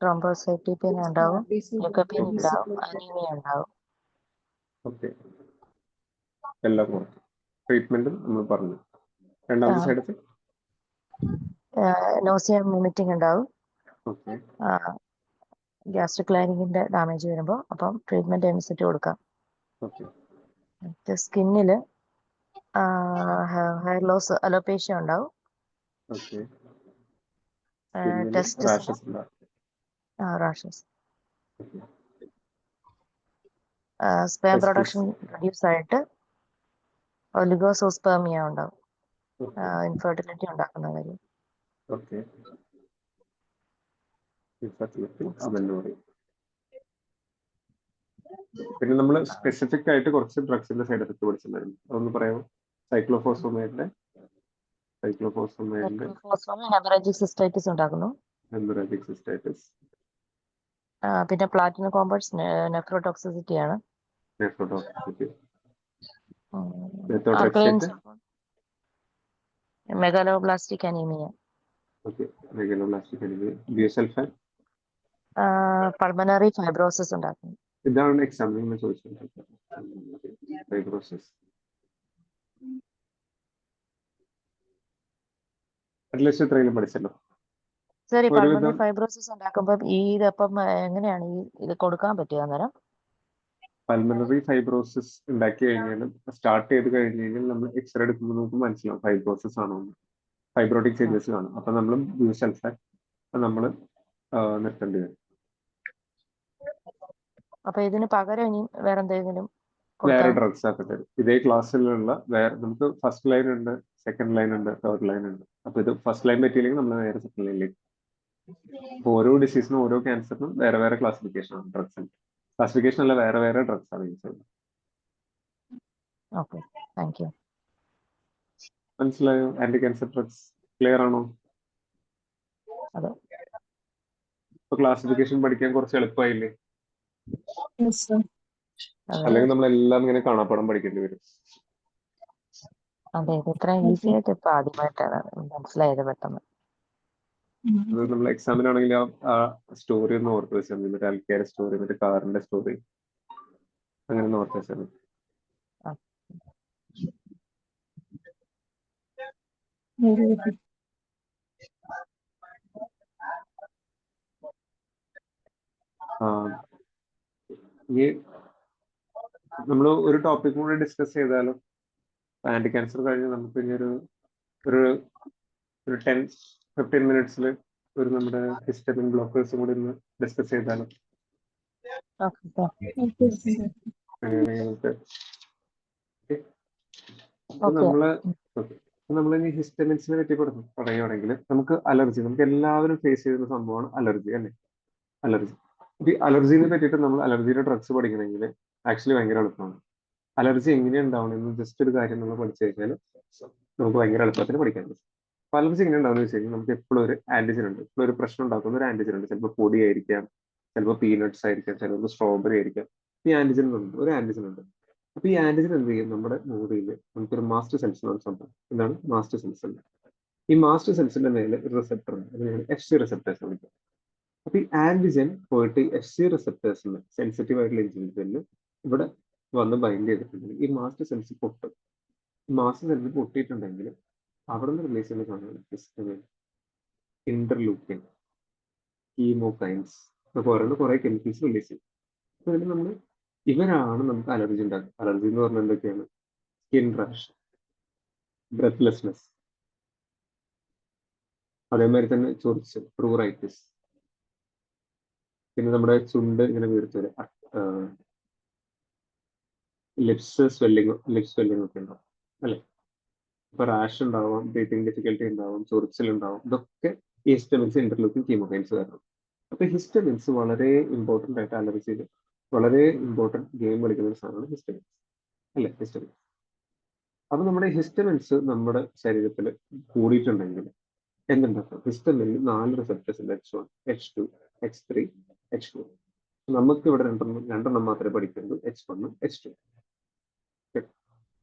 thrombocytopenia ഉണ്ടാവും, ല്യൂക്കോപ്പീനിയ ഉണ്ടാവും, അനീമിയ ഉണ്ടാവും. ഓക്കെ, എല്ലാം കൊടുത്തു. ട്രീറ്റ്മെന്റും നമ്മൾ പറഞ്ഞു. രണ്ടാമത്തെ സൈഡ് എഫക്ട് നോസിയ വോമിറ്റിംഗ് ഉണ്ടാവും. ഓക്കെ, ഗ്യാസ്ട്രിക് ലൈനിങ്ങിന്റെ ഡാമേജ് വരുമ്പോൾ അപ്പം ട്രീറ്റ്മെന്റ് അനുസരിച്ച് കൊടുക്കാം. ഓക്കെ, സ്കിന്നിൽ ഹെയർ ലോസ് അലോപേഷ്യ ഉണ്ടാവും. ഓക്കെ. ടെസ്റ്റിസിന് റാഷസ് ഉണ്ടാവും. Rashes. Sperm Testis. Production reduce ആയിട്ട് ഒലിഗോസോസ്പെർമിയ ഉണ്ടാവും, ഓക്കെ, ഇൻഫെർട്ടിലിറ്റി ഉണ്ടാക്കുന്ന കാര്യം. ഓക്കെ. അതെല്ലാം പറയും. പിന്നെ നമ്മൾ സ്പെസിഫിക് ആയിട്ട് കുറച്ച് ഡ്രഗ്സിന്റെ സൈഡ് എഫക്ട് പഠിച്ചിട്ടുണ്ടായിരുന്നു, അതൊന്ന് പറയാമോ? സൈക്ലോഫോസ്ഫമൈഡിന്റെ ഹെമറാജിക് സിസ്റ്റൈറ്റിസ് ഉണ്ടാക്കുന്നു. ഹെമറാജിക് സിസ്റ്റൈറ്റിസ്, പിന്നെ പ്ലാറ്റിനം കോമ്പൗണ്ട്സ് നെഫ്രോടോക്സിസിറ്റി ആണ്. Nephrotoxicity, alkaline methotrexate, megaloblastic anaemia, okay, megaloblastic anaemia, busulfan. Pulmonary fibrosis ഉണ്ടാക്കുന്നു. ഇതാണ് എക്സാമ്പിൾ ചോദിച്ചത്, ഫൈബ്രോസിസ്. അറ്റ്ലീസ്റ്റ് ഇത്രയും പഠിച്ചല്ലോ. ശരി, ഒരുവിധം പൾമണറി ഫൈബ്രോസിസ് ഉണ്ടാക്കുമ്പോൾ ഇതപ്പം എങ്ങനെയാണ് ഇത് കൊടുക്കാൻ പറ്റുക അന്നേരം? പൾമണറി ഫൈബ്രോസിസ് ഉണ്ടാക്കി കഴിഞ്ഞാലും സ്റ്റാർട്ട് ചെയ്ത് കഴിഞ്ഞ് കഴിഞ്ഞാൽ നമ്മൾ എക്സ്റേ എടുക്കുമ്പോൾ നമുക്ക് മനസ്സിലാവും ഫൈബ്രോസിസ് ആണോ, ഫൈബ്രോട്ടിക് ചേഞ്ചസ് കാണും. അപ്പൊ നമ്മൾ ബിയോസൾഫാൻ നമ്മൾ നിർത്തേണ്ടി വരും. അപ്പൊ ഇതിന് പകരം ഇനി വേറെ എന്തെങ്കിലും വേറെ ഡ്രഗ്സ് ഒക്കെ തരും. ഇതേ ക്ലാസ്സിലുള്ള വേറെ നമുക്ക് ഫസ്റ്റ് ലൈൻ ഉണ്ട്, സെക്കൻഡ് ലൈൻ ഉണ്ട്, തേർഡ് ലൈൻ ഉണ്ട്. അപ്പൊ ഇത് ഫസ്റ്റ് ലൈൻ പറ്റിയില്ലെങ്കിൽ നമ്മൾ നേരെ സെക്കൻഡ് ലൈനിലേക്ക്. അപ്പൊ ഓരോ ഡിസീസിനും ഓരോ ക്യാൻസറിനും വേറെ വേറെ ക്ലാസിഫിക്കേഷൻ ആണ് ഡ്രഗ്സിന്. ക്ലാസിഫിക്കേഷൻ അല്ല, വേറെ വേറെ ഡ്രഗ്സ് ആണ് യൂസ് ചെയ്യുന്നത്. Okay, thank you. മനസ്സിലായോ? ആന്റി ക്യാൻസർ ഡ്രഗ്സ് ക്ലിയർ ആണോ? അതെ. ഇപ്പൊ ക്ലാസിഫിക്കേഷൻ പഠിക്കാൻ കുറച്ച് എളുപ്പമായില്ലേ? Yes, അല്ലെങ്കിൽ നമ്മളെല്ലാം ഇങ്ങനെ കാണാപ്പാടം പഠിക്കേണ്ടി വരും. അതെ, ഇത് ഇത്ര ഈസി ആയിട്ട് ഇപ്പൊ ആദ്യമായിട്ടാണ് മനസ്സിലായത് പെട്ടെന്ന്. അത് നമ്മൾ എക്സാമിനാണെങ്കിൽ ആ സ്റ്റോറി ഒന്ന് ഓർത്ത് വെച്ചാൽ മതി. മറ്റേ ആൾക്കാരുടെ സ്റ്റോറി, മറ്റേ കാറിന്റെ സ്റ്റോറി, അങ്ങനെ ഒന്ന് ഓർത്ത് വെച്ചാൽ മതി. ഇനി നമ്മൾ ഒരു ടോപ്പിക് കൂടി ഡിസ്കസ് ചെയ്താലും, ആന്റി ക്യാൻസർ കഴിഞ്ഞ് നമുക്ക് ഇനി ഒരു 10-15 മിനിറ്റ്സിൽ ഒരു നമ്മുടെ ഹിസ്റ്റമിൻ ബ്ലോക്കേഴ്സും കൂടി ഒന്ന് ഡിസ്കസ് ചെയ്താലും. നമ്മളിനി ഹിസ്റ്റമിൻസിനെ പറ്റി പറയുകയാണെങ്കിൽ നമുക്ക് അലർജി, നമുക്ക് എല്ലാവരും ഫേസ് ചെയ്യുന്ന സംഭവമാണ് അലർജി അല്ലേ? അലർജി. ഈ അലർജിനെ പറ്റിയിട്ട് നമ്മൾ അലർജിയുടെ ഡ്രഗ്സ് പഠിക്കണമെങ്കിൽ ആക്ച്വലി ഭയങ്കര എളുപ്പമാണ്. അലർജി എങ്ങനെയാണ് ഉണ്ടാവണമെന്ന് ജസ്റ്റ് ഒരു കാര്യം നമ്മൾ പഠിച്ചു കഴിഞ്ഞാൽ നമുക്ക് ഭയങ്കര എളുപ്പത്തിൽ പഠിക്കാൻ പറ്റും. അപ്പൊ അലർജി എങ്ങനെ ഉണ്ടാവുന്ന വെച്ച് കഴിഞ്ഞാൽ നമുക്ക് എപ്പോഴും ഒരു ആന്റിജൻ ഉണ്ട്, എപ്പോഴും ഒരു പ്രശ്നം ഉണ്ടാക്കുന്ന ഒരു ആന്റിജൻ ഉണ്ട്. ചിലപ്പോൾ പൊടി ആയിരിക്കാം, ചിലപ്പോൾ പീനട്സ് ആയിരിക്കാം, ചിലപ്പോൾ സ്ട്രോബെറി ആയിരിക്കാം. ഈ ആന്റിജൻ ഉണ്ട്, ഒരു ആന്റിജൻ ഉണ്ട്. അപ്പൊ ഈ ആന്റിജൻ എന്ത് ചെയ്യും? നമ്മുടെ ബോഡിയിൽ നമുക്കൊരു മാസ്റ്റർ സെൽസ് എന്ന് സംഭവം. എന്താണ് മാസ്റ്റർ സെൽസ് ഉണ്ട്? ഈ മാസ്റ്റർ സെൽസിന്റെ മേലെ ഒരു റിസപ്റ്റർ ഉണ്ട്, അതിനാണ് FC റിസപ്റ്റേഴ്സ് വിളിക്കുന്നത്. അപ്പൊ ഈ ആന്റിജൻ പോയിട്ട് FC റിസപ്റ്റേഴ്സിന് സെൻസിറ്റീവ് ആയിട്ടുള്ള ഇൻസുലിൻ ഇവിടെ വന്ന് ബൈൻഡ് ചെയ്തിട്ടുണ്ടെങ്കിൽ ഈ മാസ്റ്റർ സെൽസ് പൊട്ടും. ഈ മാസ്റ്റർ സെൽസ് പൊട്ടിയിട്ടുണ്ടെങ്കിൽ അവിടെ നിന്ന് റിലീസ് ചെയ്യുന്ന സാധനമാണ് ഇന്റർലൂക്കിൻ, കീമോകൈൻസ് എന്നൊക്കെ പറയുന്ന കുറെ കെമിക്കൽസ് റിലീസ് ചെയ്യും. അപ്പൊ ഇതിൽ നമ്മൾ ഇവരാണ് നമുക്ക് അലർജി ഉണ്ടാക്കുക. അലർജി എന്ന് പറഞ്ഞാൽ എന്തൊക്കെയാണ്? സ്കിൻ റാഷ്, ബ്രെത്ത്ലെസ്നെസ്, അതേമാതിരി തന്നെ ചൊറിച്ചിൽ, പ്രൂറൈറ്റിസ്, പിന്നെ നമ്മുടെ ചുണ്ട് ഇങ്ങനെ വീർത്ത് വരും, ലിപ്സ് സ്വെല്ലിങ് ഒക്കെ ഉണ്ടാവും അല്ലെ. ഇപ്പൊ റാഷ് ഉണ്ടാവും, ബ്രീത്തിങ് ഡിഫിക്കൽട്ടി ഉണ്ടാവും, ചൊറിച്ചിൽ ഉണ്ടാവും. ഇതൊക്കെ ഈ ഹിസ്റ്റമിൻസ്, ഇന്റർലൂക്കിൻ കീമോകൈൻസ് കാരണം. അപ്പൊ ഹിസ്റ്റമിൻസ് വളരെ ഇമ്പോർട്ടന്റ് ആയിട്ട് അലർജിയിൽ വളരെ ഇമ്പോർട്ടന്റ് ഗെയിം കളിക്കുന്ന ഒരു സാധനമാണ് ഹിസ്റ്റമിൻസ് അല്ലെ. ഹിസ്റ്റമിൻസ്, അപ്പൊ നമ്മുടെ ഹിസ്റ്റമിൻസ് നമ്മുടെ ശരീരത്തിൽ കൂടിയിട്ടുണ്ടെങ്കിൽ എന്തുണ്ടാക്കും? ഹിസ്റ്റമിനിൽ 4 റിസപ്റ്റേഴ്സ് ഉണ്ട്, H1, H2, H3, H4. നമുക്ക് ഇവിടെ രണ്ടെണ്ണം മാത്രമേ പഠിക്കുള്ളൂ, H1 ഉം H2.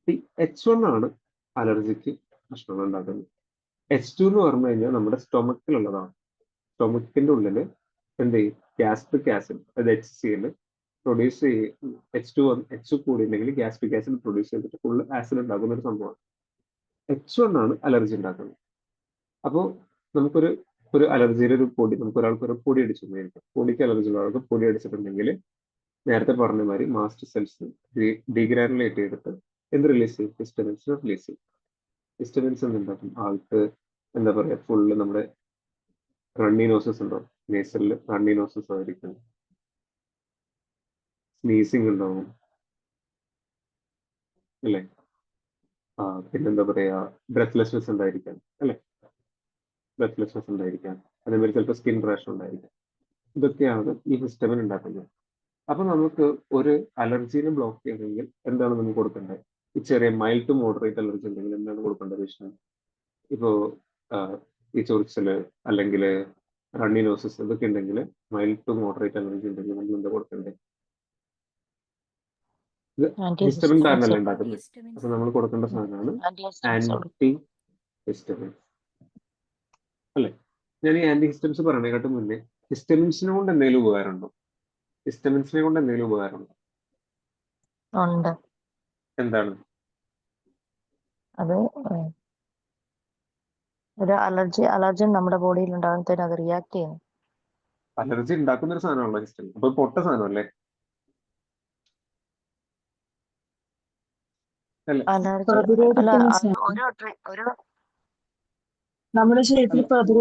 ഈ H1 ആണ് അലർജിക്ക് പ്രശ്നങ്ങൾ ഉണ്ടാക്കുന്നത്. H2 എന്ന് പറഞ്ഞു കഴിഞ്ഞാൽ നമ്മുടെ സ്റ്റൊമക്കിലുള്ളതാണ്. സ്റ്റൊമക്കിന്റെ ഉള്ളിൽ എന്ത് ചെയ്യും? ഗ്യാസ്ട്രിക് ആസിഡ്, അത് HCl പ്രൊഡ്യൂസ് ചെയ്യും. H2 കൂടിയിട്ടുണ്ടെങ്കിൽ ഗ്യാസ്ട്രിക് ആസിഡ് പ്രൊഡ്യൂസ് ചെയ്തിട്ട് ഫുൾ ആസിഡ് ഉണ്ടാക്കുന്ന ഒരു സംഭവമാണ്. H1 ആണ് അലർജി ഉണ്ടാക്കുന്നത്. അപ്പോൾ നമുക്കൊരു അലർജിയുടെ ഒരു പൊടി, നമുക്ക് ഒരാൾക്ക് ഒരു പൊടി അടിച്ചിട്ടുണ്ടെങ്കിൽ, പൊടിക്ക് അലർജി ഉള്ള ആൾക്ക് പൊടി അടിച്ചിട്ടുണ്ടെങ്കിൽ നേരത്തെ പറഞ്ഞ മാതിരി മാസ്റ്റ് സെൽസ് ഡീഗ്രാനുലേറ്റ് ചെയ്തിട്ട് എന്ത് റിലീസ് ചെയ്യും? ഹിസ്റ്റമിൻസിനെ റിലീസ് ചെയ്യും. ഹിസ്റ്റമിൻസ് എന്തുണ്ടാക്കും? ആൾക്ക് എന്താ പറയുക, ഫുള്ള് നമ്മുടെ റണ്ണി നോസസ് ഉണ്ടാവും, നേസറിൽ റണ്ണി നോസസ് ആയിരിക്കും, സ്നീസിങ് ഉണ്ടാവും അല്ലേ. പിന്നെന്താ പറയാ, ബ്രെത്ത്ലെസ്നെസ് ഉണ്ടായിരിക്കാം അല്ലെ. ബ്രെത്ത്ലെസ്നെസ് ഉണ്ടായിരിക്കാം, അതേമാതിരി ചിലപ്പോൾ സ്കിൻ റാഷ് ഉണ്ടായിരിക്കാം. ഇതൊക്കെയാണ് ഈ ഹിസ്റ്റമിൻ ഉണ്ടാക്കുന്നത്. അപ്പൊ നമുക്ക് ഒരു അലർജീനെ ബ്ലോക്ക് ചെയ്യണമെങ്കിൽ എന്താണ് നമുക്ക് കൊടുക്കേണ്ടത്? ഈ ചെറിയ മൈൽഡ് ടു മോഡറേറ്റ് അലർജി ഉണ്ടെങ്കിൽ എന്താണ് കൊടുക്കേണ്ടത് വിഷയം? ഇപ്പോ ഈ ചൊറിച്ചില് അല്ലെങ്കിൽ റണ്ണിനോസിസ് ഇതൊക്കെ ഉണ്ടെങ്കിൽ, മൈൽഡ് ടു മോഡറേറ്റ് അലർജി ഉണ്ടെങ്കിൽ നമ്മൾ എന്താ കൊടുക്കേണ്ടത്? ഇത് ഹിസ്റ്റമിൻ കാരണമല്ല ഉണ്ടാക്കുന്നത്. അപ്പൊ നമ്മൾ കൊടുക്കേണ്ട സാധനമാണ് ആന്റി ഹിസ്റ്റമിൻ അല്ലെ. ഞാൻ ഈ ആന്റി ഹിസ്റ്റമിൻസ് പറയണേക്കാട്ടും മുന്നേ ഹിസ്റ്റമിൻസിനെ കൊണ്ട് എന്തെങ്കിലും ഉപകാരമുണ്ടോ? ഹിസ്റ്റമിൻസിനെ കൊണ്ട് എന്തെങ്കിലും ഉപകാരമുണ്ടോ? ഉണ്ട്. എന്താണ്? അത് ഒരു അലർജൻ നമ്മുടെ ബോഡിയിൽ ഉണ്ടാകുന്നതിന് അത് റിയാക്ട് ചെയ്യുന്നു. അലർജി ഉണ്ടാക്കുന്ന ഒരു സാധനമാണല്ലോ ഹിസ്റ്റമിൻ. അപ്പൊ പൊട്ട സാധനം അല്ലേ? അല്ലേ? അലർജി അല്ല, പ്രതിരോധിക്കുന്ന അത് സാധനം. ഒരു നമ്മുടെ ശരീരത്തിൽ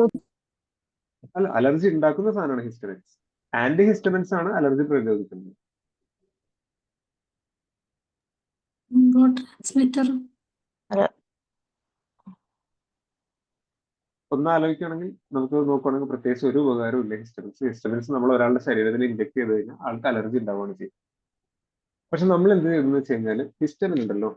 അല്ല, അലർജി ഉണ്ടാക്കുന്ന സാധനമാണ് ഹിസ്റ്റമിൻസ്. ആന്റി ഹിസ്റ്റമിൻസ് ആണ് അലർജി പ്രതിരോധിക്കുന്നത്. ട്രാൻസ്മിറ്റർ. ഒന്ന് ആലോചിക്കുകയാണെങ്കിൽ നമുക്ക് നോക്കുകയാണെങ്കിൽ പ്രത്യേകിച്ച് ഒരു ഉപകാരവും ഇല്ല ഹിസ്റ്റമിൻസ് നമ്മൾ ഒരാളുടെ ശരീരത്തിൽ ഇഞ്ചെക്ട് ചെയ്ത് കഴിഞ്ഞാൽ ആൾക്ക് അലർജി ഉണ്ടാവുകയാണ് ചെയ്യും. പക്ഷെ നമ്മൾ എന്ത് ചെയ്തെന്ന് വെച്ച് കഴിഞ്ഞാൽ ഹിസ്റ്റമിൻ ഉണ്ടല്ലോ,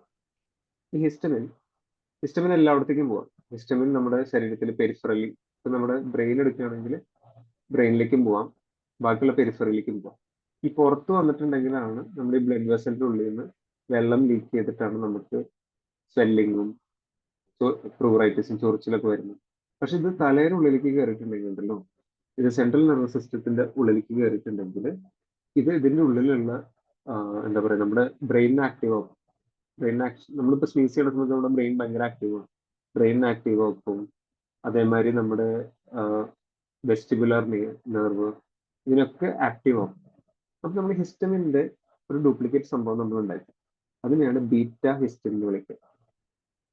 ഈ ഹിസ്റ്റമിൻ എല്ലായിടത്തേക്കും പോവാം. ഹിസ്റ്റമിൻ നമ്മുടെ ശരീരത്തിൽ പെരിഫറലി, ഇപ്പൊ നമ്മുടെ ബ്രെയിൻ എടുക്കുകയാണെങ്കിൽ ബ്രെയിനിലേക്കും പോവാം, ബാക്കിയുള്ള പെരിഫറലിലേക്കും പോവാം. ഈ പുറത്ത് വന്നിട്ടുണ്ടെങ്കിലാണ് നമ്മുടെ ഈ ബ്ലഡ് വെസലിന്റെ ഉള്ളിൽ നിന്ന് വെള്ളം ലീക്ക് ചെയ്തിട്ടാണ് നമുക്ക് സ്വെല്ലിങ്ങും പ്രൂറൈറ്റിസും ചൊറിച്ചിലൊക്കെ വരുന്നത്. പക്ഷെ ഇത് തലയുടെ ഉള്ളിലേക്ക് കയറിയിട്ടുണ്ടെങ്കിൽ ഉണ്ടല്ലോ, ഇത് സെൻട്രൽ നെർവസ് സിസ്റ്റത്തിന്റെ ഉള്ളിലേക്ക് കയറിയിട്ടുണ്ടെങ്കിൽ ഇത് ഇതിന്റെ ഉള്ളിലുള്ള എന്താ പറയുക, നമ്മുടെ ബ്രെയിൻ ആക്റ്റീവ് ആക്കും. നമ്മളിപ്പോൾ സ്നീസ് ചെയ്യുന്ന സമയത്ത് നമ്മുടെ ബ്രെയിൻ ഭയങ്കര ആക്റ്റീവ് ആണ്. ബ്രെയിൻ ആക്റ്റീവ് ആക്കും. അതേമാതിരി നമ്മുടെ വെസ്റ്റിബുലർ നെർവ് ഇതിനൊക്കെ ആക്റ്റീവ് ആക്കും. അപ്പൊ നമ്മൾ ഹിസ്റ്റമിന്റെ ഒരു ഡ്യൂപ്ലിക്കേറ്റ് സംഭവം നമ്മൾ ഉണ്ടാക്കി, അതിനെയാണ് ബീറ്റ ഹിസ്റ്റമിൻ എന്ന് വിളിക്കുക.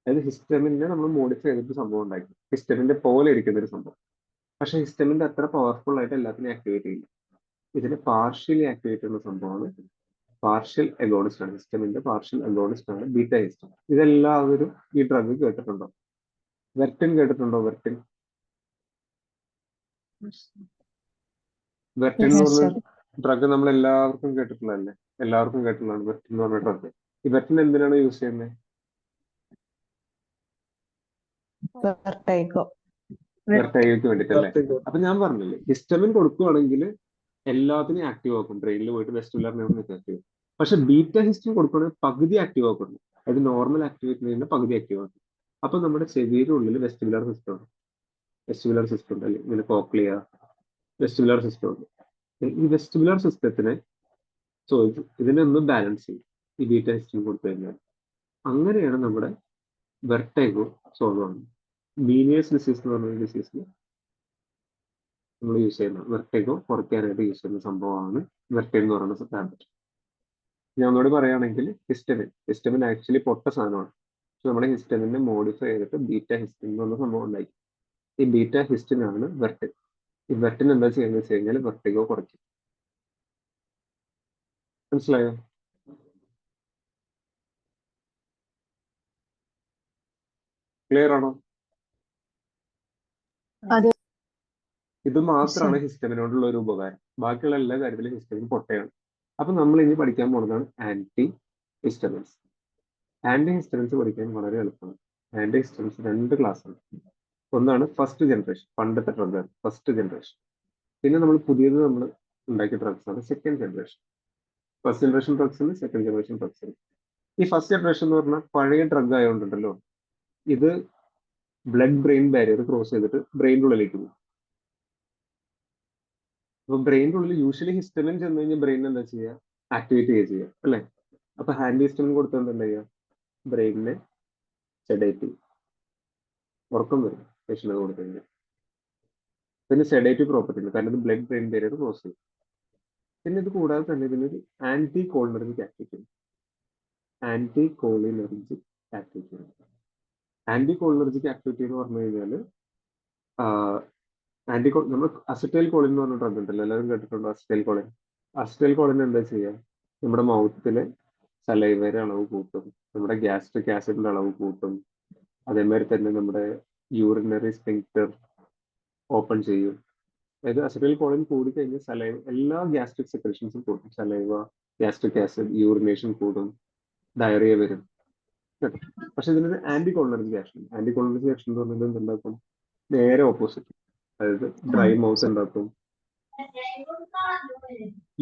അതായത് ഹിസ്റ്റമിനെ നമ്മൾ മോഡിഫൈ ചെയ്തിട്ട് സംഭവം ഉണ്ടാക്കി, ഹിസ്റ്റമിന്റെ പോലെ ഇരിക്കുന്ന ഒരു സംഭവം. പക്ഷെ ഹിസ്റ്റമിന്റെ അത്ര പവർഫുൾ ആയിട്ട് എല്ലാത്തിനും ആക്ടിവേറ്റ് ചെയ്യില്ല. ഇതിനെ പാർഷ്യലി ആക്ടിവേറ്റ് ചെയ്യുന്ന സംഭവമാണ് പാർഷ്യൽ അഗോണിസ്റ്റ് ആണ്. ഹിസ്റ്റമിന്റെ പാർഷ്യൽ അഗോണിസ്റ്റ് ആണ് ബീറ്റ ഹിസ്റ്റമിൻ. ഇതെല്ലാവരും ഈ ഡ്രഗ് കേട്ടിട്ടുണ്ടോ? വെർട്ടിൻ കേട്ടിട്ടുണ്ടോ? വെർട്ടിൻ എന്ന് പറഞ്ഞ ഡ്രഗ് നമ്മൾ എല്ലാവർക്കും കേട്ടിട്ടുള്ളതല്ലേ? എല്ലാവർക്കും കേട്ടിട്ടുള്ളതാണ് വെർട്ടിൻ എന്ന് പറഞ്ഞ ഡ്രഗ്. ഈ വെർട്ടിൻ എന്തിനാണ് യൂസ് ചെയ്യുന്നത്? വെർട്ടൈഗോക്ക് വേണ്ടിട്ടല്ലേ? അപ്പൊ ഞാൻ പറഞ്ഞില്ലേ, ഹിസ്റ്റമിൻ കൊടുക്കുകയാണെങ്കിൽ എല്ലാത്തിനും ആക്റ്റീവ് ആക്കും, ബ്രെയിനിൽ പോയിട്ട് വെസ്റ്റിബുലർ നെർവിനൊക്കെ ആക്റ്റീവ്. പക്ഷെ ബീറ്റ ഹിസ്റ്റമിൻ കൊടുക്കുകയാണെങ്കിൽ പകുതി ആക്റ്റീവ് ആക്കുന്നു. അത് നോർമൽ ആക്ടിവിറ്റി പകുതി ആക്റ്റീവ് ആക്കും. അപ്പൊ നമ്മുടെ ശരീരം ഉള്ളിൽ വെസ്റ്റിബുലർ സിസ്റ്റം ഉണ്ട് അല്ലെ, ഇങ്ങനെ കോക്ലിയ, വെസ്റ്റിബുലർ സിസ്റ്റം ഉണ്ട്. ഈ വെസ്റ്റിബുലർ സിസ്റ്റത്തിനെ ഇതിനൊന്ന് ബാലൻസ് ചെയ്യും ഈ ബീറ്റ ഹിസ്റ്റമിൻ കൊടുത്തു കഴിഞ്ഞാൽ. അങ്ങനെയാണ് നമ്മുടെ വെർട്ടൈഗോ സോൾവ് ആവുന്നത്. മീനിയസ് ഡിസീസ് എന്ന് പറഞ്ഞ ഡിസീസിൽ നമ്മൾ യൂസ് ചെയ്യുന്ന വെർട്ടിഗോ കുറയ്ക്കാനായിട്ട് യൂസ് ചെയ്യുന്ന സംഭവമാണ് വെർട്ടിൻ എന്ന് പറയുന്ന ടാബ്ലറ്റ്. ഞാൻ ഒന്നുകൂടി പറയുകയാണെങ്കിൽ ഹിസ്റ്റമിൻ ആക്ച്വലി പൊട്ട സാധനമാണ്. പക്ഷെ നമ്മുടെ ഹിസ്റ്റമിനെ മോഡിഫൈ ചെയ്തിട്ട് ബീറ്റ ഹിസ്റ്റമിൻ എന്ന് പറഞ്ഞ സംഭവം ഉണ്ടായി. ഈ ബീറ്റ ഹിസ്റ്റിൻ ആണ് വെർട്ടിൻ. ഈ വെർട്ടിൻ എന്താ ചെയ്യുന്നത് വെച്ച് കഴിഞ്ഞാൽ വെർട്ടിഗോ കുറയ്ക്കും. മനസ്സിലായോ? ക്ലിയർ ആണോ? അതെ. ഇത് മാത്രമാണ് ഹിസ്റ്റമിനോടുള്ള ഒരു ഉപകാരം. ബാക്കിയുള്ള എല്ലാ കാര്യത്തിലും ഹിസ്റ്റമിൻ പൊട്ടയാണ്. അപ്പൊ നമ്മൾ ഇനി പഠിക്കാൻ പോകുന്നതാണ് ആന്റി ഹിസ്റ്റമിൻസ്. ആന്റി ഹിസ്റ്റമിൻസ് പഠിക്കാൻ വളരെ എളുപ്പമാണ്. ആന്റി ഹിസ്റ്റമിൻസ് 2 ക്ലാസ് ആണ്. ഒന്നാണ് ഫസ്റ്റ് ജനറേഷൻ, പണ്ടത്തെ ഡ്രഗ് ഫസ്റ്റ് ജനറേഷൻ. പിന്നെ നമ്മൾ പുതിയത് നമ്മൾ ഉണ്ടാക്കിയ ഡ്രഗ്സ് ആണ് second generation. First generation drugs second generation drugs. ഈ ഫസ്റ്റ് ജനറേഷൻ എന്ന് പറഞ്ഞാൽ പഴയ ഡ്രഗ് ആയതുകൊണ്ടല്ലോ, ഇത് ബ്ലഡ് ബ്രെയിൻ ബാരിയർ ക്രോസ് ചെയ്തിട്ട് ബ്രെയിൻ്റെ ഉള്ളിലേക്ക് പോകും. അപ്പൊ ബ്രെയിൻ്റെ ഉള്ളിൽ യൂഷ്വലി ഹിസ്റ്റമിൻ ചെന്ന് കഴിഞ്ഞാൽ ബ്രെയിൻ എന്താ ചെയ്യുക, ആക്ടിവേറ്റ് ചെയ്യുക അല്ലേ? അപ്പൊ ആന്റി ഹിസ്റ്റമിൻ കൊടുത്തുകൊണ്ട് എന്താ ചെയ്യുക, ബ്രെയിനിനെ സെഡേറ്റ് ചെയ്യും, ഉറക്കം വരും പേഷ്യൻ്റ് കൊടുത്തു കഴിഞ്ഞാൽ. പിന്നെ സെഡേറ്റീവ് പ്രോപ്പർട്ടി ഉണ്ട്, കാരണം ഇത് ബ്ലഡ് ബ്രെയിൻ ബാരിയർ ക്രോസ് ചെയ്യും. പിന്നെ ഇത് കൂടാതെ തന്നെ ഇതിനൊരു ആന്റി കോളിനർജിക് ആക്ടിവിറ്റി ഉണ്ട്. ആന്റി കോളിനർജിക് ആക്ടിവിറ്റി ഉണ്ട്. ആന്റി കോളിനർജിക് ആക്ടിവിറ്റി എന്ന് പറഞ്ഞു കഴിഞ്ഞാൽ നമ്മൾ അസറ്റൈൽ കോളിൻ എന്ന് പറഞ്ഞ ഡ്രഗ് ഉണ്ടല്ലോ, എല്ലാവരും കേട്ടിട്ടുണ്ടോ അസറ്റൈൽ കോളിൻ? അസറ്റൈൽ കോളിൻ എന്താ ചെയ്യുക, നമ്മുടെ മൗത്തിലെ സലൈവയുടെ അളവ് കൂട്ടും, നമ്മുടെ ഗ്യാസ്ട്രിക് ആസിഡിന്റെ അളവ് കൂട്ടും, അതേമാതിരി തന്നെ നമ്മുടെ യൂറിനറി സ്പിങ്ക്ടർ ഓപ്പൺ ചെയ്യും. അതായത് അസറ്റൈൽ കോളിൻ കൂടി കഴിഞ്ഞാൽ സലൈവ എല്ലാ ഗ്യാസ്ട്രിക് സെക്രഷൻസും കൂട്ടും. സലൈവ, ഗ്യാസ്ട്രിക് ആസിഡ്, യൂറിനേഷൻ കൂടും, ഡയറിയ വരും. പക്ഷെ ഇതിനൊരു anticholinergic action. Anticholinergic action എന്ന് പറഞ്ഞാൽ എന്തുണ്ടാക്കും, നേരെ ഓപ്പോസിറ്റ്. അതായത് ഡ്രൈ മൗത്ത് ഉണ്ടാക്കും,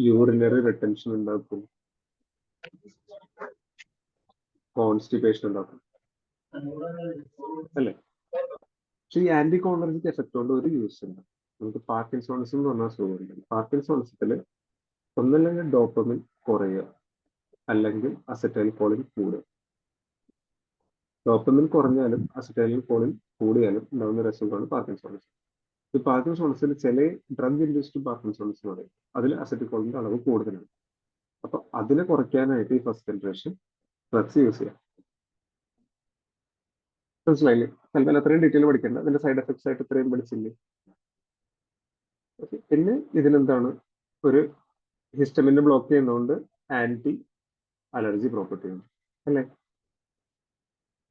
യൂറിനറി റിട്ടൻഷൻ ഉണ്ടാക്കും, കോൺസ്റ്റിപ്പേഷൻ ഉണ്ടാക്കും അല്ലേ? പക്ഷെ ഈ ആന്റി കോളിനർജിക് എഫക്ട് കൊണ്ട് ഒരു യൂസ് ഉണ്ട്. നമുക്ക് പാർക്കിൻസോണിസം എന്ന് പറഞ്ഞ അസുഖമുണ്ട്. പാർക്കിൻസോണിസത്തില് ഒന്നല്ലെങ്കിൽ ഡോപ്പമിൻ കുറയുക, അല്ലെങ്കിൽ അസറ്റൈൽ കോളിൻ കൂടുക. ഡോപ്പമിൻ കുറഞ്ഞാലും അസറ്റൈൽ കോളിൻ കൂടിയാലും ഉണ്ടാകുന്ന ഒരു അസുഖമാണ് പാർക്കിൻസോണിസം. ഈ പാർക്കിൻസോണിസിൽ ചില ഡ്രഗ് ഇൻഡ്യൂസ്ഡ് പാർക്കിൻസോണിസ് എന്ന് പറയും, അതിൽ അസറ്റൈൽ കോളിന്റെ അളവ് കൂടുതലാണ്. അപ്പൊ അതിനെ കുറയ്ക്കാനായിട്ട് ഈ ഫസ്റ്റ് ജനറേഷൻ ഡ്രഗ്സ് യൂസ് ചെയ്യാം. മനസ്സിലായില്ലേ? തൽക്കാലം അത്രയും ഡീറ്റെയിൽ പഠിക്കേണ്ട, അതിന്റെ സൈഡ് എഫക്ട്സ് ആയിട്ട് ഇത്രയും പഠിച്ചില്ലേ? പിന്നെ ഇതിനെന്താണ്, ഒരു ഹിസ്റ്റമിനെ ബ്ലോക്ക് ചെയ്യുന്നതുകൊണ്ട് ആന്റി അലർജി പ്രോപ്പർട്ടി ഉണ്ട് അല്ലേ?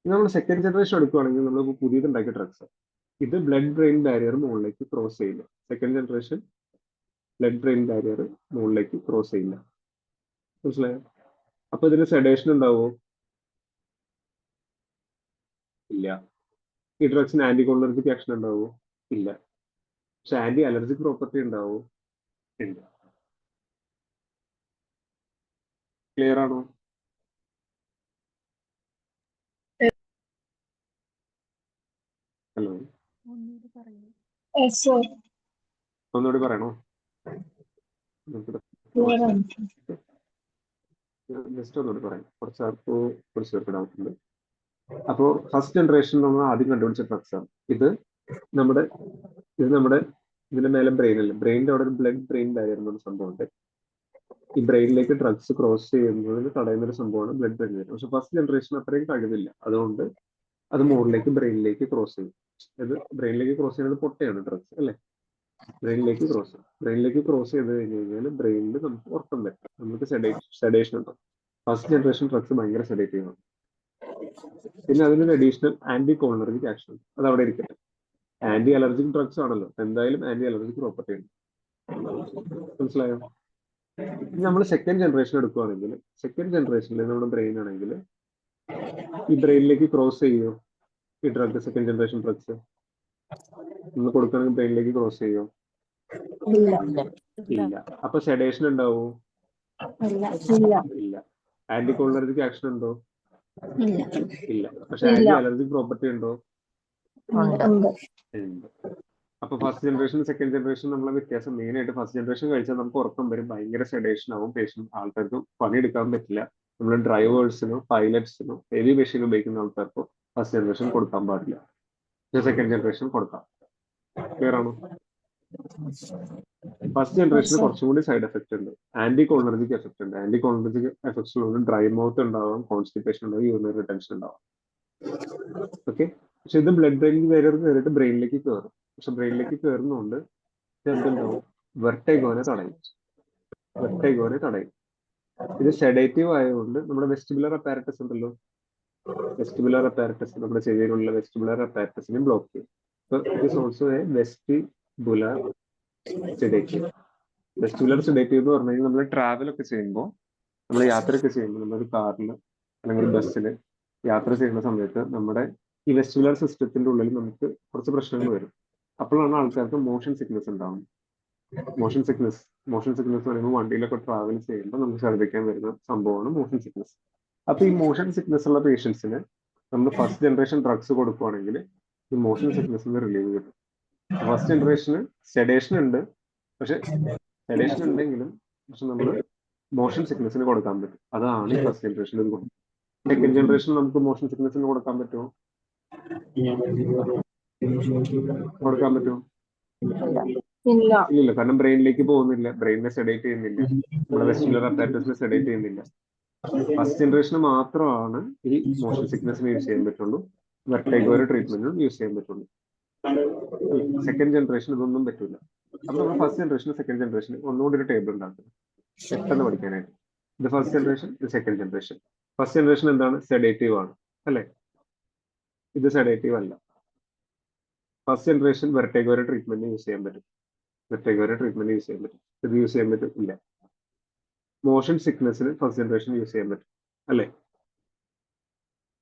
നമ്മൾ സെക്കൻഡ് ജനറേഷൻ എടുക്കുകയാണെങ്കിൽ നമ്മൾ പുതിയത് ഉണ്ടാക്കിയ ഡ്രഗ്സ്, ഇത് ബ്ലഡ് ബ്രെയിൻ ബാരിയർ മുകളിലേക്ക് ക്രോസ് ചെയ്യില്ല. Second generation blood brain barrier മുകളിലേക്ക് ക്രോസ് ചെയ്യില്ല. മനസ്സിലായോ? അപ്പൊ ഇതിന് സെഡേഷൻ ഉണ്ടാവോ? ഇല്ല. ഈ ഡ്രഗ്സിന് ആന്റി കോളിനർജിക് ആക്ഷൻ ഉണ്ടാവോ? ഇല്ല. പക്ഷെ ആന്റി അലർജിക് പ്രോപ്പർട്ടി ഉണ്ടാവോ? ഉണ്ട്. ക്ലിയർ ആണോ? ഹലോ, ഒന്നുകൂടി പറയണോ? ജസ്റ്റ് ഒന്നുകൂടി പറയാം, കുറച്ച് പേർക്ക് ഡൗട്ട് ഉണ്ട്. അപ്പോ ഫസ്റ്റ് ജനറേഷൻ നമ്മൾ ആദ്യം കണ്ടുപിടിച്ച ഡ്രഗ്സ് ആണ് ഇത്. നമ്മുടെ ഇതിന്റെ മേലെ ബ്രെയിൻ അല്ലേ, ബ്രെയിനിന്റെ അവിടെ ഒരു ബ്ലഡ് ബ്രെയിൻ ബാരിയർ എന്നൊരു സംഭവമുണ്ട്. ഈ ബ്രെയിനിലേക്ക് ഡ്രഗ്സ് ക്രോസ് ചെയ്യുന്നതിന് തടയുന്ന ഒരു സംഭവമാണ് ബ്ലഡ് ബ്രെയിൻ ബാരിയർ. പക്ഷെ ഫസ്റ്റ് ജനറേഷൻ അത്രയും കഴിവില്ല, അതുകൊണ്ട് അത് മുകളിലേക്ക് ബ്രെയിനിലേക്ക് ക്രോസ് ചെയ്യും. അത് ബ്രെയിനിലേക്ക് ക്രോസ് ചെയ്യുന്നത് പൊട്ടയാണ് ഡ്രഗ്സ് അല്ലേ? ബ്രെയിനിലേക്ക് ക്രോസ് ചെയ്ത് കഴിഞ്ഞ് കഴിഞ്ഞാൽ ബ്രെയിനിൽ നമുക്ക് ഉറക്കം വരും, നമുക്ക് സെഡേഷൻ ഉണ്ടാവും. ഫസ്റ്റ് ജനറേഷൻ ഡ്രഗ്സ് ഭയങ്കര സെഡേറ്റീവ് ആണ്. പിന്നെ അതിനൊരു അഡീഷണൽ ആന്റി കോളിനർജിക് ആക്ഷൻ, അത് അവിടെ ഇരിക്കട്ടെ. ആന്റി അലർജിക് ഡ്രഗ്സ് ആണല്ലോ, എന്തായാലും ആന്റി അലർജിക് പ്രോപ്പർട്ടി ഉണ്ട്. മനസ്സിലായോ? നമ്മൾ സെക്കൻഡ് ജനറേഷൻ എടുക്കുകയാണെങ്കിൽ, സെക്കൻഡ് ജനറേഷനിൽ നമ്മുടെ ബ്രെയിൻ ആണെങ്കിൽ ഈ ബ്രെയിനിലേക്ക് ക്രോസ് ചെയ്യോ ഈ ഡ്രഗ്? സെക്കൻഡ് ജനറേഷൻ ഡ്രഗ്സ് നമ്മൾ കൊടുക്കുകയാണെങ്കിൽ ബ്രെയിനിലേക്ക് ക്രോസ് ചെയ്യോ? ഇല്ല. അപ്പൊ സെഡേഷൻ ഉണ്ടാവോ? ഇല്ല. ആന്റി കോളിനർജിക് ആക്ഷൻ ഉണ്ടോ? ഇല്ല. പക്ഷെ ആന്റി അലർജിക് പ്രോപ്പർട്ടി ഉണ്ടോ? ഉണ്ട്. അപ്പൊ ഫസ്റ്റ് ജനറേഷൻ സെക്കൻഡ് ജനറേഷൻ നമ്മളെ വ്യത്യാസം മെയിൻ ആയിട്ട്, ഫസ്റ്റ് ജനറേഷൻ കഴിച്ചാൽ നമുക്ക് ഉറക്കം വരും, ഭയങ്കര സെഡേഷൻ ആവും, ആൾക്കാർക്ക് പണിയെടുക്കാൻ പറ്റില്ല. നമ്മൾ ഡ്രൈവേഴ്സിനോ പൈലറ്റ്സിനോ ഹെവി മെഷീൻ ഉപയോഗിക്കുന്ന ആൾക്കാർക്കോ ഫസ്റ്റ് ജനറേഷൻ കൊടുക്കാൻ പാടില്ല, സെക്കൻഡ് ജനറേഷൻ കൊടുക്കാം. ക്ലിയർ ആണോ? ഫസ്റ്റ് ജനറേഷന് കുറച്ചും കൂടി സൈഡ് എഫക്ട് ഉണ്ട്, ആന്റി കോളിനർജിക് എഫക്ട് ഉണ്ട്. Anticholinergic effects dry mouth ഉണ്ടാവാം, കോൺസ്റ്റിപ്പേഷൻ ഉണ്ടാവും, യൂറിനറി റിട്ടൻഷൻ ഉണ്ടാവാം. ഓക്കെ, പക്ഷെ ഇത് ബ്ലഡ് ബ്രെയിനിൽ കയറിയിട്ട് ബ്രെയിനിലേക്ക് കയറും. പക്ഷെ ബ്രെയിനിലേക്ക് കയറുന്നതുകൊണ്ട് എന്തുണ്ടാവും? വെർട്ടൈഗോനെ തടയും. ഇത് സെഡേറ്റീവ് ആയതുകൊണ്ട് നമ്മുടെ വെസ്റ്റിബുലർ അപ്പാരറ്റസ് ഉണ്ടല്ലോ, വെസ്റ്റിബുലർ അപ്പാരറ്റസ്, നമ്മുടെ ശരീരമുള്ള വെസ്റ്റിബുലർ അപ്പാരറ്റസിനെ ബ്ലോക്ക് ചെയ്യും. It is also A vestibular sedative. Vestibular sedative എന്ന് പറഞ്ഞു കഴിഞ്ഞാൽ നമ്മൾ ട്രാവൽ ഒക്കെ ചെയ്യുമ്പോൾ, നമ്മൾ യാത്രയൊക്കെ ചെയ്യുമ്പോൾ, നമ്മളൊരു കാറിൽ അല്ലെങ്കിൽ ബസ്സിൽ യാത്ര ചെയ്യുന്ന സമയത്ത് നമ്മുടെ ഈ വെസ്റ്റിബുലർ സിസ്റ്റത്തിന്റെ ഉള്ളിൽ നമുക്ക് കുറച്ച് പ്രശ്നങ്ങൾ വരും. അപ്പോഴാണ് ആൾക്കാർക്ക് മോഷൻ സിക്നസ് ഉണ്ടാവുന്നത്. മോഷൻ സിക്നസ് എന്ന് പറയുമ്പോൾ വണ്ടിയിലൊക്കെ ട്രാവൽ ചെയ്യുമ്പോൾ നമുക്ക് ഛർദ്ദിക്കാൻ വരുന്ന സംഭവമാണ് മോഷൻ സിക്നസ്. അപ്പൊ ഈ മോഷൻ സിക്നസ് ഉള്ള പേഷ്യൻസിന് നമ്മൾ ഫസ്റ്റ് ജനറേഷൻ ഡ്രഗ്സ് കൊടുക്കുവാണെങ്കിൽ ഈ മോഷൻ സിക്നസിന് റിലീവ് കിട്ടും. ഫസ്റ്റ് ജനറേഷന് സെഡേഷൻ ഉണ്ട്, പക്ഷെ സെഡേഷൻ ഉണ്ടെങ്കിലും നമ്മൾ മോഷൻ സിക്നസിന് കൊടുക്കാൻ പറ്റും. അതാണ് ഈ ഫസ്റ്റ് ജനറേഷനിൽ കൊടുക്കുന്നത്. സെക്കൻഡ് ജനറേഷൻ നമുക്ക് മോഷൻ സിക്നസിന് കൊടുക്കാൻ പറ്റുമോ? ഇല്ല. ഇല്ല, കാരണം ബ്രെയിനിലേക്ക് പോകുന്നില്ല, ബ്രെയിനിനെ സെഡേറ്റ് ചെയ്യുന്നില്ല, നമ്മുടെ വെസ്റ്റിബുലർ അപ്പാരറ്റസിനെ സെഡേറ്റ് ചെയ്യുന്നില്ല. ഫസ്റ്റ് ജനറേഷന് മാത്രമാണ് ഈ മോഷൻ സിക്നസിന് യൂസ് ചെയ്യാൻ പറ്റുള്ളൂ, വെർട്ടൈഗോയുടെ ട്രീറ്റ്മെന്റിനും യൂസ് ചെയ്യാൻ പറ്റുള്ളൂ. സെക്കൻഡ് ജനറേഷൻ ഇതൊന്നും പറ്റില്ല. അപ്പൊ നമ്മൾ ഫസ്റ്റ് ജനറേഷൻ സെക്കൻഡ് ജനറേഷൻ ഒന്നുകൂടി ഒരു ടേബിൾ ഉണ്ടാക്കുന്നത് പെട്ടെന്ന് പഠിക്കാനായിട്ട്. ഇത് ഫസ്റ്റ് ജനറേഷൻ, ഇത് സെക്കൻഡ് ജനറേഷൻ. ഫസ്റ്റ് ജനറേഷൻ എന്താണ്? സെഡേറ്റീവ് ആണ്, അല്ലെ? ഇത് സെഡേറ്റീവ് അല്ല. ഫസ്റ്റ് ജനറേഷൻ വെർട്ടൈഗോയുടെ ട്രീറ്റ്മെന്റ് യൂസ് ചെയ്യാൻ പറ്റും, ഇത് യൂസ് ചെയ്യാൻ പറ്റും ഇല്ല. മോഷൻ സിക്നസിന് ഫസ്റ്റ് ജനറേഷൻ യൂസ് ചെയ്യാൻ പറ്റും, അല്ലെ?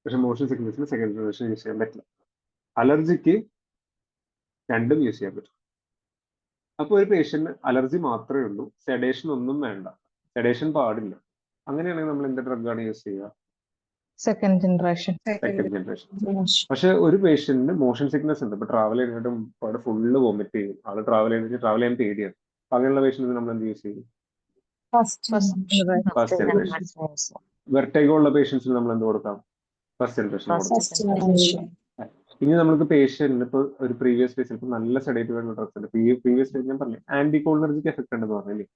പക്ഷെ മോഷൻ സിക്നസിന് സെക്കൻഡ് ജനറേഷൻ യൂസ് ചെയ്യാൻ പറ്റില്ല. അലർജിക്ക് രണ്ടും യൂസ് ചെയ്യാൻ പറ്റും. അപ്പൊ ഒരു പേഷ്യന്റ് അലർജി മാത്രമേ ഉള്ളൂ, സെഡേഷൻ ഒന്നും വേണ്ട, സെഡേഷൻ പാടില്ല, അങ്ങനെയാണെങ്കിൽ നമ്മൾ എന്ത് ഡ്രഗാണ് യൂസ് ചെയ്യുക? Second generation. പക്ഷെ ഒരു പേഷ്യന്റിന് മോഷൻ സിക്നസ് ഉണ്ട്, ഇപ്പൊ ട്രാവൽ ചെയ്തിട്ട് അവിടെ ഫുള്ള് വോമിറ്റ് ചെയ്യും, ആള് ട്രാവൽ ചെയ്യാൻ പേടിയാണ്. അങ്ങനെയുള്ള പേഷ്യന്റിന് നമ്മൾ എന്ത് യൂസ് ചെയ്യും? First generation. വെർട്ടൈഗോ ഉള്ള പേഷ്യൻസിന് നമ്മൾ എന്ത് കൊടുക്കാം? ഫസ്റ്റ് ജനറേഷൻ കൊടുക്കാം. ഇനി നമുക്ക് പേഷ്യന്റിന് ഇപ്പൊ ഒരു പ്രീവിയസ് പേഷ്യന്റ് നല്ല സെഡേറ്റീവ് ആയിട്ടുള്ള ഡ്രഗ്സ് ഉണ്ട്. പ്രീവിയസ് ഞാൻ പറഞ്ഞു ആന്റികോളിനർജിക് എഫക്ട് ഉണ്ടെന്ന് പറഞ്ഞില്ലേ?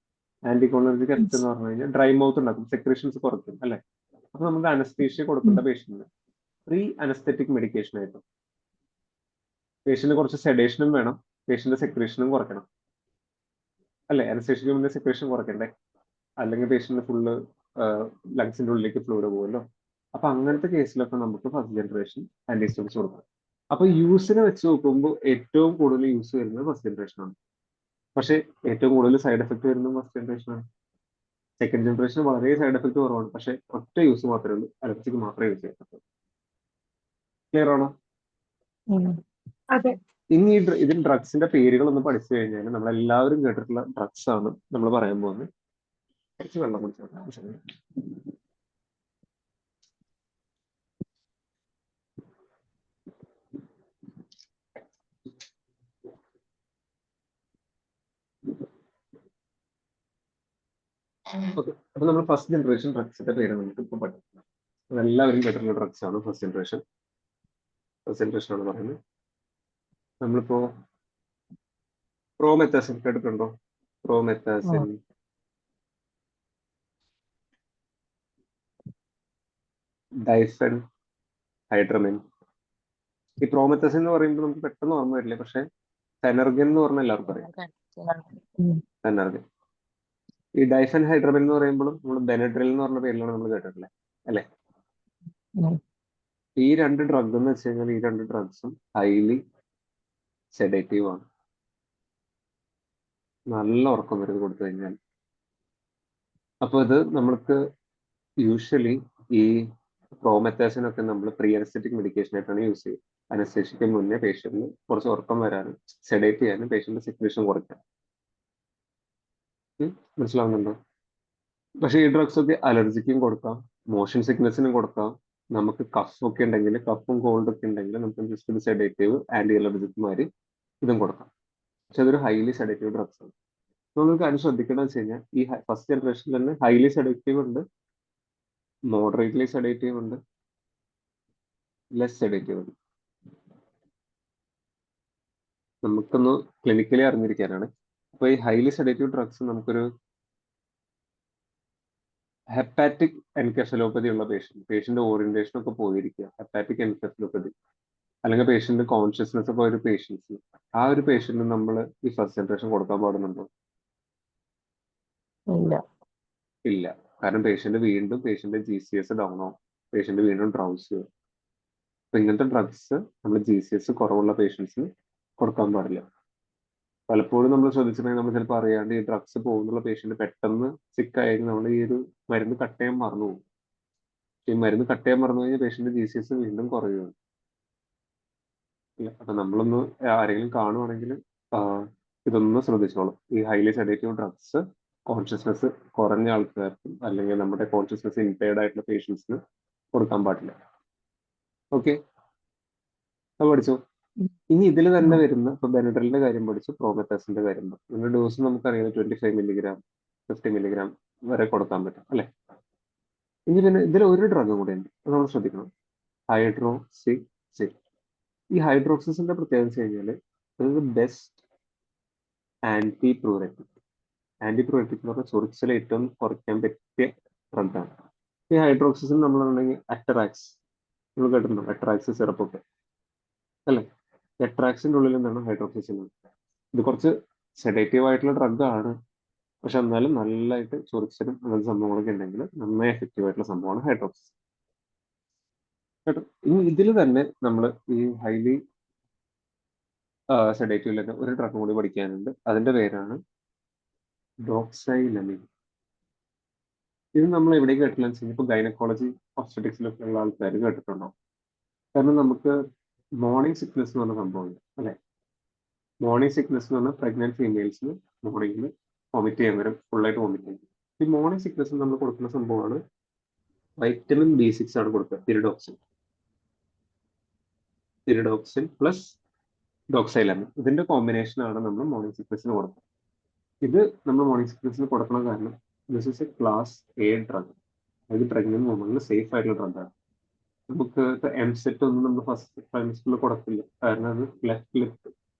ആന്റികോളിനർജിക് എഫക്ട് എന്ന് പറഞ്ഞു കഴിഞ്ഞാൽ ഡ്രൈ മൗത്ത് ഉണ്ടാക്കും, സെക്രീഷൻസ് കുറയ്ക്കും, അല്ലെ? അപ്പൊ നമുക്ക് അനസ്തീഷ്യ കൊടുക്കേണ്ട പേഷ്യന്റിന് പ്രീ അനസ്തെറ്റിക് മെഡിക്കേഷൻ ആയിട്ട് പേഷ്യന്റ് കുറച്ച് സെഡേഷനും വേണം, പേഷ്യന്റ് സെക്രീഷനും കുറയ്ക്കണം, അല്ലെ? അനസ്തേഷ്യക്ക് മുന്നേ സെക്രീഷൻ കുറയ്ക്കണ്ടേ? അല്ലെങ്കിൽ പേഷ്യന്റ് ഫുള്ള് ലങ്സിന്റെ ഉള്ളിലേക്ക് ഫ്ലൂയിഡ് പോകുമല്ലോ. അപ്പൊ അങ്ങനത്തെ കേസിലൊക്കെ നമുക്ക് ഫസ്റ്റ് ജനറേഷൻ ആന്റിഹിസ്റ്റമിക്സ് കൊടുക്കാം. അപ്പൊ യൂസിനെ വെച്ച് നോക്കുമ്പോൾ ഏറ്റവും കൂടുതൽ യൂസ് വരുന്നത് ഫസ്റ്റ് ജനറേഷൻ ആണ്. പക്ഷെ ഏറ്റവും കൂടുതൽ സൈഡ് എഫക്ട് വരുന്നത് ഫസ്റ്റ് ജനറേഷൻ ആണ്. സെക്കൻഡ് ജനറേഷൻ വളരെ സൈഡ് എഫക്ട് കുറവാണ്, പക്ഷെ ഒറ്റ യൂസ് മാത്രമേ ഉള്ളൂ, അലർജിക്ക് മാത്രമേ യൂസ് ചെയ്യാൻ പറ്റൂ. ക്ലിയർ ആണോ? അതെ. ഇനി ഇതിൽ ഡ്രഗ്സിന്റെ പേരുകളൊന്ന് പഠിച്ചു കഴിഞ്ഞാൽ നമ്മൾ എല്ലാവരും കേട്ടിട്ടുള്ള ഡ്രഗ്സ് ആണ് നമ്മൾ പറയാൻ പോകുന്നത്. കുറച്ച് വെള്ളം കുടിച്ചോട്ടെ. അപ്പൊ നമ്മൾ ഫസ്റ്റ് ജനറേഷൻ ഡ്രഗ്സിന്റെ പേര് നമുക്ക് ഇപ്പൊ പഠിക്കാം. അതെല്ലാവരും കേട്ടിട്ടുള്ള ഡ്രഗ്സ് ആണ് ഫസ്റ്റ് ജനറേഷൻ ആണ് പറയുന്നത്. നമ്മളിപ്പോ പ്രോമെത്താസിൻ കേട്ടിട്ടുണ്ടോ? പ്രോമെത്താസിൻ, ഡൈഫെൻ ഹൈഡ്രമിൻ. ഈ പ്രോമെത്താസിൻ എന്ന് പറയുമ്പോൾ നമുക്ക് പെട്ടെന്ന് ഓർമ്മ വരില്ല, പക്ഷെ ഫെനർഗൻ എന്ന് പറഞ്ഞാൽ എല്ലാവർക്കും അറിയാം. ഫെനർഗൻ. ഈ ഡൈഫെൻ ഹൈഡ്രമിൻ എന്ന് പറയുമ്പോഴും നമ്മൾ ബെനഡ്രിൽ എന്ന് പറഞ്ഞ പേരിലാണ് നമ്മൾ കേട്ടിട്ടുള്ളത്, അല്ലെ? ഈ രണ്ട് ഡ്രഗ് എന്ന് വെച്ച് കഴിഞ്ഞാൽ ഈ രണ്ട് ഡ്രഗ്സും ഹൈലി സെഡേറ്റീവ് ആണ്. നല്ല ഉറക്കം വരുന്നത് കൊടുത്തു കഴിഞ്ഞാൽ. അപ്പൊ ഇത് നമ്മൾക്ക് യൂഷ്വലി ഈ പ്രോമെത്താസിൻ ഒക്കെ നമ്മൾ പ്രീ അനസ്തെറ്റിക് മെഡിക്കേഷൻ ആയിട്ടാണ് യൂസ് ചെയ്യുക. അനസ്തേഷ്യക്ക് മുന്നേ പേഷ്യന്റിന് കുറച്ച് ഉറക്കം വരാനും സെഡേറ്റ് ചെയ്യാനും പേഷ്യന്റ് സെക്രീഷൻ കുറയ്ക്കാൻ. മനസ്സിലാവുന്നുണ്ടോ? പക്ഷെ ഈ ഡ്രഗ്സ് ഒക്കെ അലർജിക്കും കൊടുക്കാം, മോഷൻ സിക്നസിനും കൊടുക്കാം. നമുക്ക് കഫ് ഒക്കെ ഉണ്ടെങ്കിൽ, കഫും കോൾഡ് ഒക്കെ ഉണ്ടെങ്കിൽ നമുക്ക് ജസ്റ്റ് ഒരു സെഡേറ്റീവ് ആന്റി അലർജിക്കുമാര് ഇതും കൊടുക്കാം. പക്ഷെ അതൊരു ഹൈലി സെഡേറ്റീവ് ഡ്രഗ്സ് ആണ്. നമ്മൾ കാര്യം ശ്രദ്ധിക്കണമെന്ന് വെച്ച് കഴിഞ്ഞാൽ ഈ ഫസ്റ്റ് ജനറേഷനിൽ തന്നെ ഹൈലി സെഡേറ്റീവ് ഉണ്ട്, മോഡറേറ്റ്ലി സെഡേറ്റീവ് ഉണ്ട്, ലെസ് സെഡേറ്റീവ് ഉണ്ട്. നമുക്കൊന്ന് ക്ലിനിക്കലി അറിഞ്ഞിരിക്കാനാണ്. അപ്പൊ ഈ ഹൈലി സെഡേറ്റീവ് ഡ്രഗ്സ് നമുക്കൊരു ഹെപ്പാറ്റിക് എൻകെഫലോപ്പതി ഉള്ള പേഷ്യന്റ് ഓറിയന്റേഷൻ ഒക്കെ പോയിരിക്കുക, ഹെപ്പാറ്റിക് എൻകെഫലോപ്പതി. അല്ലെങ്കിൽ പേഷ്യന്റ് കോൺഷ്യസ്നെസ് പോയ ഒരു പേഷ്യൻസ്, ആ ഒരു പേഷ്യന്റിന് നമ്മൾ ഈ ഫസ്റ്റ് ജനറേഷൻ കൊടുക്കാൻ പാടുന്നുണ്ടോ? ഇല്ല. ഇല്ല. കാരണം പേഷ്യന്റ് GCS ഡൗൺ ആവും, പേഷ്യന്റ് വീണ്ടും ഡ്രൗസി ആവും. അപ്പൊ ഇങ്ങനത്തെ ഡ്രഗ്സ് നമ്മൾ GCS കുറവുള്ള പേഷ്യൻസിന് കൊടുക്കാൻ പാടില്ല. പലപ്പോഴും നമ്മൾ ശ്രദ്ധിച്ചിട്ടുണ്ടെങ്കിൽ നമ്മൾ ചിലപ്പോൾ അറിയാണ്ട് ഈ ഡ്രഗ്സ് പോകുന്നുള്ള പേഷ്യന്റ് പെട്ടെന്ന് സിക്ക് ആയിരിക്കും, നമ്മൾ ഈ ഒരു മരുന്ന് കട്ട് ചെയ്യാൻ മറന്നു പോകും. ഈ മരുന്ന് കട്ട് ചെയ്യാൻ മറന്നു കഴിഞ്ഞാൽ പേഷ്യന്റ് GCS വീണ്ടും കുറയുകയാണ്. ഇല്ല, അപ്പൊ നമ്മളൊന്ന് ആരെങ്കിലും കാണുവാണെങ്കിൽ ഇതൊന്ന് ശ്രദ്ധിച്ചോളും. ഈ ഹൈലി സെഡേറ്റീവ് ഡ്രഗ്സ് കോൺഷ്യസ്നെസ് കുറഞ്ഞ ആൾക്കാർക്കും അല്ലെങ്കിൽ നമ്മുടെ കോൺഷ്യസ്നെസ് ഇംപയർഡ് ആയിട്ടുള്ള പേഷ്യൻസിന് കൊടുക്കാൻ പാടില്ല. ഓക്കെ, അത് പഠിച്ചോ. ഇനി ഇതിൽ തന്നെ വരുന്ന ഇപ്പൊ ബെനഡ്രലിന്റെ കാര്യം പഠിച്ചു, പ്രോമെത്താസിന്റെ കാര്യം പഠിച്ചു. ഇതിന്റെ ഡോസ് നമുക്കറിയാം 25 മില്ലിഗ്രാം 50 മില്ലിഗ്രാം വരെ കൊടുക്കാൻ പറ്റും അല്ലെ. ഇനി പിന്നെ ഇതിൽ ഒരു ഡ്രഗും കൂടെ ഉണ്ട്, അത് നമ്മൾ ശ്രദ്ധിക്കണം. ഹൈഡ്രോക്സിസിൻ. ഈ ഹൈഡ്രോക്സിസിന്റെ പ്രത്യേകത വെച്ച് കഴിഞ്ഞാൽ ഇത് ബെസ്റ്റ് ആന്റി പ്രൂററ്റിക്. ആന്റി പ്രൂററ്റിക് എന്ന് പറഞ്ഞാൽ ചൊറിച്ചിൽ ഏറ്റവും കുറയ്ക്കാൻ പറ്റിയ ഡ്രഗാണ് ഈ ഹൈഡ്രോക്സിസിൻ. നമ്മളുണ്ടെങ്കിൽ അറ്ററാക്സ്, നിങ്ങൾ കേട്ടിട്ടുണ്ടോ? അറ്ററാക്സ് സിറപ്പൊക്കെ അല്ലെ. എട്രാക്സിന്റെ ഉള്ളിൽ എന്താണ് ഹൈഡ്രോക്സിസിൻ. ഇത് കുറച്ച് സെഡേറ്റീവ് ആയിട്ടുള്ള ഡ്രഗ് ആണ്, പക്ഷെ എന്നാലും നല്ലതായിട്ട് ചൊറിച്ചിലും അങ്ങനത്തെ സംഭവങ്ങളൊക്കെ ഉണ്ടെങ്കിൽ നന്നായി എഫക്റ്റീവ് ആയിട്ടുള്ള സംഭവമാണ് ഹൈഡ്രോക്സിസിൻ. കേട്ടോ. ഇനി ഇതിൽ തന്നെ നമ്മൾ ഈ ഹൈലി സെഡേറ്റീവിൽ തന്നെ ഒരു ഡ്രഗ് കൂടി പഠിക്കാനുണ്ട്. അതിന്റെ പേരാണ് ഡോക്സൈലമിൻ. ഇത് നമ്മൾ എവിടെയും കേട്ടില്ല, ഇപ്പൊ ഗൈനക്കോളജി ഒബ്സ്റ്ററ്റിക്സിലൊക്കെ ഉള്ള ആൾക്കാർ കേട്ടിട്ടുണ്ടോ? കാരണം നമുക്ക് മോർണിംഗ് സിക്നസ് എന്ന് പറഞ്ഞ സംഭവമുണ്ട് അല്ലെ. മോർണിംഗ് സിക്നസ് എന്ന് പറഞ്ഞാൽ പ്രഗ്നന്റ് ഫീമെയിൽസിന് മോർണിംഗിൽ വോമിറ്റ് ചെയ്യാൻ വരും, ഫുള്ളായിട്ട് വോമിറ്റ് ചെയ്യും. ഈ മോർണിംഗ് സിക്നസ് നമ്മൾ കൊടുക്കുന്ന സംഭവമാണ് വൈറ്റമിൻ B6 ആണ് കൊടുക്കുക, പിരിഡോക്സിൻ പ്ലസ് ഡോക്സൈലമിൻ. ഇതിന്റെ കോമ്പിനേഷൻ ആണ് നമ്മൾ മോർണിംഗ് സിക്നസിന് കൊടുക്കുക. ഇത് നമ്മൾ മോർണിംഗ് സിക്നസിന് കൊടുക്കുന്ന കാരണം this is A class A drug. അതായത് പ്രഗ്നന്റ് വുമണിന് സേഫ് ആയിട്ടുള്ള ഡ്രഗാണ്. നമുക്ക് MSET ഒന്നും നമ്മൾ ഫസ്റ്റ് ട്രൈമസ്റ്ററിൽ കൊടുക്കില്ല, കാരണം അത് ലെഫ്റ്റ്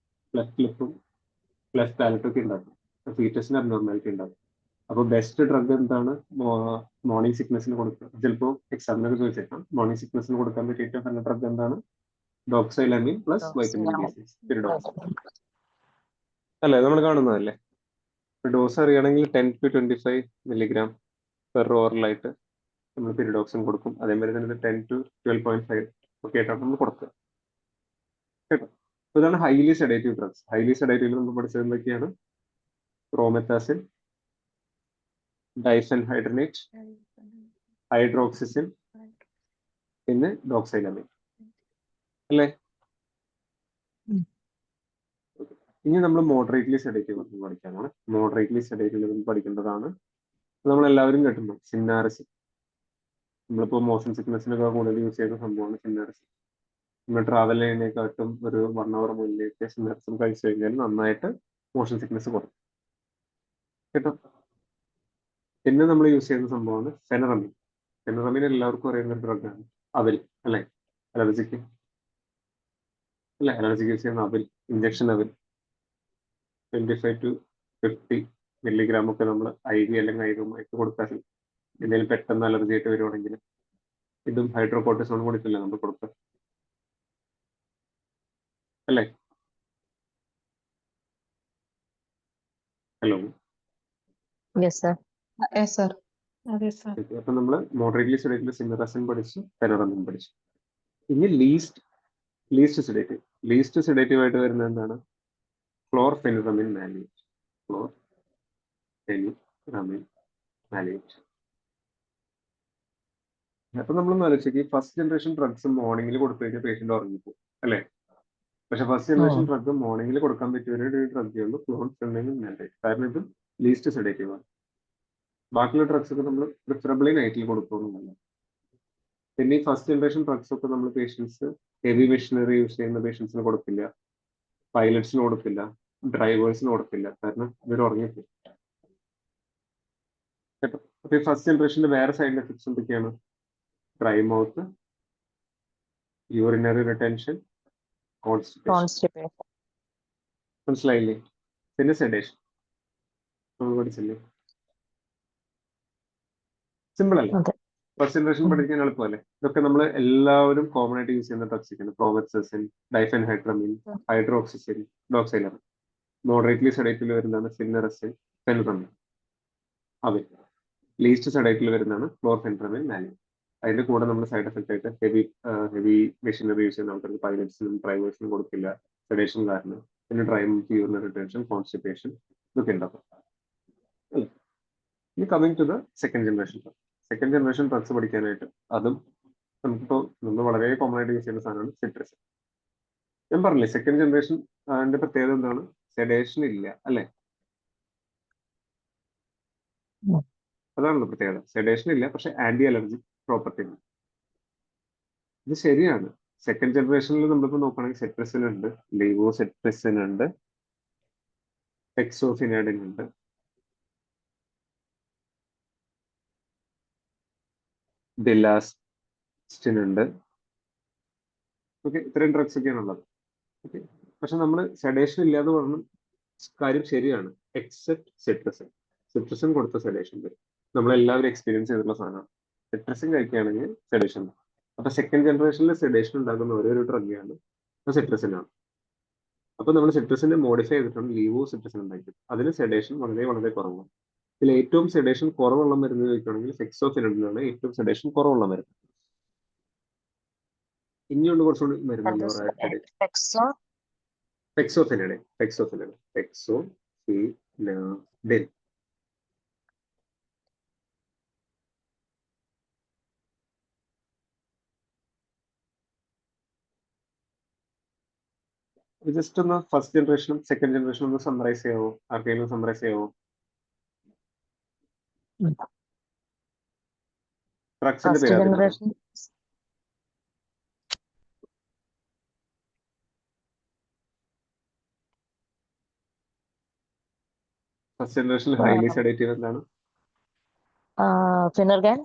ലിപ്പും ലെഫ്റ്റ് പാലറ്റും ഒക്കെ ഉണ്ടാക്കും, ഫീറ്റസിന് അബ്നോർമാലിറ്റി ഉണ്ടാകും. അപ്പൊ ബെസ്റ്റ് ഡ്രഗ് എന്താണ് മോർണിംഗ് സിക്നസിന് കൊടുക്കുക? ചിലപ്പോൾ എക്സാമിനൊക്കെ ചോദിച്ചേക്കാം, മോർണിംഗ് സിക്നസിന് കൊടുക്കാൻ പറ്റിയിട്ട് നല്ല ഡ്രഗ് എന്താണ്? ഡോക്സൈലമിൻ പ്ലസ് വൈറ്റമിൻ B6 പിരിഡോക്സിൻ അല്ലേ, നമ്മൾ കാണുന്നതല്ലേ. ഡോസ് അറിയണമെങ്കിൽ 10 to 25 മില്ലിഗ്രാം പെർ ഓറലായിട്ട് നമ്മൾ പിരിഡോക്സിൻ കൊടുക്കും. അതേമാതിരി തന്നെ 10 to 12.5 ഒക്കെ ആയിട്ടാണ് നമ്മൾ കൊടുക്കുക. കേട്ടോ. ഇതാണ് ഹൈലി സെഡേറ്റീവ് ഡ്രഗ്സ്. ഹൈലി സെഡേറ്റീവിൽ നമ്മൾ പഠിച്ചത് എന്തൊക്കെയാണ്? പ്രോമെത്താസിൻ, ഡൈഫെൻഹൈഡ്രനേറ്റ്, ഹൈഡ്രോക്സിസിൻ, പിന്നെ ഡോക്സൈലമിൻ അല്ലേ. ഇനി നമ്മൾ മോഡറേറ്റ്ലി സെഡേറ്റീവ് പഠിക്കാനാണ്. മോഡറേറ്റ്ലി സെഡേറ്റീവ് പഠിക്കേണ്ടതാണ്. നമ്മൾ എല്ലാവരും കേട്ടിട്ടുണ്ട് സിന്നാരസിൻ. നമ്മളിപ്പോൾ മോഷൻ സിക്നസിനൊക്കെ കൂടുതൽ യൂസ് ചെയ്യുന്ന സംഭവമാണ് സിന്നാരസിൻ. നമ്മൾ ട്രാവൽ ചെയ്യുന്നതിനെക്കാട്ടും ഒരു 1 hour മുന്നിലേക്ക് സിന്നാരസിൻ കഴിച്ചു കഴിഞ്ഞാൽ നന്നായിട്ട് മോഷൻ സിക്നസ് കുറയും. കേട്ടോ. പിന്നെ നമ്മൾ യൂസ് ചെയ്യുന്ന സംഭവമാണ് ഫെനറമിൻ. ഫെനറമിൻ എല്ലാവർക്കും അറിയുന്ന ഒരു ഡ്രഗാണ്. അവൽ അല്ലെ, അലർജിക്ക് അല്ലെ, അലർജിക്ക് യൂസ് ചെയ്യുന്ന അവൽ, ഇഞ്ചക്ഷൻ അവൽ 25 to 50 മില്ലിഗ്രാം ഒക്കെ നമ്മൾ IV അല്ലെങ്കിൽ ഐറുമായിട്ട് കൊടുക്കാറില്ല. എന്തെങ്കിലും പെട്ടെന്ന് അലർജി ആയിട്ട് വരുവാണെങ്കിൽ ഇതും ഹൈഡ്രോകോർട്ടിസോൺ കൊടുക്കില്ല നമ്മൾ കൊടുക്കുക അല്ലേ. Hello. Yes, sir. Yes, sir. അതെ സാർ. അപ്പൊ നമ്മൾ മോഡറേറ്റ്ലി സെഡേറ്റീവ് സിന്നറസിൻ പഠിച്ചു, ഫെനറമിൻ പഠിച്ചു. ഇനി ലീസ്റ്റ് സെഡേറ്റീവ് ആയിട്ട് വരുന്നത് എന്താണ്? ക്ലോർഫെനിറമിൻ മാലിയേറ്റ്. അപ്പൊ നമ്മളൊന്ന് ആലോചിക്കുക, ഈ ഫസ്റ്റ് ജനറേഷൻ ഡ്രഗ്സ് മോർണിംഗിൽ കൊടുത്തു കഴിഞ്ഞാൽ പേഷ്യന്റ് ഉറങ്ങിപ്പോകും അല്ലെ. പക്ഷെ ഫസ്റ്റ് ജനറേഷൻ ഡ്രഗ് മോർണിംഗിൽ കൊടുക്കാൻ പറ്റിയ ഒരു ഡ്രഗേ ഉള്ളൂ, ക്ലോർഫെനിറമിൻ മാലിയേറ്റ്. കാരണം ഇത് ലീസ്റ്റ് സെഡേറ്റീവ് ആണ്. ബാക്കിയുള്ള ഡ്രഗ്സ് ഒക്കെ നമ്മൾ പ്രിഫറബിളി നൈറ്റിൽ കൊടുക്കുമെന്നല്ല. പിന്നെ ഈ ഫസ്റ്റ് ജനറേഷൻ ഡ്രഗ്സ് ഒക്കെ നമ്മൾ പേഷ്യൻസ് ഹെവി മെഷീനറി യൂസ് ചെയ്യുന്ന പേഷ്യൻസിന് കൊടുക്കില്ല, പൈലറ്റ്സിന് കൊടുക്കില്ല, ഡ്രൈവേഴ്സിന് കൊടുക്കില്ല, കാരണം ഇവർ ഉറങ്ങിപ്പോകും. കേട്ടോ. അപ്പൊ ഈ ഫസ്റ്റ് ജനറേഷന്റെ വേറെ സൈഡ് എഫക്ട്സ് എന്തൊക്കെയാണ്? Dry mouth, urinary retention, constipation. മനസ്സിലായില്ലേ? പിന്നെ സെഡേഷൻ നമ്മൾ പഠിച്ചില്ലേ? സിമ്പിൾ അല്ലേ? അതെ. ഫസ്റ്റ് ജനറേഷൻ പഠിക്കാൻ എളുപ്പമല്ലേ? ഇതൊക്കെ നമ്മൾ എല്ലാവരും കോമൺ ആയിട്ട് യൂസ് ചെയ്യുന്ന ഡ്രഗ്സ് ഒക്കെയാണ്. പ്രോവെക്സസിൻ, ഡൈഫെൻഹൈഡ്രമിൻ, ഹൈഡ്രോക്സിസിൻ, ഡോക്സൈലമിൻ. മോഡറേറ്റ്ലി സെഡേറ്റീവിൽ വരുന്നതാണ് സിന്നറസിൻ, ഫെൻറമിൻ. അവൻ ലീസ്റ്റ് സെഡേറ്റീവിൽ വരുന്നതാണ് ക്ലോർഫെൻട്രമിൻ, വാലിൻ. അതിന്റെ കൂടെ നമ്മൾ സൈഡ് എഫക്റ്റ് ആയിട്ട് ഹെവി മെഷീനറി യൂസ് ചെയ്യുന്ന ആൾക്കാർക്ക് പൈലറ്റ്സിനും ഡ്രൈവേഴ്സിനും കൊടുക്കില്ല സെഡേഷൻ കാരണം. പിന്നെ യൂറിനറി റിട്ടൻഷൻ, കോൺസ്റ്റിപ്പേഷൻ ഇതൊക്കെ ഉണ്ടാക്കും. അല്ലേ? ഇനി coming to the second generation. Second generation drugs പഠിക്കാനായിട്ട് അതും നമുക്കിപ്പോൾ നമ്മൾ വളരെ കോമൺ ആയിട്ട് യൂസ് ചെയ്യുന്ന സാധനമാണ് സിട്രസിൻ. ഞാൻ പറഞ്ഞില്ലേ സെക്കൻഡ് ജനറേഷൻ അതിന്റെ പ്രത്യേകത എന്താണ്? സെഡേഷൻ ഇല്ല അല്ലെ? അതാണല്ലോ പ്രത്യേകത. സെഡേഷൻ ഇല്ല, പക്ഷെ ആന്റി അലർജി പ്രോപ്പർട്ടി ഉണ്ട്. ഇത് ശരിയാണ്. സെക്കൻഡ് ജനറേഷനിൽ നമ്മളിപ്പോൾ നോക്കുകയാണെങ്കിൽ സെട്രസിൻ ഉണ്ട്, ലിവോസെട്രസിൻ ഉണ്ട്, എക്സോഫിനാഡിൻ ഉണ്ട്, ബിലാസ്റ്റിൻ ഉണ്ട്. ഓക്കെ, ഇത്രയും ഡ്രഗ്സ് ഒക്കെയാണ് ഉള്ളത്. ഓക്കെ, പക്ഷെ നമ്മൾ സെഡേഷൻ ഇല്ലാതെ പറഞ്ഞു കാര്യം ശരിയാണ്, എക്സെപ്റ്റ് സിട്രസിൻ. സിട്രസിൻ കൊടുത്ത സെഡേഷൻ വരും. നമ്മളെല്ലാവരും എക്സ്പീരിയൻസ് ചെയ്തിട്ടുള്ള സാധനമാണ്. സിട്രസിൻ കഴിക്കുകയാണെങ്കിൽ സെഡേഷൻ. അപ്പൊ സെക്കൻഡ് ജനറേഷനിൽ സെഡേഷൻ ഉണ്ടാകുന്ന ഒരേ ഒരു ഡ്രഗാണ് സിട്രസിൻ ആണ്. അപ്പൊ നമ്മൾ സിട്രസിനെ മോഡിഫൈ ചെയ്തിട്ടാണ് ലീവോ സിട്രസിൻ ഉണ്ടാക്കിയത്. അതിന് സെഡേഷൻ വളരെ വളരെ കുറവാണ്. ഇതിൽ ഏറ്റവും സെഡേഷൻ കുറവുള്ള മരുന്ന് ചോദിക്കുകയാണെങ്കിൽ ഫെക്സോഫെനഡിനാണ് ഏറ്റവും സെഡേഷൻ കുറവുള്ള മരുന്ന്. ഇനിയുണ്ട് കുറച്ചുകൂടി മരുന്ന്, ഫെക്സോഫെനഡിൻ. ജസ്റ്റ് ഒന്ന് ഫസ്റ്റ് ജനറേഷനും സെക്കൻഡ് ജനറേഷനും ഒന്ന് സമ്മറൈസ് ചെയ്യാവോ? ആർക്കെങ്കിലും സമ്മറൈസ് ചെയ്യാവോ? ഡ്രഗ്സിന്റെ ഫസ്റ്റ് പേര് ജനറേഷൻ ഫസ്റ്റ് ജനറേഷനിൽ ഹൈലി സെഡേറ്റീവ് എന്താണ്? ഫിനർഗാൻ,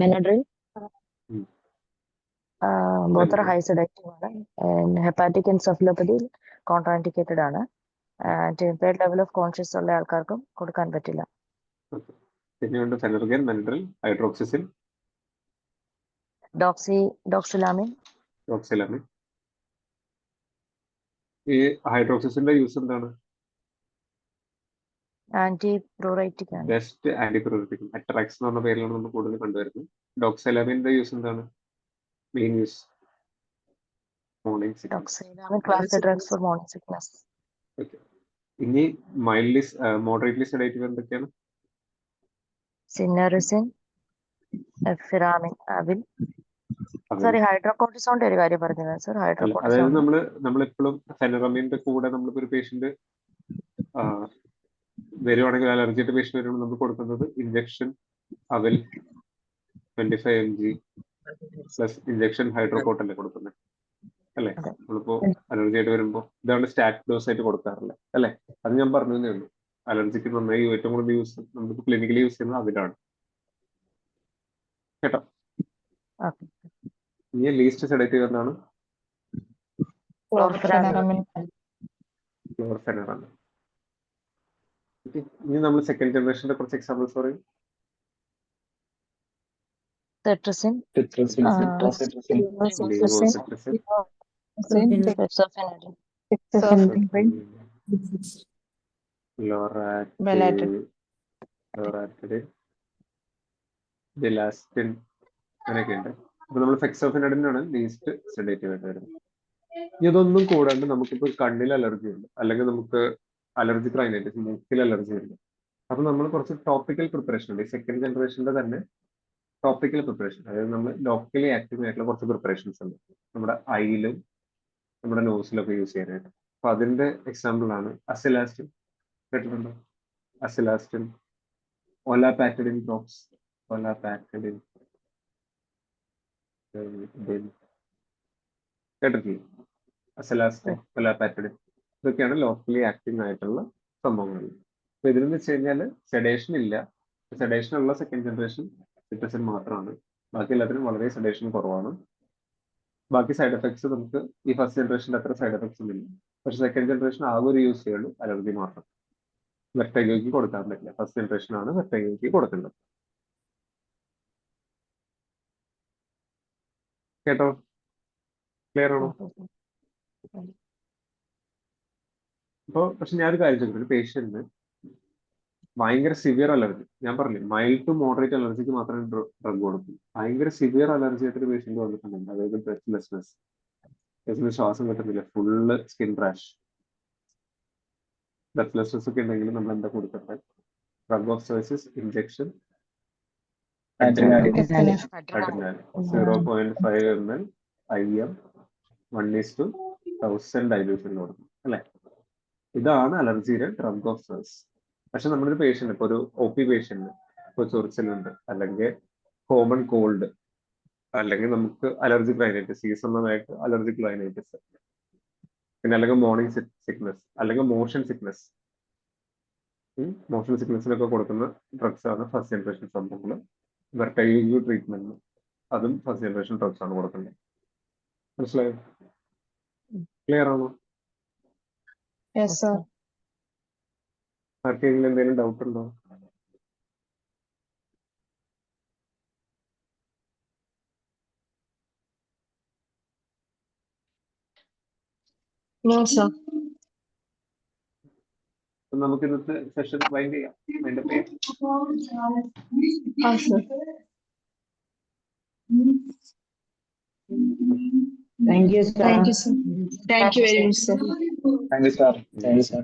ബെനഡ്രിൽ. ബോത്ത് ആർ ഹൈ സെഡക്റ്റീവ് ആണ്. ഹെപ്പാറ്റിക് എൻസെഫലോപ്പതി കോൺട്രാൻഡിക്കേറ്റഡ് ആണ്. ഇമ്പയർഡ് ലെവൽ ഓഫ് കോൺഷ്യസ് ഉള്ള ആൾക്കാർക്കും കൊടുക്കാൻ പറ്റില്ല. പിന്നെയുണ്ട് ഫെനർഗൻ, ബെനഡ്രിൽ, ഹൈഡ്രോക്സിസിൻ, ഡോക്സിലാമിൻ. ഈ ഹൈഡ്രോക്സിസിന്റെ യൂസ് എന്താണ്? ആന്റി പ്രൂറൈറ്റിക് ആണ്. ബെസ്റ്റ് ആന്റിപ്യൂറിറ്റിക്. അട്രാക്സ് എന്ന് പറഞ്ഞ പേരിലാണ് നമ്മൾ കൂടുതൽ കണ്ടുവരുന്നത്. ഡോക്സൈലാമിന്റെ യൂസ് എന്താണ്? Main use morning sickness. Doxylamine class drugs for morning sickness. Okay, ഇനി മൈൽഡ്ലി മോഡറേറ്റ്ലി സെഡേറ്റീവ് എന്തൊക്കെയാണ്? സിന്നറിസിൻ, എഫിറാമിൻ, അവിൽ. സോറി, ഹൈഡ്രോകോർട്ടിസോണിന്റെ ഒരു കാര്യം പറഞ്ഞത് സർ. അതായത് ഹൈഡ്രോകോർട്ടിസോൺ നമ്മളെപ്പോഴും ഫെനറമിന്റെ കൂടെ നമ്മളിപ്പോ ഒരു പേഷ്യന്റ് വരുവാണെങ്കിൽ, അലർജിയുടെ പേഷ്യന്റ് വരുമ്പോൾ നമ്മൾ കൊടുക്കുന്നത് ഇഞ്ചക്ഷൻ അവൽ 25 mg പ്ലസ് ഇഞ്ചക്ഷൻ ഹൈഡ്രോകോട്ട് അല്ലേ കൊടുക്കുന്നത് അല്ലെ? നമ്മളിപ്പോ അലർജി ആയിട്ട് വരുമ്പോൾ ഇതാണ് സ്റ്റാറ്റ് ഡോസ് ആയിട്ട് കൊടുക്കാറില്ല അല്ലെ? അത് ഞാൻ പറഞ്ഞതേ ഉള്ളൂ. അലർജിക്ക് നന്നായി ഏറ്റവും കൂടുതൽ യൂസ് നമ്മളിപ്പോ ക്ലിനിക്കലി യൂസ് ചെയ്യുന്നത് അതിലാണ് കേട്ടോ. ഇനി ലീസ്റ്റ് സെഡേറ്റീവ് എന്താണ്? ക്ലോർഫെനറമിൻ. ക്ലോർഫെനറാണ്. ഇനി നമ്മൾ സെക്കൻഡ് ജനറേഷന്റെ കുറച്ച് എക്സാമ്പിൾസ് പറയും. സെട്രസിൻ, ബിലാസ്റ്റിൻ, അങ്ങനെയൊക്കെ ഉണ്ട്. അപ്പൊ നമ്മൾ ഫെക്സോഫെനഡിനാണ് ലീസ്റ്റ് സെഡേറ്റീവ് ആയിട്ട് വരുന്നത്. ഇതൊന്നും കൂടാണ്ട് നമുക്കിപ്പോ കണ്ണിൽ അലർജി ഉണ്ട്, അല്ലെങ്കിൽ നമുക്ക് അലർജി റൈനൈറ്റിസ്, മൂക്കിൽ അലർജി ഉണ്ട്. അപ്പൊ നമ്മൾ കുറച്ച് ടോപ്പിക്കൽ പ്രിപ്പറേഷൻ ഉണ്ട്. ഈ സെക്കൻഡ് ജനറേഷന്റെ തന്നെ ടോപ്പിക്കൽ പ്രിപ്പറേഷൻ, അതായത് നമ്മൾ ലോക്കലി ആക്റ്റീവ് ആയിട്ടുള്ള കുറച്ച് പ്രിപ്പറേഷൻസ് ഉണ്ട് നമ്മുടെ ഐയിലും നമ്മുടെ നോസിലും ഒക്കെ യൂസ് ചെയ്യാനായിട്ട്. അപ്പൊ അതിന്റെ എക്സാമ്പിൾ ആണ് അസിലാസ്റ്റിൻ. കേട്ടിട്ടുണ്ടോ? അസിലാസ്റ്റിൻ, ഒലാപാറ്റഡിൻ ഡ്രോപ്സ്, ഒലാപാറ്റഡിൻ കേട്ടിട്ടില്ല? അസിലാസ്റ്റിൻ, ഒലാപാറ്റഡിൻ, ഇതൊക്കെയാണ് ലോക്കലി ആക്റ്റീവ് ആയിട്ടുള്ള സംഭവങ്ങൾ. അപ്പൊ ഇതിലെന്ന് വെച്ച് കഴിഞ്ഞാൽ സെഡേഷൻ ഇല്ല. സെഡേഷൻ ഉള്ള സെക്കൻഡ് ജനറേഷൻ സിട്രസിൻ മാത്രമാണ്. ബാക്കി എല്ലാത്തിനും വളരെ സെഡേഷൻ കുറവാണ്. ബാക്കി സൈഡ് എഫക്ട്സ് നമുക്ക് ഈ ഫസ്റ്റ് ജനറേഷൻ്റെ അത്ര സൈഡ് എഫക്ട്സ് ഒന്നും ഇല്ല. പക്ഷെ സെക്കൻഡ് ജനറേഷൻ ആകെ ഒരു യൂസ് ചെയ്യുള്ളൂ, അലർജി മാത്രം. വെർട്ടിഗോയ്ക്ക് കൊടുക്കാൻ പറ്റില്ല. ഫസ്റ്റ് ജനറേഷൻ ആണ് വെർട്ടിഗോയ്ക്ക് കൊടുക്കേണ്ടത്. കേട്ടോ? ക്ലിയർ ആണോ? അപ്പോൾ പക്ഷെ ഞാനൊരു കാര്യം ചോദിക്കും, ഒരു പേഷ്യന്റിന് ഭയങ്കര സിവിയർ അലർജി, ഞാൻ പറഞ്ഞു മൈൽഡ് ടു മോഡറേറ്റ് അലർജിക്ക് മാത്രമേ ഡ്രഗ് കൊടുക്കും. ഭയങ്കര സിവിയർ അലർജി ആയിട്ടൊരു പേഷ്യന്റ് വന്നിട്ടുണ്ടെങ്കിൽ, അതായത് ബ്രെത്ത്ലെസ്നെസ്, ശ്വാസം കിട്ടുന്നില്ല, ഫുള്ള് സ്കിൻ റാഷ്, ബ്രെത്ത്ലെസ്നെസ് ഒക്കെ ഉണ്ടെങ്കിൽ നമ്മൾ എന്താ കൊടുക്കട്ടെ? Drug of choices injection Atenolol. 0.5 ml IM 1:1000 dilution കൊടുക്കും അല്ലെ? ഇതാണ് അലർജിയുടെ ഡ്രഗ് ഓഫ് ചോയ്സ്. പക്ഷെ നമ്മളൊരു പേഷ്യന്റ്, ഇപ്പൊ ഒരു OP പേഷ്യന്റ്, ഇപ്പൊ ചൊറിച്ചിലുണ്ട്, അല്ലെങ്കിൽ കോമൺ കോൾഡ്, അല്ലെങ്കിൽ നമുക്ക് അലർജിക് റൈനൈറ്റിസ്, സീസണലായിട്ട് അലർജിക് റൈനൈറ്റിസ്, പിന്നെ അല്ലെങ്കിൽ മോർണിംഗ് സിക്നസ്, അല്ലെങ്കിൽ മോഷൻ സിക്നസ്. മോഷൻ സിക്നസിനൊക്കെ കൊടുക്കുന്ന ഡ്രഗ്സ് ആണ് ഫസ്റ്റ് ജനറേഷൻ സംഭവങ്ങൾ. വെർട്ടൈഗോ ട്രീറ്റ്മെന്റ്, അതും ഫസ്റ്റ് ജനറേഷൻ ഡ്രഗ്സ് ആണ് കൊടുക്കുന്നത്. മനസ്സിലായോ? ക്ലിയർ ആണോ? Yes, sir. ആർക്കെങ്കിലും എന്തെങ്കിലും ഡൗട്ട് ഉണ്ടോ? No, sir. അപ്പൊ നമുക്ക് ഇന്നത്തെ സെഷൻ വൈൻഡ് ചെയ്യാം. അതിന്റെ പേര് Sir. Thank you, sir. Thank you, sir. Thank you very much, sir. Thank you, sir. Thank you, sir.